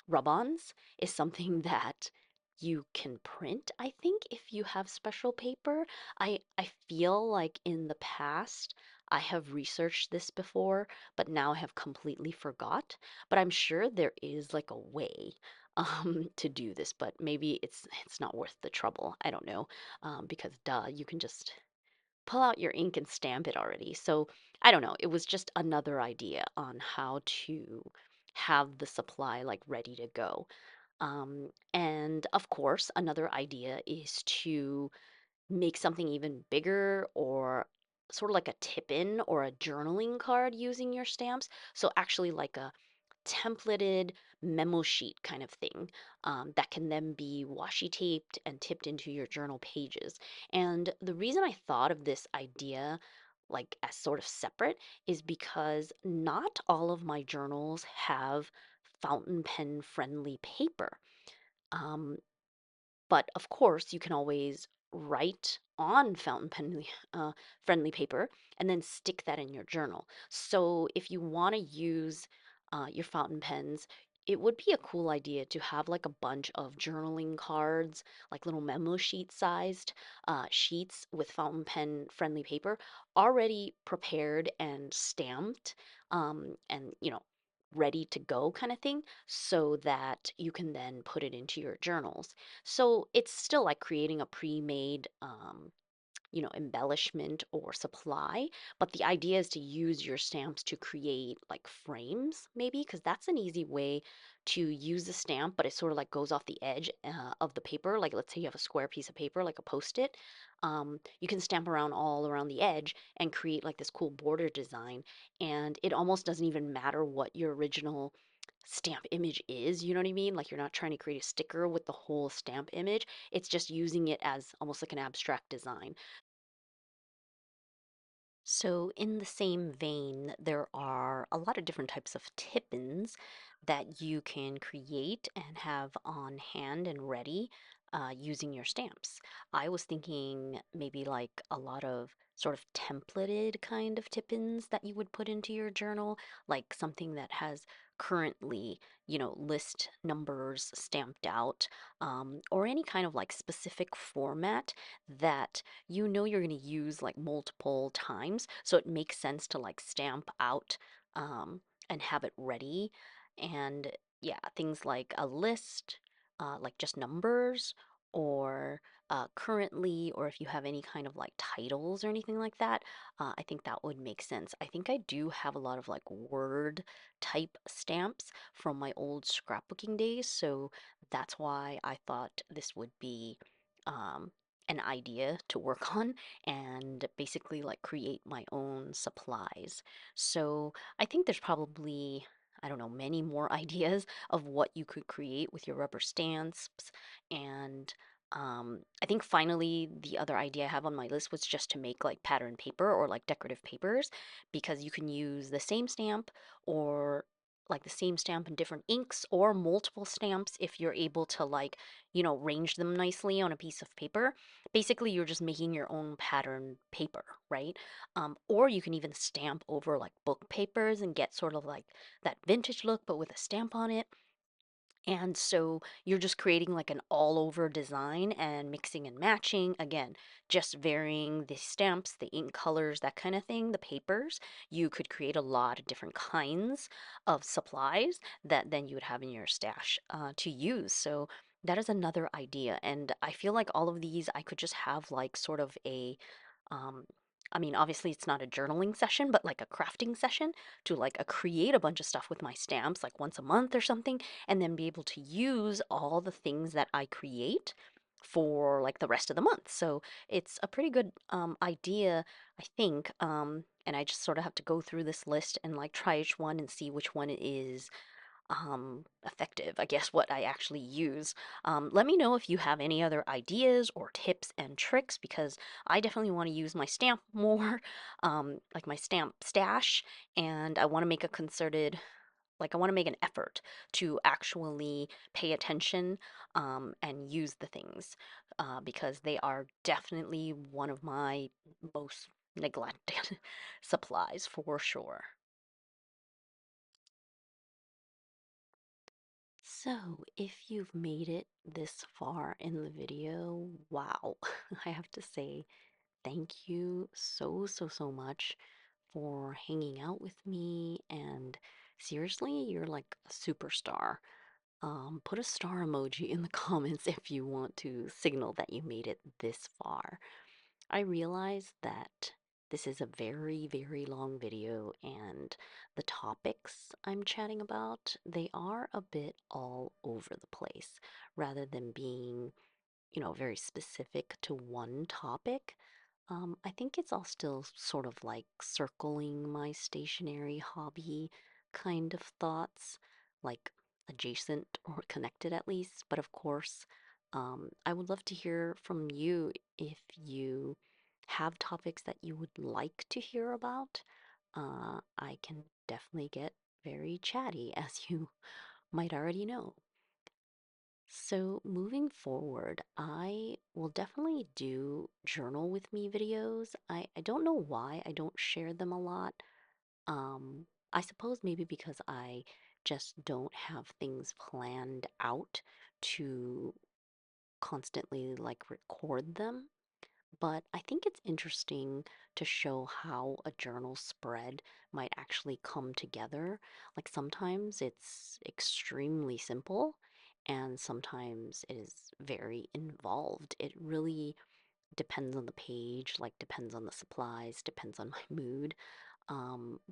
rub-ons is something that you can print, I think, if you have special paper. I feel like in the past I have researched this before but now I have completely forgot. But I'm sure there is like a way to do this, but maybe it's not worth the trouble. I don't know, because duh, you can just pull out your ink and stamp it already. So I don't know. It was just another idea on how to have the supply like ready to go. And of course, another idea is to make something even bigger or sort of like a tip in or a journaling card using your stamps. So, actually, like a templated memo sheet kind of thing that can then be washi taped and tipped into your journal pages. And the reason I thought of this idea like as sort of separate is because not all of my journals have fountain pen friendly paper. Um, but of course, you can always write on fountain pen friendly paper and then stick that in your journal. So if you want to use your fountain pens, it would be a cool idea to have like a bunch of journaling cards, like little memo sheet sized sheets with fountain pen friendly paper already prepared and stamped, and ready to go kind of thing so that you can then put it into your journals. So it's still like creating a pre-made embellishment or supply. But the idea is to use your stamps to create like frames, maybe, because that's an easy way to use the stamp, but it sort of like goes off the edge of the paper. Like, let's say you have a square piece of paper, like a post-it. You can stamp around all around the edge and create like this cool border design. And it almost doesn't even matter what your original stamp image is, you know what I mean? Like you're not trying to create a sticker with the whole stamp image. It's just using it as almost like an abstract design. So, in the same vein, there are a lot of different types of tippins that you can create and have on hand and ready using your stamps. I was thinking maybe like a lot of sort of templated kind of tippins that you would put into your journal, like something that has currently, list numbers stamped out, or any kind of like specific format that you're going to use like multiple times. So it makes sense to like stamp out and have it ready. And yeah, things like a list, like just numbers, or currently, or if you have any kind of like titles or anything like that, I think that would make sense. I think I do have a lot of like word type stamps from my old scrapbooking days, so that's why I thought this would be um, an idea to work on and basically like create my own supplies. So I think there's probably, I don't know, many more ideas of what you could create with your rubber stamps. And I think finally the other idea I have on my list was just to make like pattern paper or like decorative papers, because you can use the same stamp, or like the same stamp in different inks, or multiple stamps if you're able to like, range them nicely on a piece of paper. Basically, you're just making your own pattern paper, right? Or you can even stamp over like book papers and get sort of like that vintage look, but with a stamp on it. And so you're just creating like an all over design and mixing and matching. Again, just varying the stamps, the ink colors, that kind of thing, the papers. You could create a lot of different kinds of supplies that then you would have in your stash to use. So that is another idea. And I feel like all of these, I could just have like sort of um, I mean, obviously it's not a journaling session, but like a crafting session to like create a bunch of stuff with my stamps, like once a month or something, and then be able to use all the things that I create for like the rest of the month. So it's a pretty good idea, I think. And I just sort of have to go through this list and like try each one and see which one is effective, I guess, what I actually use. Let me know if you have any other ideas or tips and tricks, because I definitely want to use my stamp more, like my stamp stash, and I want to make a concerted, like, I want to make an effort to actually pay attention and use the things, because they are definitely one of my most neglected supplies for sure. So, if you've made it this far in the video, wow, I have to say thank you so, so, so much for hanging out with me. And seriously, you're like a superstar. Put a star emoji in the comments if you want to signal that you made it this far. I realize that this is a very, very long video, and the topics I'm chatting about, they are a bit all over the place rather than being, very specific to one topic. I think it's all still sort of like circling my stationary hobby kind of thoughts, like adjacent or connected at least. But of course, I would love to hear from you if you have topics that you would like to hear about. I can definitely get very chatty, as you might already know. So, moving forward, I will definitely do journal with me videos. I don't know why I don't share them a lot. I suppose maybe because I just don't have things planned out to constantly like record them. But I think it's interesting to show how a journal spread might actually come together. Like sometimes it's extremely simple, and sometimes it is very involved. It really depends on the page, like depends on the supplies, depends on my mood.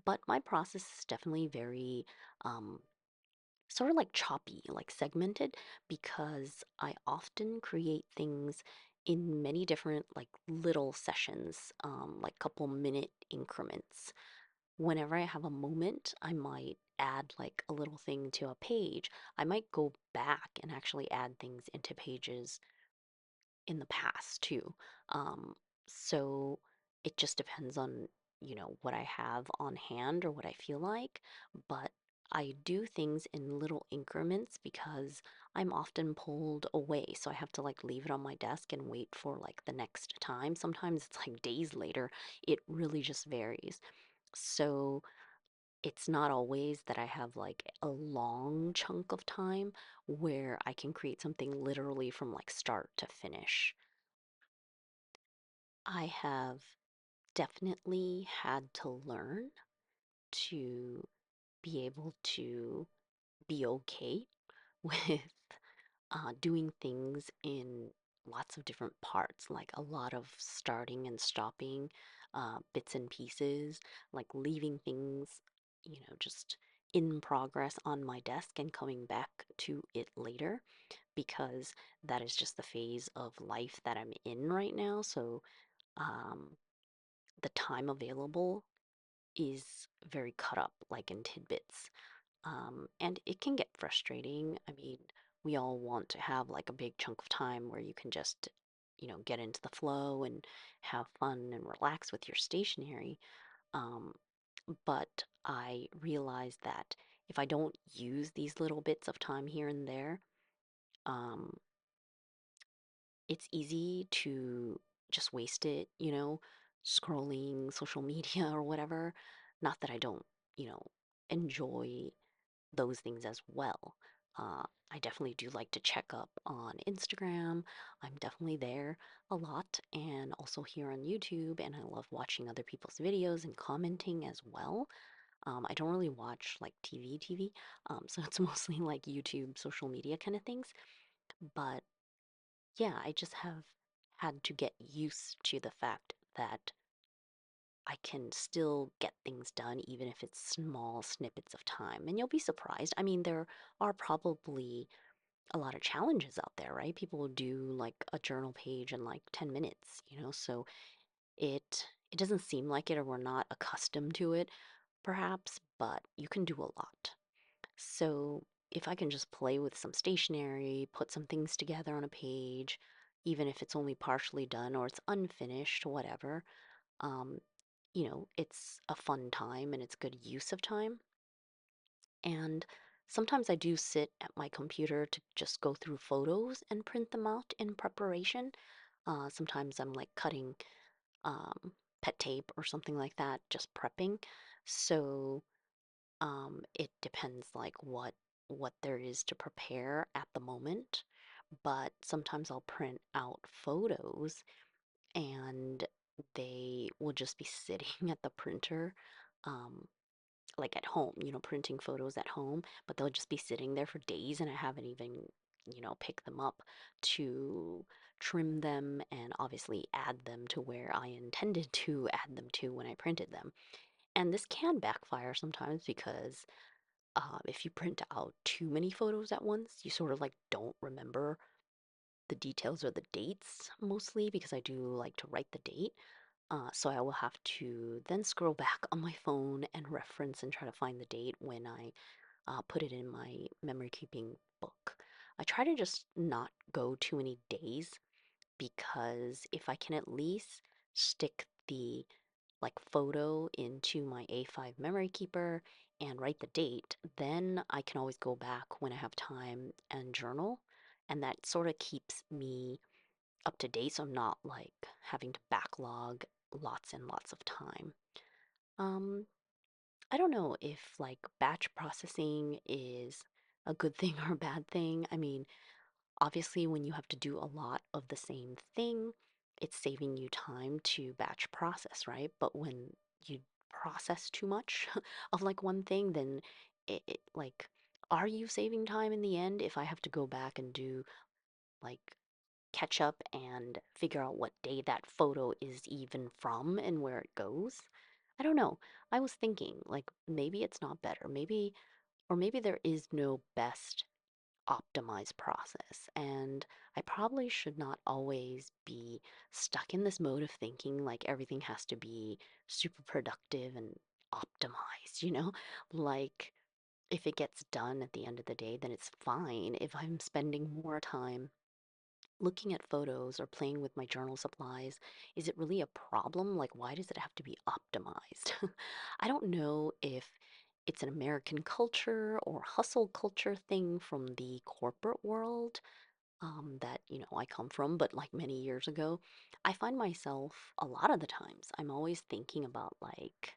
But my process is definitely very um, sort of like choppy, like segmented, because I often create things in many different like little sessions, like couple minute increments. Whenever I have a moment, I might add like a little thing to a page. I might go back and actually add things into pages in the past too. Um, so it just depends on, what I have on hand or what I feel like. But I do things in little increments because I'm often pulled away. So I have to like leave it on my desk and wait for like the next time. Sometimes it's like days later. It really just varies. So it's not always that I have like a long chunk of time where I can create something literally from like start to finish. I have definitely had to learn to be able to be okay with doing things in lots of different parts, like a lot of starting and stopping, bits and pieces, like leaving things, just in progress on my desk and coming back to it later because that is just the phase of life that I'm in right now. So, um, the time available is very cut up, like in tidbits. And it can get frustrating. I mean, we all want to have like a big chunk of time where you can just, get into the flow and have fun and relax with your stationery. Um, but I realize that if I don't use these little bits of time here and there, um, it's easy to just waste it, scrolling social media or whatever. Not that I don't, you know, enjoy those things as well. I definitely do like to check up on Instagram. I'm definitely there a lot and also here on YouTube. And I love watching other people's videos and commenting as well. I don't really watch like TV, so it's mostly like YouTube, social media kind of things. But yeah, I just have had to get used to the fact that I can still get things done even if it's small snippets of time. And you'll be surprised. I mean, there are probably a lot of challenges out there, right? People will do like a journal page in like 10 minutes, so it doesn't seem like it or we're not accustomed to it perhaps, but you can do a lot. So, if I can just play with some stationery, put some things together on a page, even if it's only partially done or it's unfinished, whatever, um, it's a fun time and it's good use of time. And sometimes I do sit at my computer to just go through photos and print them out in preparation. Sometimes I'm like cutting pet tape or something like that, just prepping. So it depends like what there is to prepare at the moment. But sometimes I'll print out photos and they will just be sitting at the printer, um, like at home, printing photos at home, but they'll just be sitting there for days and I haven't even, picked them up to trim them and obviously add them to where I intended to add them to when I printed them. And this can backfire sometimes because if you print out too many photos at once, you sort of like don't remember the details or the dates mostly because I do like to write the date. So I will have to then scroll back on my phone and reference and try to find the date when I put it in my memory keeping book. I try to just not go too many days because if I can at least stick the like photo into my A5 memory keeper and write the date, then I can always go back when I have time and journal. And that sort of keeps me up to date so I'm not like having to backlog lots and lots of time. Um, I don't know if like batch processing is a good thing or a bad thing. I mean, obviously, when you have to do a lot of the same thing, it's saving you time to batch process, right? But when you process too much of like one thing, then like, are you saving time in the end if I have to go back and do like catch up and figure out what day that photo is even from and where it goes? I don't know. I was thinking like maybe it's not better. Maybe there is no best optimized process. And I probably should not always be stuck in this mode of thinking like everything has to be super productive and optimized, Like if it gets done at the end of the day, then it's fine. If I'm spending more time looking at photos or playing with my journal supplies, is it really a problem? Like, why does it have to be optimized? I don't know if it's an American culture or hustle culture thing from the corporate world that, I come from, but like many years ago, I find myself a lot of the times, I'm always thinking about like,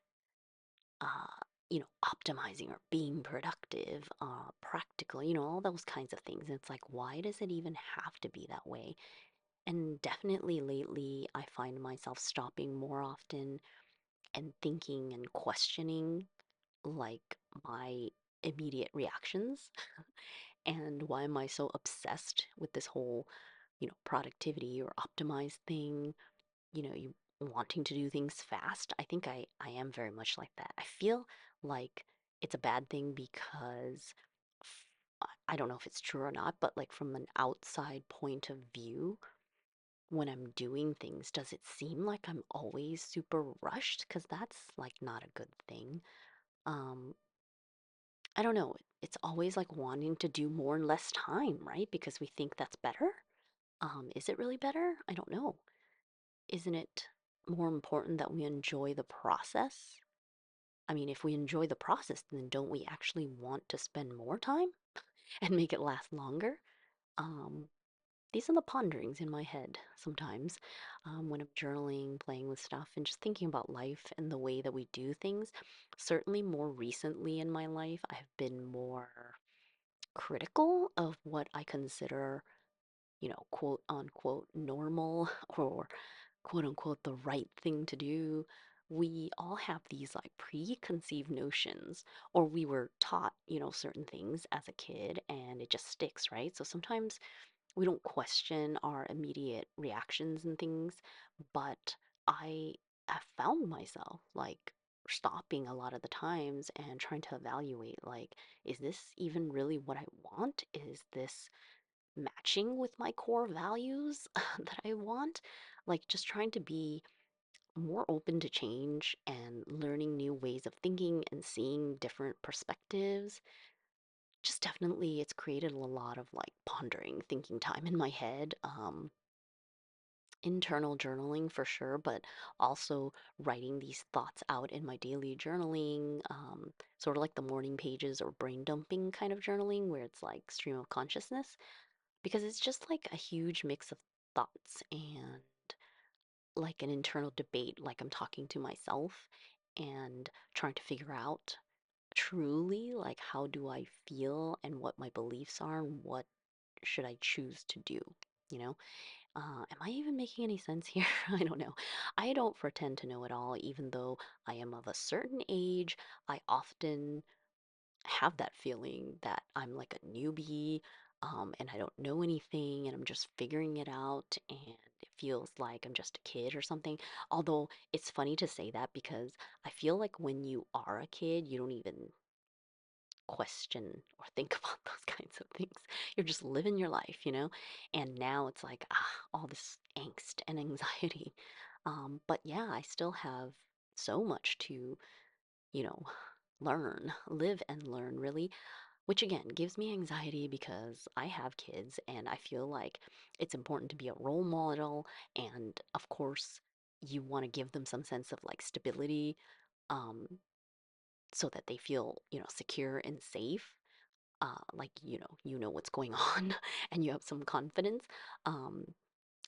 optimizing or being productive, practical, all those kinds of things. And it's like, why does it even have to be that way? And definitely lately, I find myself stopping more often and thinking and questioning like my immediate reactions. And why am I so obsessed with this whole, productivity or optimize thing? You wanting to do things fast. I think I am very much like that. I feel like it's a bad thing because I don't know if it's true or not, but like from an outside point of view, when I'm doing things, does it seem like I'm always super rushed? Because that's like not a good thing. Um, I don't know. It's always like wanting to do more in less time, right? Because we think that's better. Is it really better? I don't know. Isn't it more important that we enjoy the process? I mean, if we enjoy the process, then don't we actually want to spend more time and make it last longer? Um, these are the ponderings in my head sometimes when I'm journaling, playing with stuff, and just thinking about life and the way that we do things. Certainly, more recently in my life, I've been more critical of what I consider, quote unquote, normal or quote unquote the right thing to do. We all have these like preconceived notions, or we were taught, certain things as a kid and it just sticks, right? So sometimes we don't question our immediate reactions and things, but I have found myself like stopping a lot of the times and trying to evaluate like, is this even really what I want? Is this matching with my core values that I want? Like, just trying to be more open to change and learning new ways of thinking and seeing different perspectives. Just definitely, it's created a lot of like pondering, thinking time in my head. Internal journaling for sure, but also writing these thoughts out in my daily journaling, sort of like the morning pages or brain dumping kind of journaling, where it's like stream of consciousness, because it's just like a huge mix of thoughts and like an internal debate, like I'm talking to myself and trying to figure out truly like how do I feel and what my beliefs are and what should I choose to do, you know? Am I even making any sense here? I don't know. I don't pretend to know it all, even though I am of a certain age. I often have that feeling that I'm like a newbie, and I don't know anything and I'm just figuring it out and it feels like I'm just a kid or something. Although it's funny to say that because I feel like when you are a kid, you don't even question or think about those kinds of things. You're just living your life, you know? And now it's like, all this angst and anxiety. But yeah, I still have so much to, you know, learn, live and learn really, which again gives me anxiety because I have kids and I feel like it's important to be a role model. And of course, you want to give them some sense of like stability, um, so that they feel, secure and safe. Like, you know what's going on and you have some confidence. Um,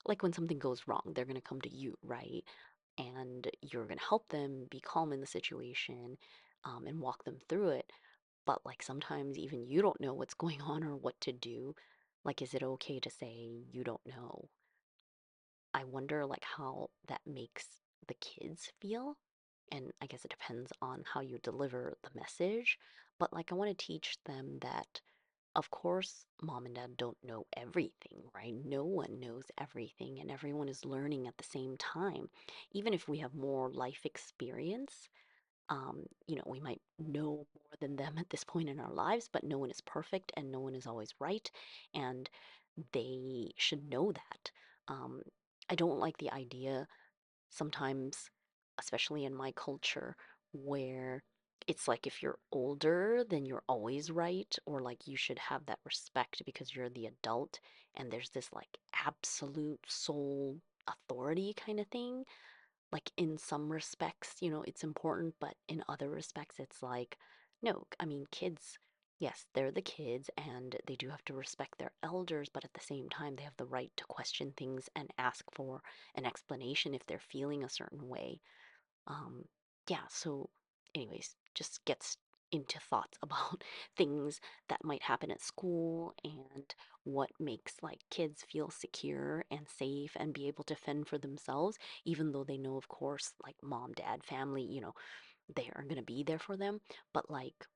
like when something goes wrong, they're going to come to you, right? And you're going to help them be calm in the situation, and walk them through it. But like sometimes even you don't know what's going on or what to do. Like, is it okay to say you don't know? I wonder like how that makes the kids feel. And I guess it depends on how you deliver the message. But like I want to teach them that of course mom and dad don't know everything, right? No one knows everything and everyone is learning at the same time. Even if we have more life experience, we might know more than them at this point in our lives, but no one is perfect and no one is always right. And they should know that. Um, I don't like the idea sometimes, especially in my culture, where it's like if you're older, then you're always right, or like you should have that respect because you're the adult, and there's this like absolute sole authority kind of thing. Like in some respects, it's important, but in other respects, it's like, no, I mean, kids, yes, they're the kids and they do have to respect their elders, but at the same time, they have the right to question things and ask for an explanation if they're feeling a certain way. Um, yeah, so, anyways, just gets into thoughts about things that might happen at school and what makes like kids feel secure and safe and be able to fend for themselves, even though they know, of course, like mom, dad, family, they are going to be there for them. But like,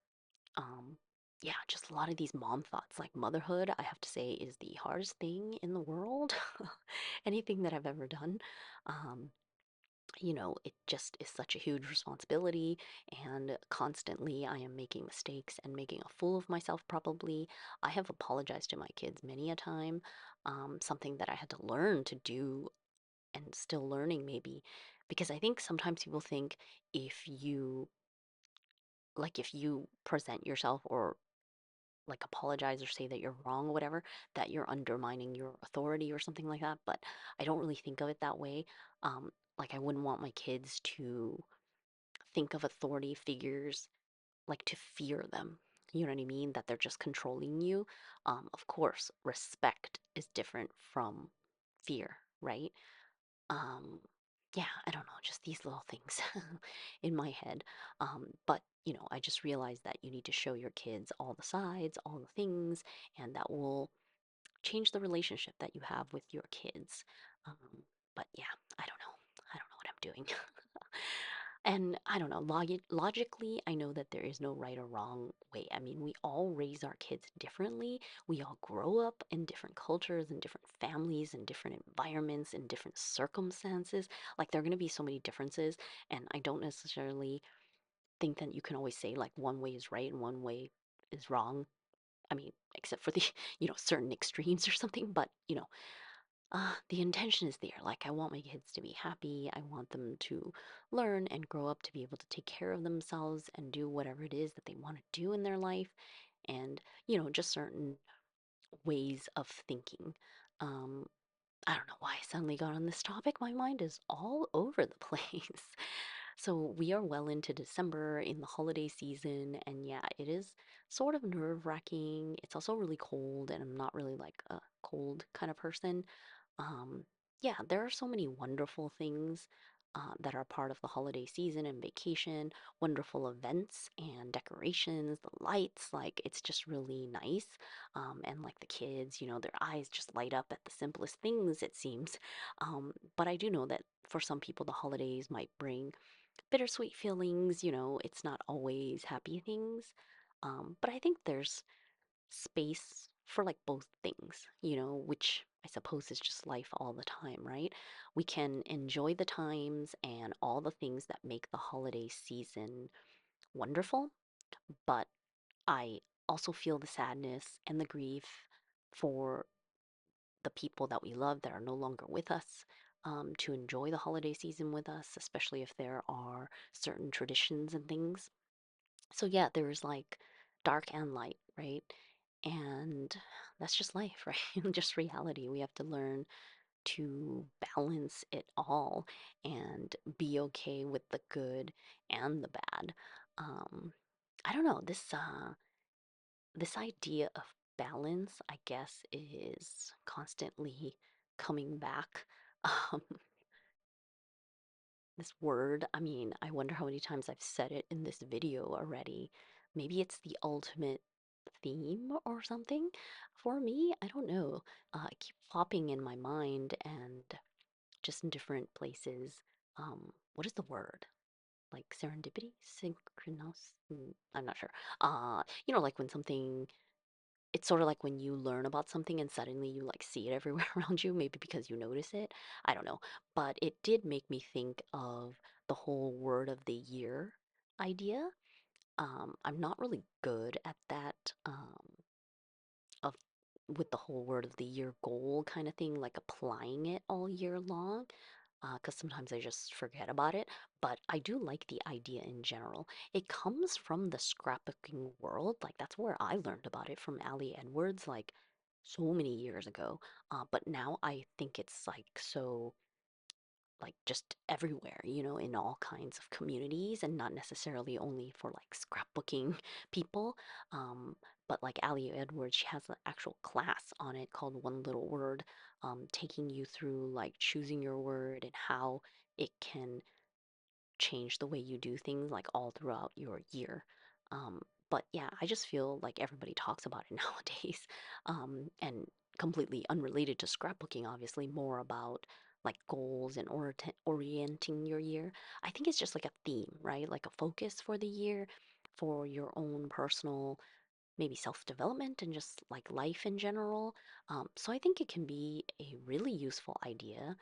um, yeah, just a lot of these mom thoughts, like motherhood, I have to say, is the hardest thing in the world. Anything that I've ever done. Um, it just is such a huge responsibility, and constantly I am making mistakes and making a fool of myself, probably. I have apologized to my kids many a time, something that I had to learn to do and still learning, maybe, because I think sometimes people think if you if you present yourself or like apologize or say that you're wrong or whatever, that you're undermining your authority or something like that. But I don't really think of it that way. Um, like I wouldn't want my kids to think of authority figures like to fear them. You know what I mean? That they're just controlling you. Of course, respect is different from fear, right? Um, yeah, I don't know, just these little things in my head. But, I just realized that you need to show your kids all the sides, all the things, and that will change the relationship that you have with your kids. Um, but yeah, I don't know. I don't know what I'm doing. And I don't know, logically, I know that there is no right or wrong way. I mean, we all raise our kids differently. We all grow up in different cultures and different families and different environments and different circumstances. Like, there are going to be so many differences. And I don't necessarily think that you can always say, like, one way is right and one way is wrong. I mean, except for the, certain extremes or something. But, the intention is there. Like, I want my kids to be happy. I want them to learn and grow up to be able to take care of themselves and do whatever it is that they want to do in their life. And, just certain ways of thinking. Um, I don't know why I suddenly got on this topic. My mind is all over the place. So, we are well into December in the holiday season. And yeah, it is sort of nerve-wracking. It's also really cold, and I'm not really like a cold kind of person. um, yeah, there are so many wonderful things that are part of the holiday season and vacation, wonderful events and decorations, the lights, like it's just really nice. And like the kids, their eyes just light up at the simplest things, it seems. But I do know that for some people, the holidays might bring bittersweet feelings, it's not always happy things. But I think there's space for like both things, which I suppose is just life all the time, right? We can enjoy the times and all the things that make the holiday season wonderful, but I also feel the sadness and the grief for the people that we love that are no longer with us. To enjoy the holiday season with us, especially if there are certain traditions and things. So yeah, there's like dark and light, right? And that's just life, right? Just reality. We have to learn to balance it all and be okay with the good and the bad. Um, I don't know, this idea of balance, I guess, is constantly coming back. Um, this word, I mean, I wonder how many times I've said it in this video already. Maybe it's the ultimate theme or something for me. I don't know. It keeps popping in my mind and just in different places. What is the word? Like serendipity? Synchronous? I'm not sure. Like when something, it's sort of like when you learn about something and suddenly you like see it everywhere around you, maybe because you notice it. I don't know. But it did make me think of the whole word of the year idea. I'm not really good at that. Of with the whole word of the year goal kind of thing, like applying it all year long, because sometimes I just forget about it. But I do like the idea in general. It comes from the scrapbooking world. Like, that's where I learned about it from Ali Edwards, like so many years ago. But now I think it's like so like just everywhere, in all kinds of communities and not necessarily only for like scrapbooking people. Um, but like Ali Edwards, she has an actual class on it called One Little Word, taking you through like choosing your word and how it can change the way you do things like all throughout your year. Um, but yeah, I just feel like everybody talks about it nowadays, and completely unrelated to scrapbooking, obviously, more about like goals and orienting your year. I think it's just like a theme, right? Like a focus for the year for your own personal maybe self development and just like life in general. So I think it can be a really useful idea.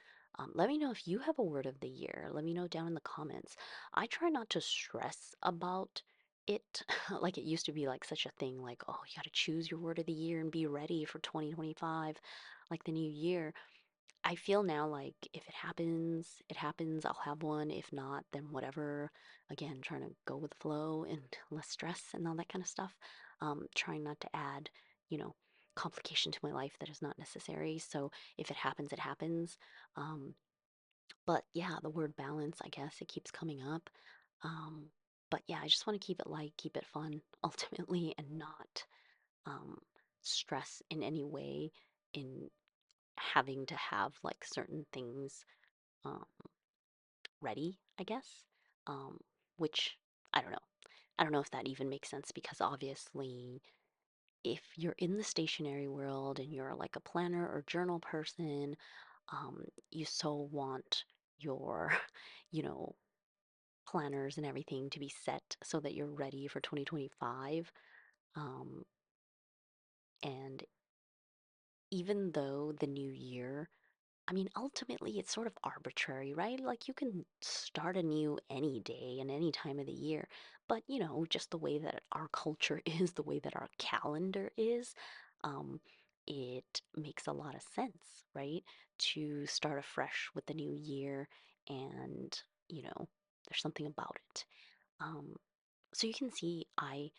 Let me know if you have a word of the year. Let me know down in the comments. I try not to stress about it like it used to be like such a thing like, oh, you got to choose your word of the year and be ready for 2025, like the new year. I feel now like if it happens, it happens. I'll have one. If not, then whatever. Again, trying to go with the flow and less stress and all that kind of stuff. Trying not to add, you know, complication to my life that is not necessary. So if it happens, it happens. Um, but yeah, the word balance, I guess, it keeps coming up. Um, but yeah, I just want to keep it light, keep it fun ultimately, and not um, stress in any way in having to have like certain things um, ready, I guess. Um, which I don't know. I don't know if that even makes sense because obviously, if you're in the stationery world and you're like a planner or journal person, you so want your, you know, planners and everything to be set so that you're ready for 2025. Um, and even though the new year, I mean, ultimately, it's sort of arbitrary, right? Like you can start anew any day and any time of the year. But, just the way that our culture is, the way that our calendar is, um, it makes a lot of sense, right? To start afresh with the new year. And, there's something about it. Um, so you can see I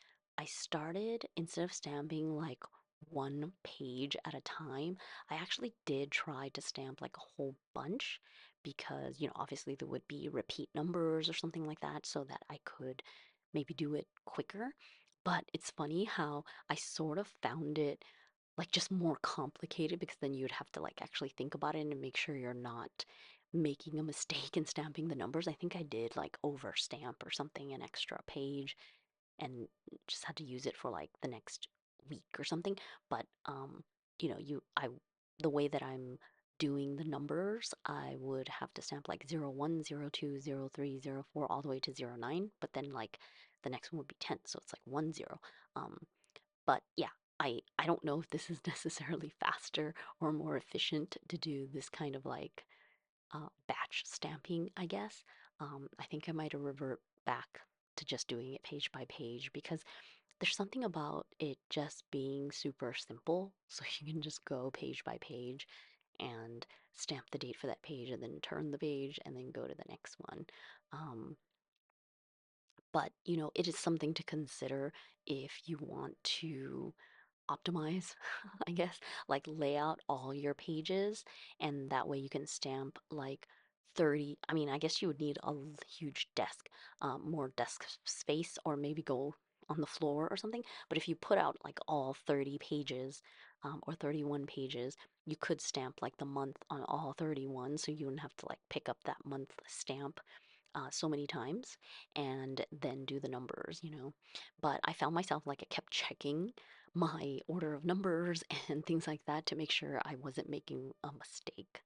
started instead of stamping like one page at a time, I actually did try to stamp like a whole bunch because, obviously there would be repeat numbers or something like that so that I could maybe do it quicker. But it's funny how I sort of found it like just more complicated because then you'd have to like actually think about it and make sure you're not making a mistake in stamping the numbers. I think I did like overstamp or something, an extra page, and just had to use it for like the next week or something. But you know, you I the way that I'm doing the numbers, I would have to stamp like 01, 02, 03, 04, all the way to 09, but then like the next one would be 10, so it's like 10. Um, but yeah, I don't know if this is necessarily faster or more efficient to do this kind of like batch stamping, I guess. I think I might have revert back to just doing it page by page because there's something about it just being super simple. So you can just go page by page and stamp the date for that page and then turn the page and then go to the next one. Um, but, it is something to consider if you want to optimize, I guess, like lay out all your pages, and that way you can stamp like 30. I mean, I guess you would need a huge desk, more desk space, or maybe go on the floor or something. But if you put out like all 30 pages, or 31 pages, you could stamp like the month on all 31, so you wouldn't have to like pick up that month stamp so many times and then do the numbers. But I found myself like I kept checking my order of numbers and things like that to make sure I wasn't making a mistake.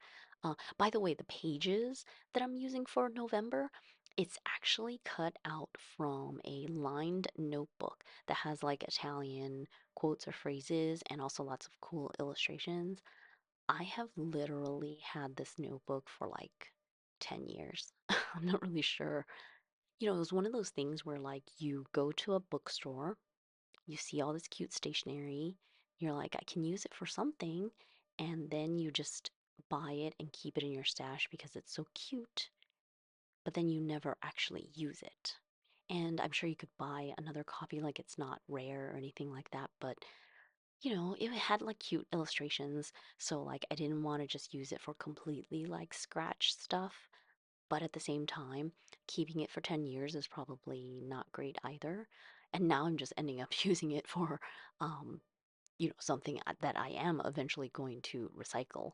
By the way, the pages that I'm using for November, it's actually cut out from a lined notebook that has like Italian quotes or phrases and also lots of cool illustrations. I have literally had this notebook for like 10 years. I'm not really sure. It was one of those things where like you go to a bookstore, you see all this cute stationery, you're like, I can use it for something, and then you just buy it and keep it in your stash because it's so cute, but then you never actually use it. And I'm sure you could buy another copy, like it's not rare or anything like that, but it had like cute illustrations, so like I didn't want to just use it for completely like scratch stuff, but at the same time, keeping it for 10 years is probably not great either. And now I'm just ending up using it for um, something that I am eventually going to recycle.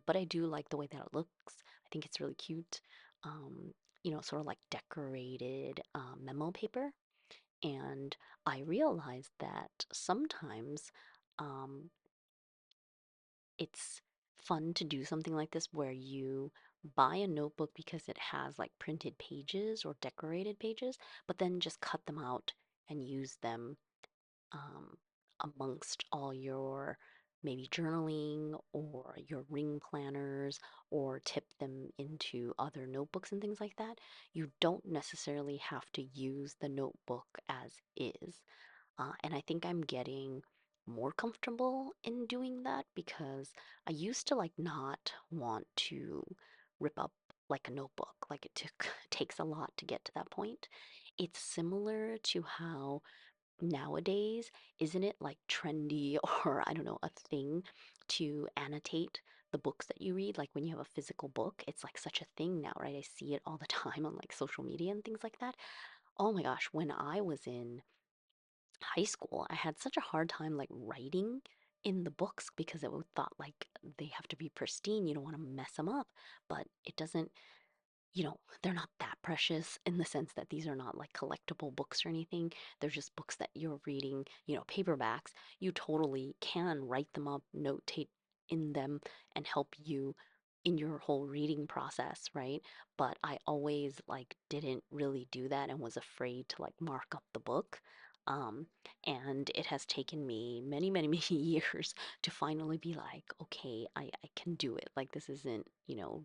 But I do like the way that it looks. I think it's really cute. Um, sort of like decorated memo paper. And I realized that sometimes um, it's fun to do something like this where you buy a notebook because it has like printed pages or decorated pages, but then just cut them out and use them um, amongst all your maybe journaling or your ring planners or tip them into other notebooks and things like that. You don't necessarily have to use the notebook as is. And I think I'm getting more comfortable in doing that because I used to like not want to rip up like a notebook. Like it takes a lot to get to that point. It's similar to how nowadays, isn't it like trendy or I don't know, a thing to annotate the books that you read? Like when you have a physical book, it's like such a thing now, right? I see it all the time on like social media and things like that. Oh my gosh, when I was in high school, I had such a hard time like writing in the books because it was thought like they have to be pristine. You don't want to mess them up, but it doesn't, they're not that precious in the sense that these are not like collectible books or anything. They're just books that you're reading, paperbacks. You totally can write them up, notate in them, and help you in your whole reading process, right? But I always like didn't really do that and was afraid to like mark up the book. Um, and it has taken me many, many, many years to finally be like, okay, I can do it. Like this isn't,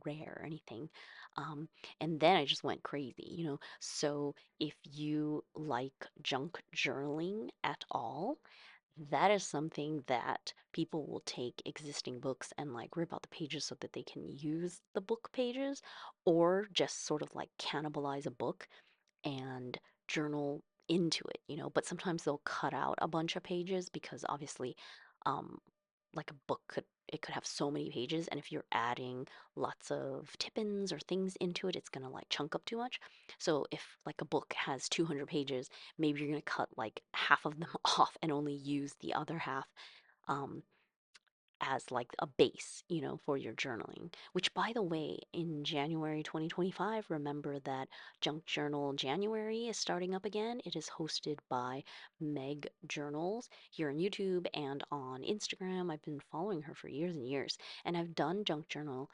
rare or anything. Um, and then I just went crazy. So if you like junk journaling at all, that is something that people will take existing books and like rip out the pages so that they can use the book pages or just sort of like cannibalize a book and journal into it. But sometimes they'll cut out a bunch of pages because obviously, um, like a book could have so many pages, and if you're adding lots of tip-ins or things into it, it's gonna like chunk up too much. So if like a book has 200 pages, maybe you're gonna cut like half of them off and only use the other half. Um, as like a base, for your journaling. Which, by the way, in January 2025, remember that Junk Journal January is starting up again. It is hosted by Meg Journals here on YouTube and on Instagram. I've been following her for years and years, and I've done Junk Journal.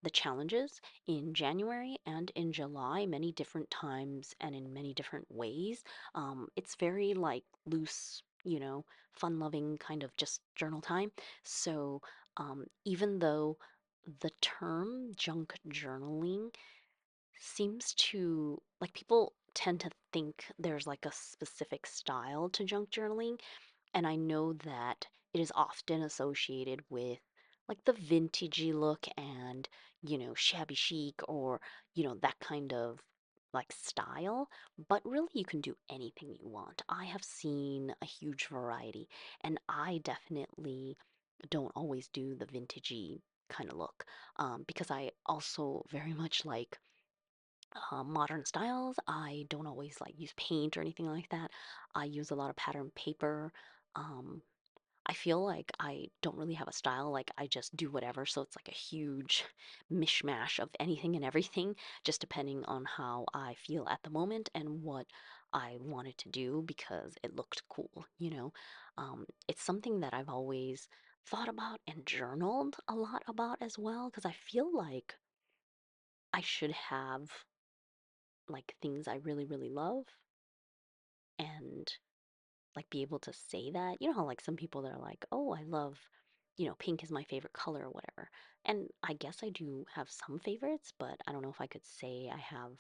The challenges in January and in July, many different times and in many different ways. It's very like loose, fun loving kind of just journal time. So, even though the term junk journaling seems to like people tend to think there's like a specific style to junk journaling, and I know that it is often associated with like the vintagey look and, shabby chic or, that kind of like style. But really, you can do anything you want. I have seen a huge variety, and I definitely don't always do the vintagey kind of look because I also very much like modern styles. I don't always like use paint or anything like that. I use a lot of pattern paper. Um, I feel like I don't really have a style. Like I just do whatever. So it's like a huge mishmash of anything and everything, just depending on how I feel at the moment and what I wanted to do because it looked cool. It's something that I've always thought about and journaled a lot about as well because I feel like I should have like things I really, really love and like be able to say that. You know how like some people that are like, "Oh, I love, pink is my favorite color or whatever." And I guess I do have some favorites, but I don't know if I could say I have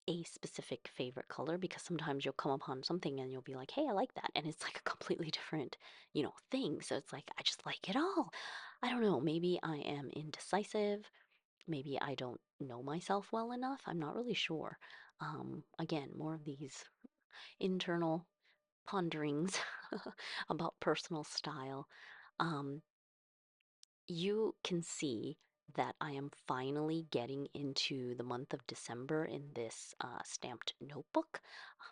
a specific favorite color because sometimes you'll come upon something and you'll be like, "Hey, I like that." And it's like a completely different, thing. So it's like I just like it all. I don't know, maybe I am indecisive. Maybe I don't know myself well enough. I'm not really sure. Again, more of these internal ponderings about personal style. Um, you can see that I am finally getting into the month of December in this stamped notebook.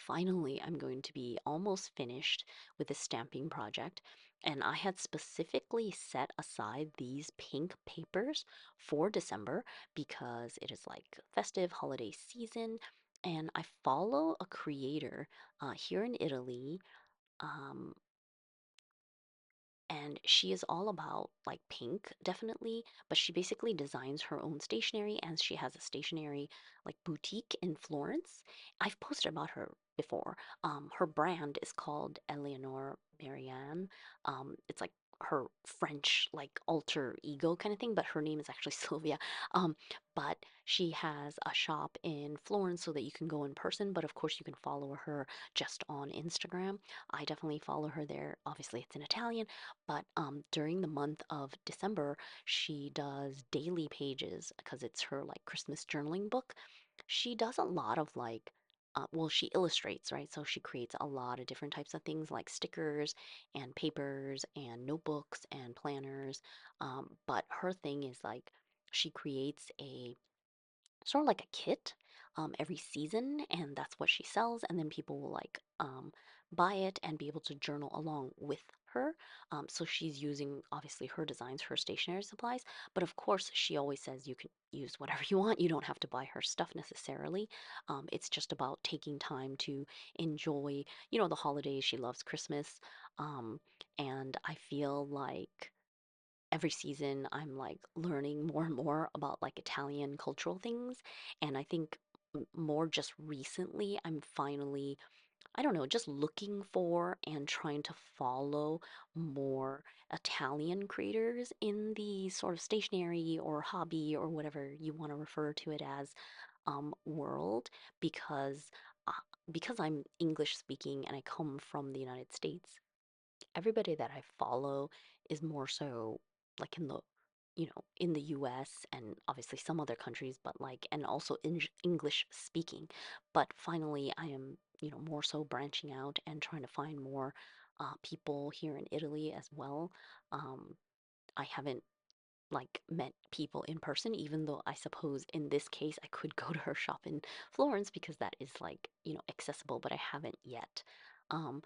Finally, I'm going to be almost finished with this stamping project. And I had specifically set aside these pink papers for December because it is like festive holiday season. And I follow a creator here in Italy. Um, and she is all about like pink, definitely, but she basically designs her own stationery and she has a stationery like boutique in Florence. I've posted about her before. Her brand is called Eleanor Marianne. It's like her French like alter ego kind of thing, but her name is actually Sylvia. Um, but she has a shop in Florence so that you can go in person, but of course you can follow her just on Instagram. I definitely follow her there. Obviously, it's in Italian, but during the month of December, she does daily pages because it's her like Christmas journaling book. She does a lot of like, well, she illustrates, right? So she creates a lot of different types of things like stickers and papers and notebooks and planners. But her thing is like, she creates a sort of like a kit every season, and that's what she sells. And then people will like buy it and be able to journal along with her. So she's using obviously her designs, her stationery supplies, but of course she always says you can use whatever you want. You don't have to buy her stuff necessarily. It's just about taking time to enjoy, the holidays. She loves Christmas, um, and I feel like every season I'm like learning more and more about like Italian cultural things. And I think more just recently, I'm finally, I don't know, just looking for and trying to follow more Italian creators in the sort of stationery or hobby or whatever you want to refer to it as world because. Uh, because I'm English speaking and I come from the United States, everybody that I follow is more so like in the in the US and obviously some other countries, but like and also in English speaking. But finally I am, more so branching out and trying to find more people here in Italy as well. um, I haven't like met people in person, even though I suppose in this case I could go to her shop in Florence because that is like, accessible, but I haven't yet. Um,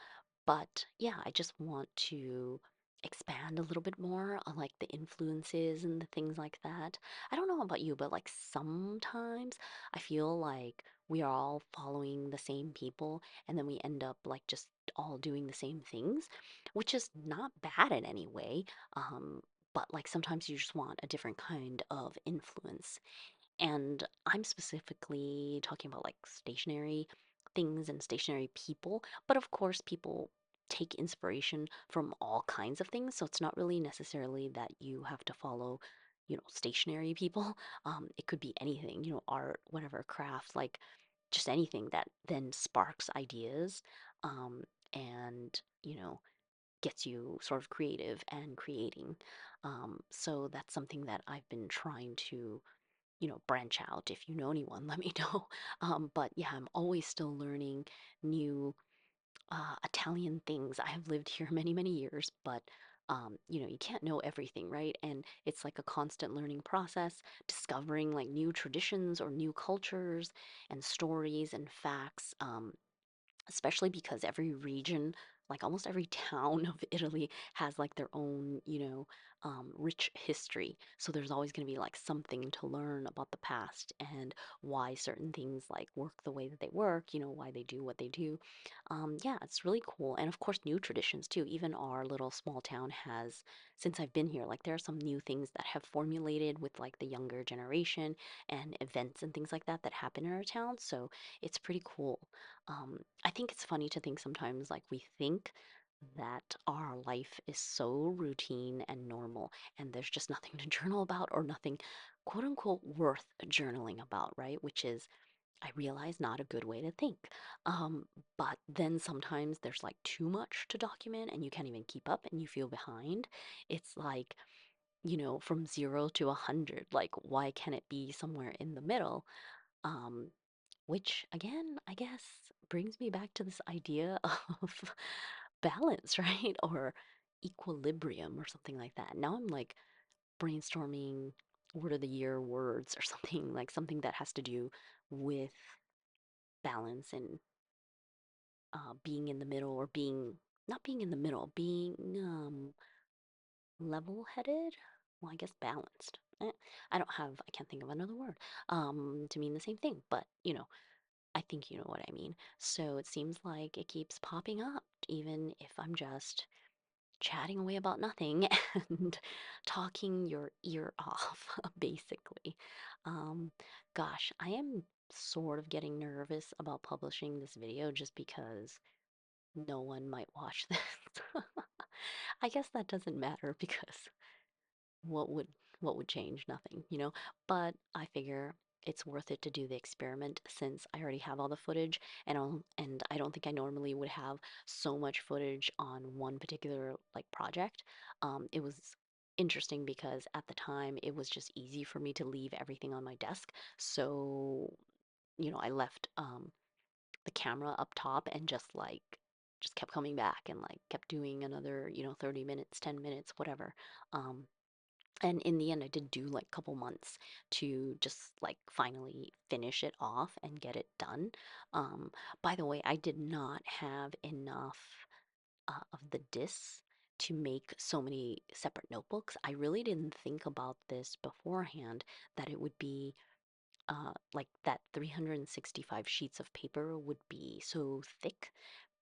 but yeah, I just want to expand a little bit more on like the influences and the things like that. I don't know about you, but like sometimes I feel like we are all following the same people and then we end up like just all doing the same things, which is not bad in any way. But like sometimes you just want a different kind of influence. And I'm specifically talking about like stationary things and stationary people. But of course, people take inspiration from all kinds of things. So it's not really necessarily that you have to follow, stationary people. It could be anything, art, whatever, craft, like just anything that then sparks ideas and, gets you sort of creative and creating. So that's something that I've been trying to, branch out. If you know anyone, let me know. But yeah, I'm always still learning new Italian things. I have lived here many, many years, but you can't know everything, right? And it's like a constant learning process, discovering like new traditions or new cultures and stories and facts. Especially because every region, like almost every town of Italy, has like their own, rich history. So there's always going to be like something to learn about the past and why certain things like work the way that they work, why they do what they do. Yeah, it's really cool. And of course, new traditions too. Even our little small town has, since I've been here, like there are some new things that have formulated with like the younger generation and events and things like that that happen in our town. So it's pretty cool. I think it's funny to think sometimes like we think that our life is so routine and normal and there's just nothing to journal about or nothing quote unquote worth journaling about, right? Which is, I realize, not a good way to think. Um, but then sometimes there's like too much to document and you can't even keep up and you feel behind. It's like, from 0 to 100, like why can't it be somewhere in the middle? Um, which again, I guess brings me back to this idea of balance, right? Or equilibrium or something like that. Now I'm like brainstorming word of the year words or something, like something that has to do with balance and being in the middle, or being not being in the middle, being level-headed. Well, I guess balanced. I can't think of another word to mean the same thing, but I think you know what I mean. So it seems like it keeps popping up, even if I'm just chatting away about nothing and talking your ear off, basically. Um, Gosh, I am sort of getting nervous about publishing this video just because no one might watch this. I guess that doesn't matter because what would what would change? Nothing, you know? But I figure it's worth it to do the experiment since I already have all the footage, and I don't think I normally would have so much footage on one particular like project. It was interesting because at the time it was just easy for me to leave everything on my desk. So, I left the camera up top and just kept coming back and like kept doing another, 30 minutes, 10 minutes, whatever. Um, and in the end, I did do like a couple months to just like finally finish it off and get it done. Um, by the way, I did not have enough of the discs to make so many separate notebooks. I really didn't think about this beforehand, that it would be like that 365 sheets of paper would be so thick,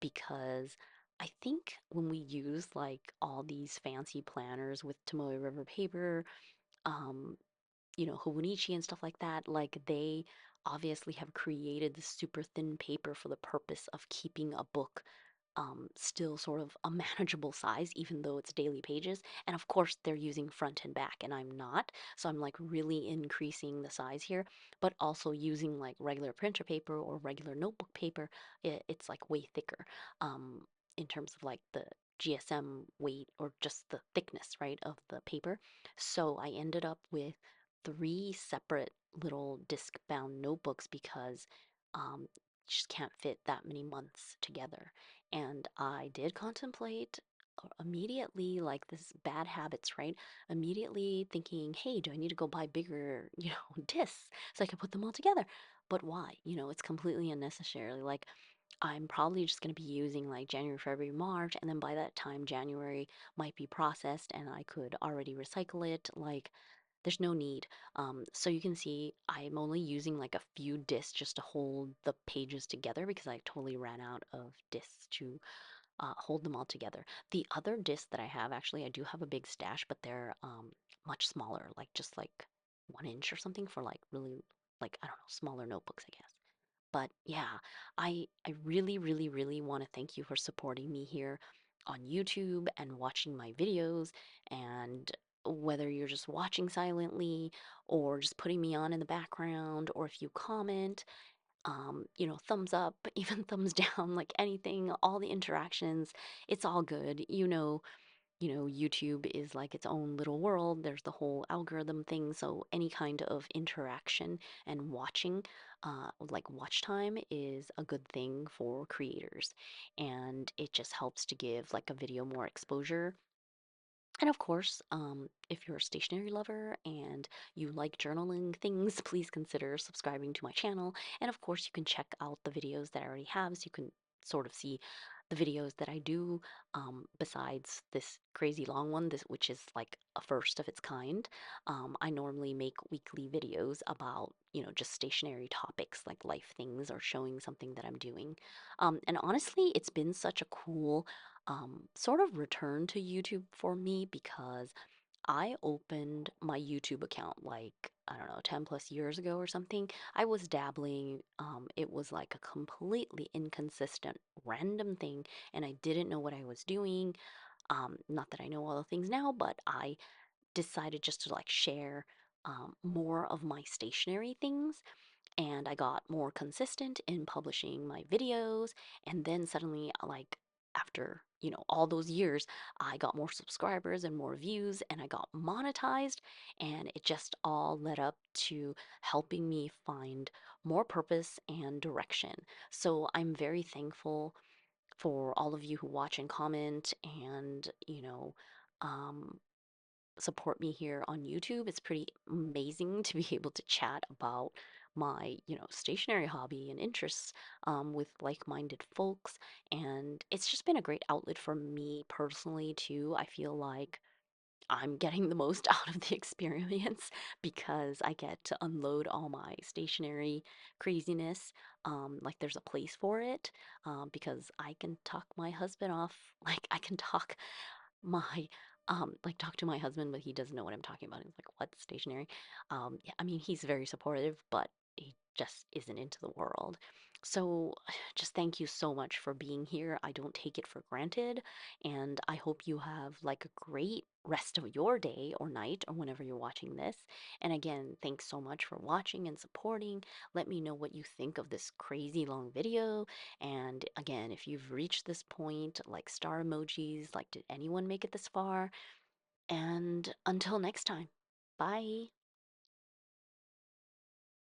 because I think when we use like all these fancy planners with Tomoe River paper, um, Hobonichi and stuff like that, like they obviously have created this super thin paper for the purpose of keeping a book still sort of a manageable size, even though it's daily pages. And of course, they're using front and back, and I'm not. So I'm like really increasing the size here, but also using like regular printer paper or regular notebook paper. It's like way thicker um, in terms of like the GSM weight or just the thickness, right, of the paper. So I ended up with three separate little disc bound notebooks because just can't fit that many months together. And I did contemplate immediately, like this bad habits, right? Immediately thinking, hey, do I need to go buy bigger, discs so I can put them all together? But why? It's completely unnecessary. Like, I'm probably just going to be using like January, February, March, and then by that time, January might be processed and I could already recycle it. Like, there's no need. So you can see I'm only using like a few discs just to hold the pages together because I totally ran out of discs to hold them all together. The other discs that I have, actually, I do have a big stash, but they're much smaller, like just like 1 inch or something for like really, like, I don't know, smaller notebooks, I guess. But yeah, I really, really, really want to thank you for supporting me here on YouTube and watching my videos. And whether you're just watching silently or just putting me on in the background, or if you comment, thumbs up, even thumbs down, like anything, all the interactions, it's all good. YouTube is like its own little world. There's the whole algorithm thing. So any kind of interaction and watching, like watch time, is a good thing for creators. And it just helps to give like a video more exposure. And of course, if you're a stationery lover and you like journaling things, please consider subscribing to my channel. And of course, you can check out the videos that I already have so you can sort of see the videos that I do, besides this crazy long one, which is like a first of its kind. I normally make weekly videos about, just stationary topics like life things or showing something that I'm doing. And honestly, it's been such a cool sort of return to YouTube for me because I opened my YouTube account like, I don't know, 10 plus years ago or something. I was dabbling. It was like a completely inconsistent, random thing, and I didn't know what I was doing. Not that I know all the things now, but I decided just to like share more of my stationery things, and I got more consistent in publishing my videos. And then suddenly, like after, all those years, I got more subscribers and more views, and I got monetized. And it just all led up to helping me find more purpose and direction. So I'm very thankful for all of you who watch and comment, and, um, support me here on YouTube. It's pretty amazing to be able to chat about my, stationary hobby and interests with like-minded folks. And it's just been a great outlet for me personally too. I feel like I'm getting the most out of the experience because I get to unload all my stationary craziness. Like there's a place for it, because I can talk my husband off. Like I can my talk to my husband, but he doesn't know what I'm talking about. He's like, "What, stationary?" Yeah, I mean, he's very supportive, but he just isn't into the world. So, just thank you so much for being here. I don't take it for granted, and I hope you have like a great rest of your day or night or whenever you're watching this. And again, thanks so much for watching and supporting. Let me know what you think of this crazy long video, and again, if you've reached this point, like star emojis, like did anyone make it this far? And until next time, bye.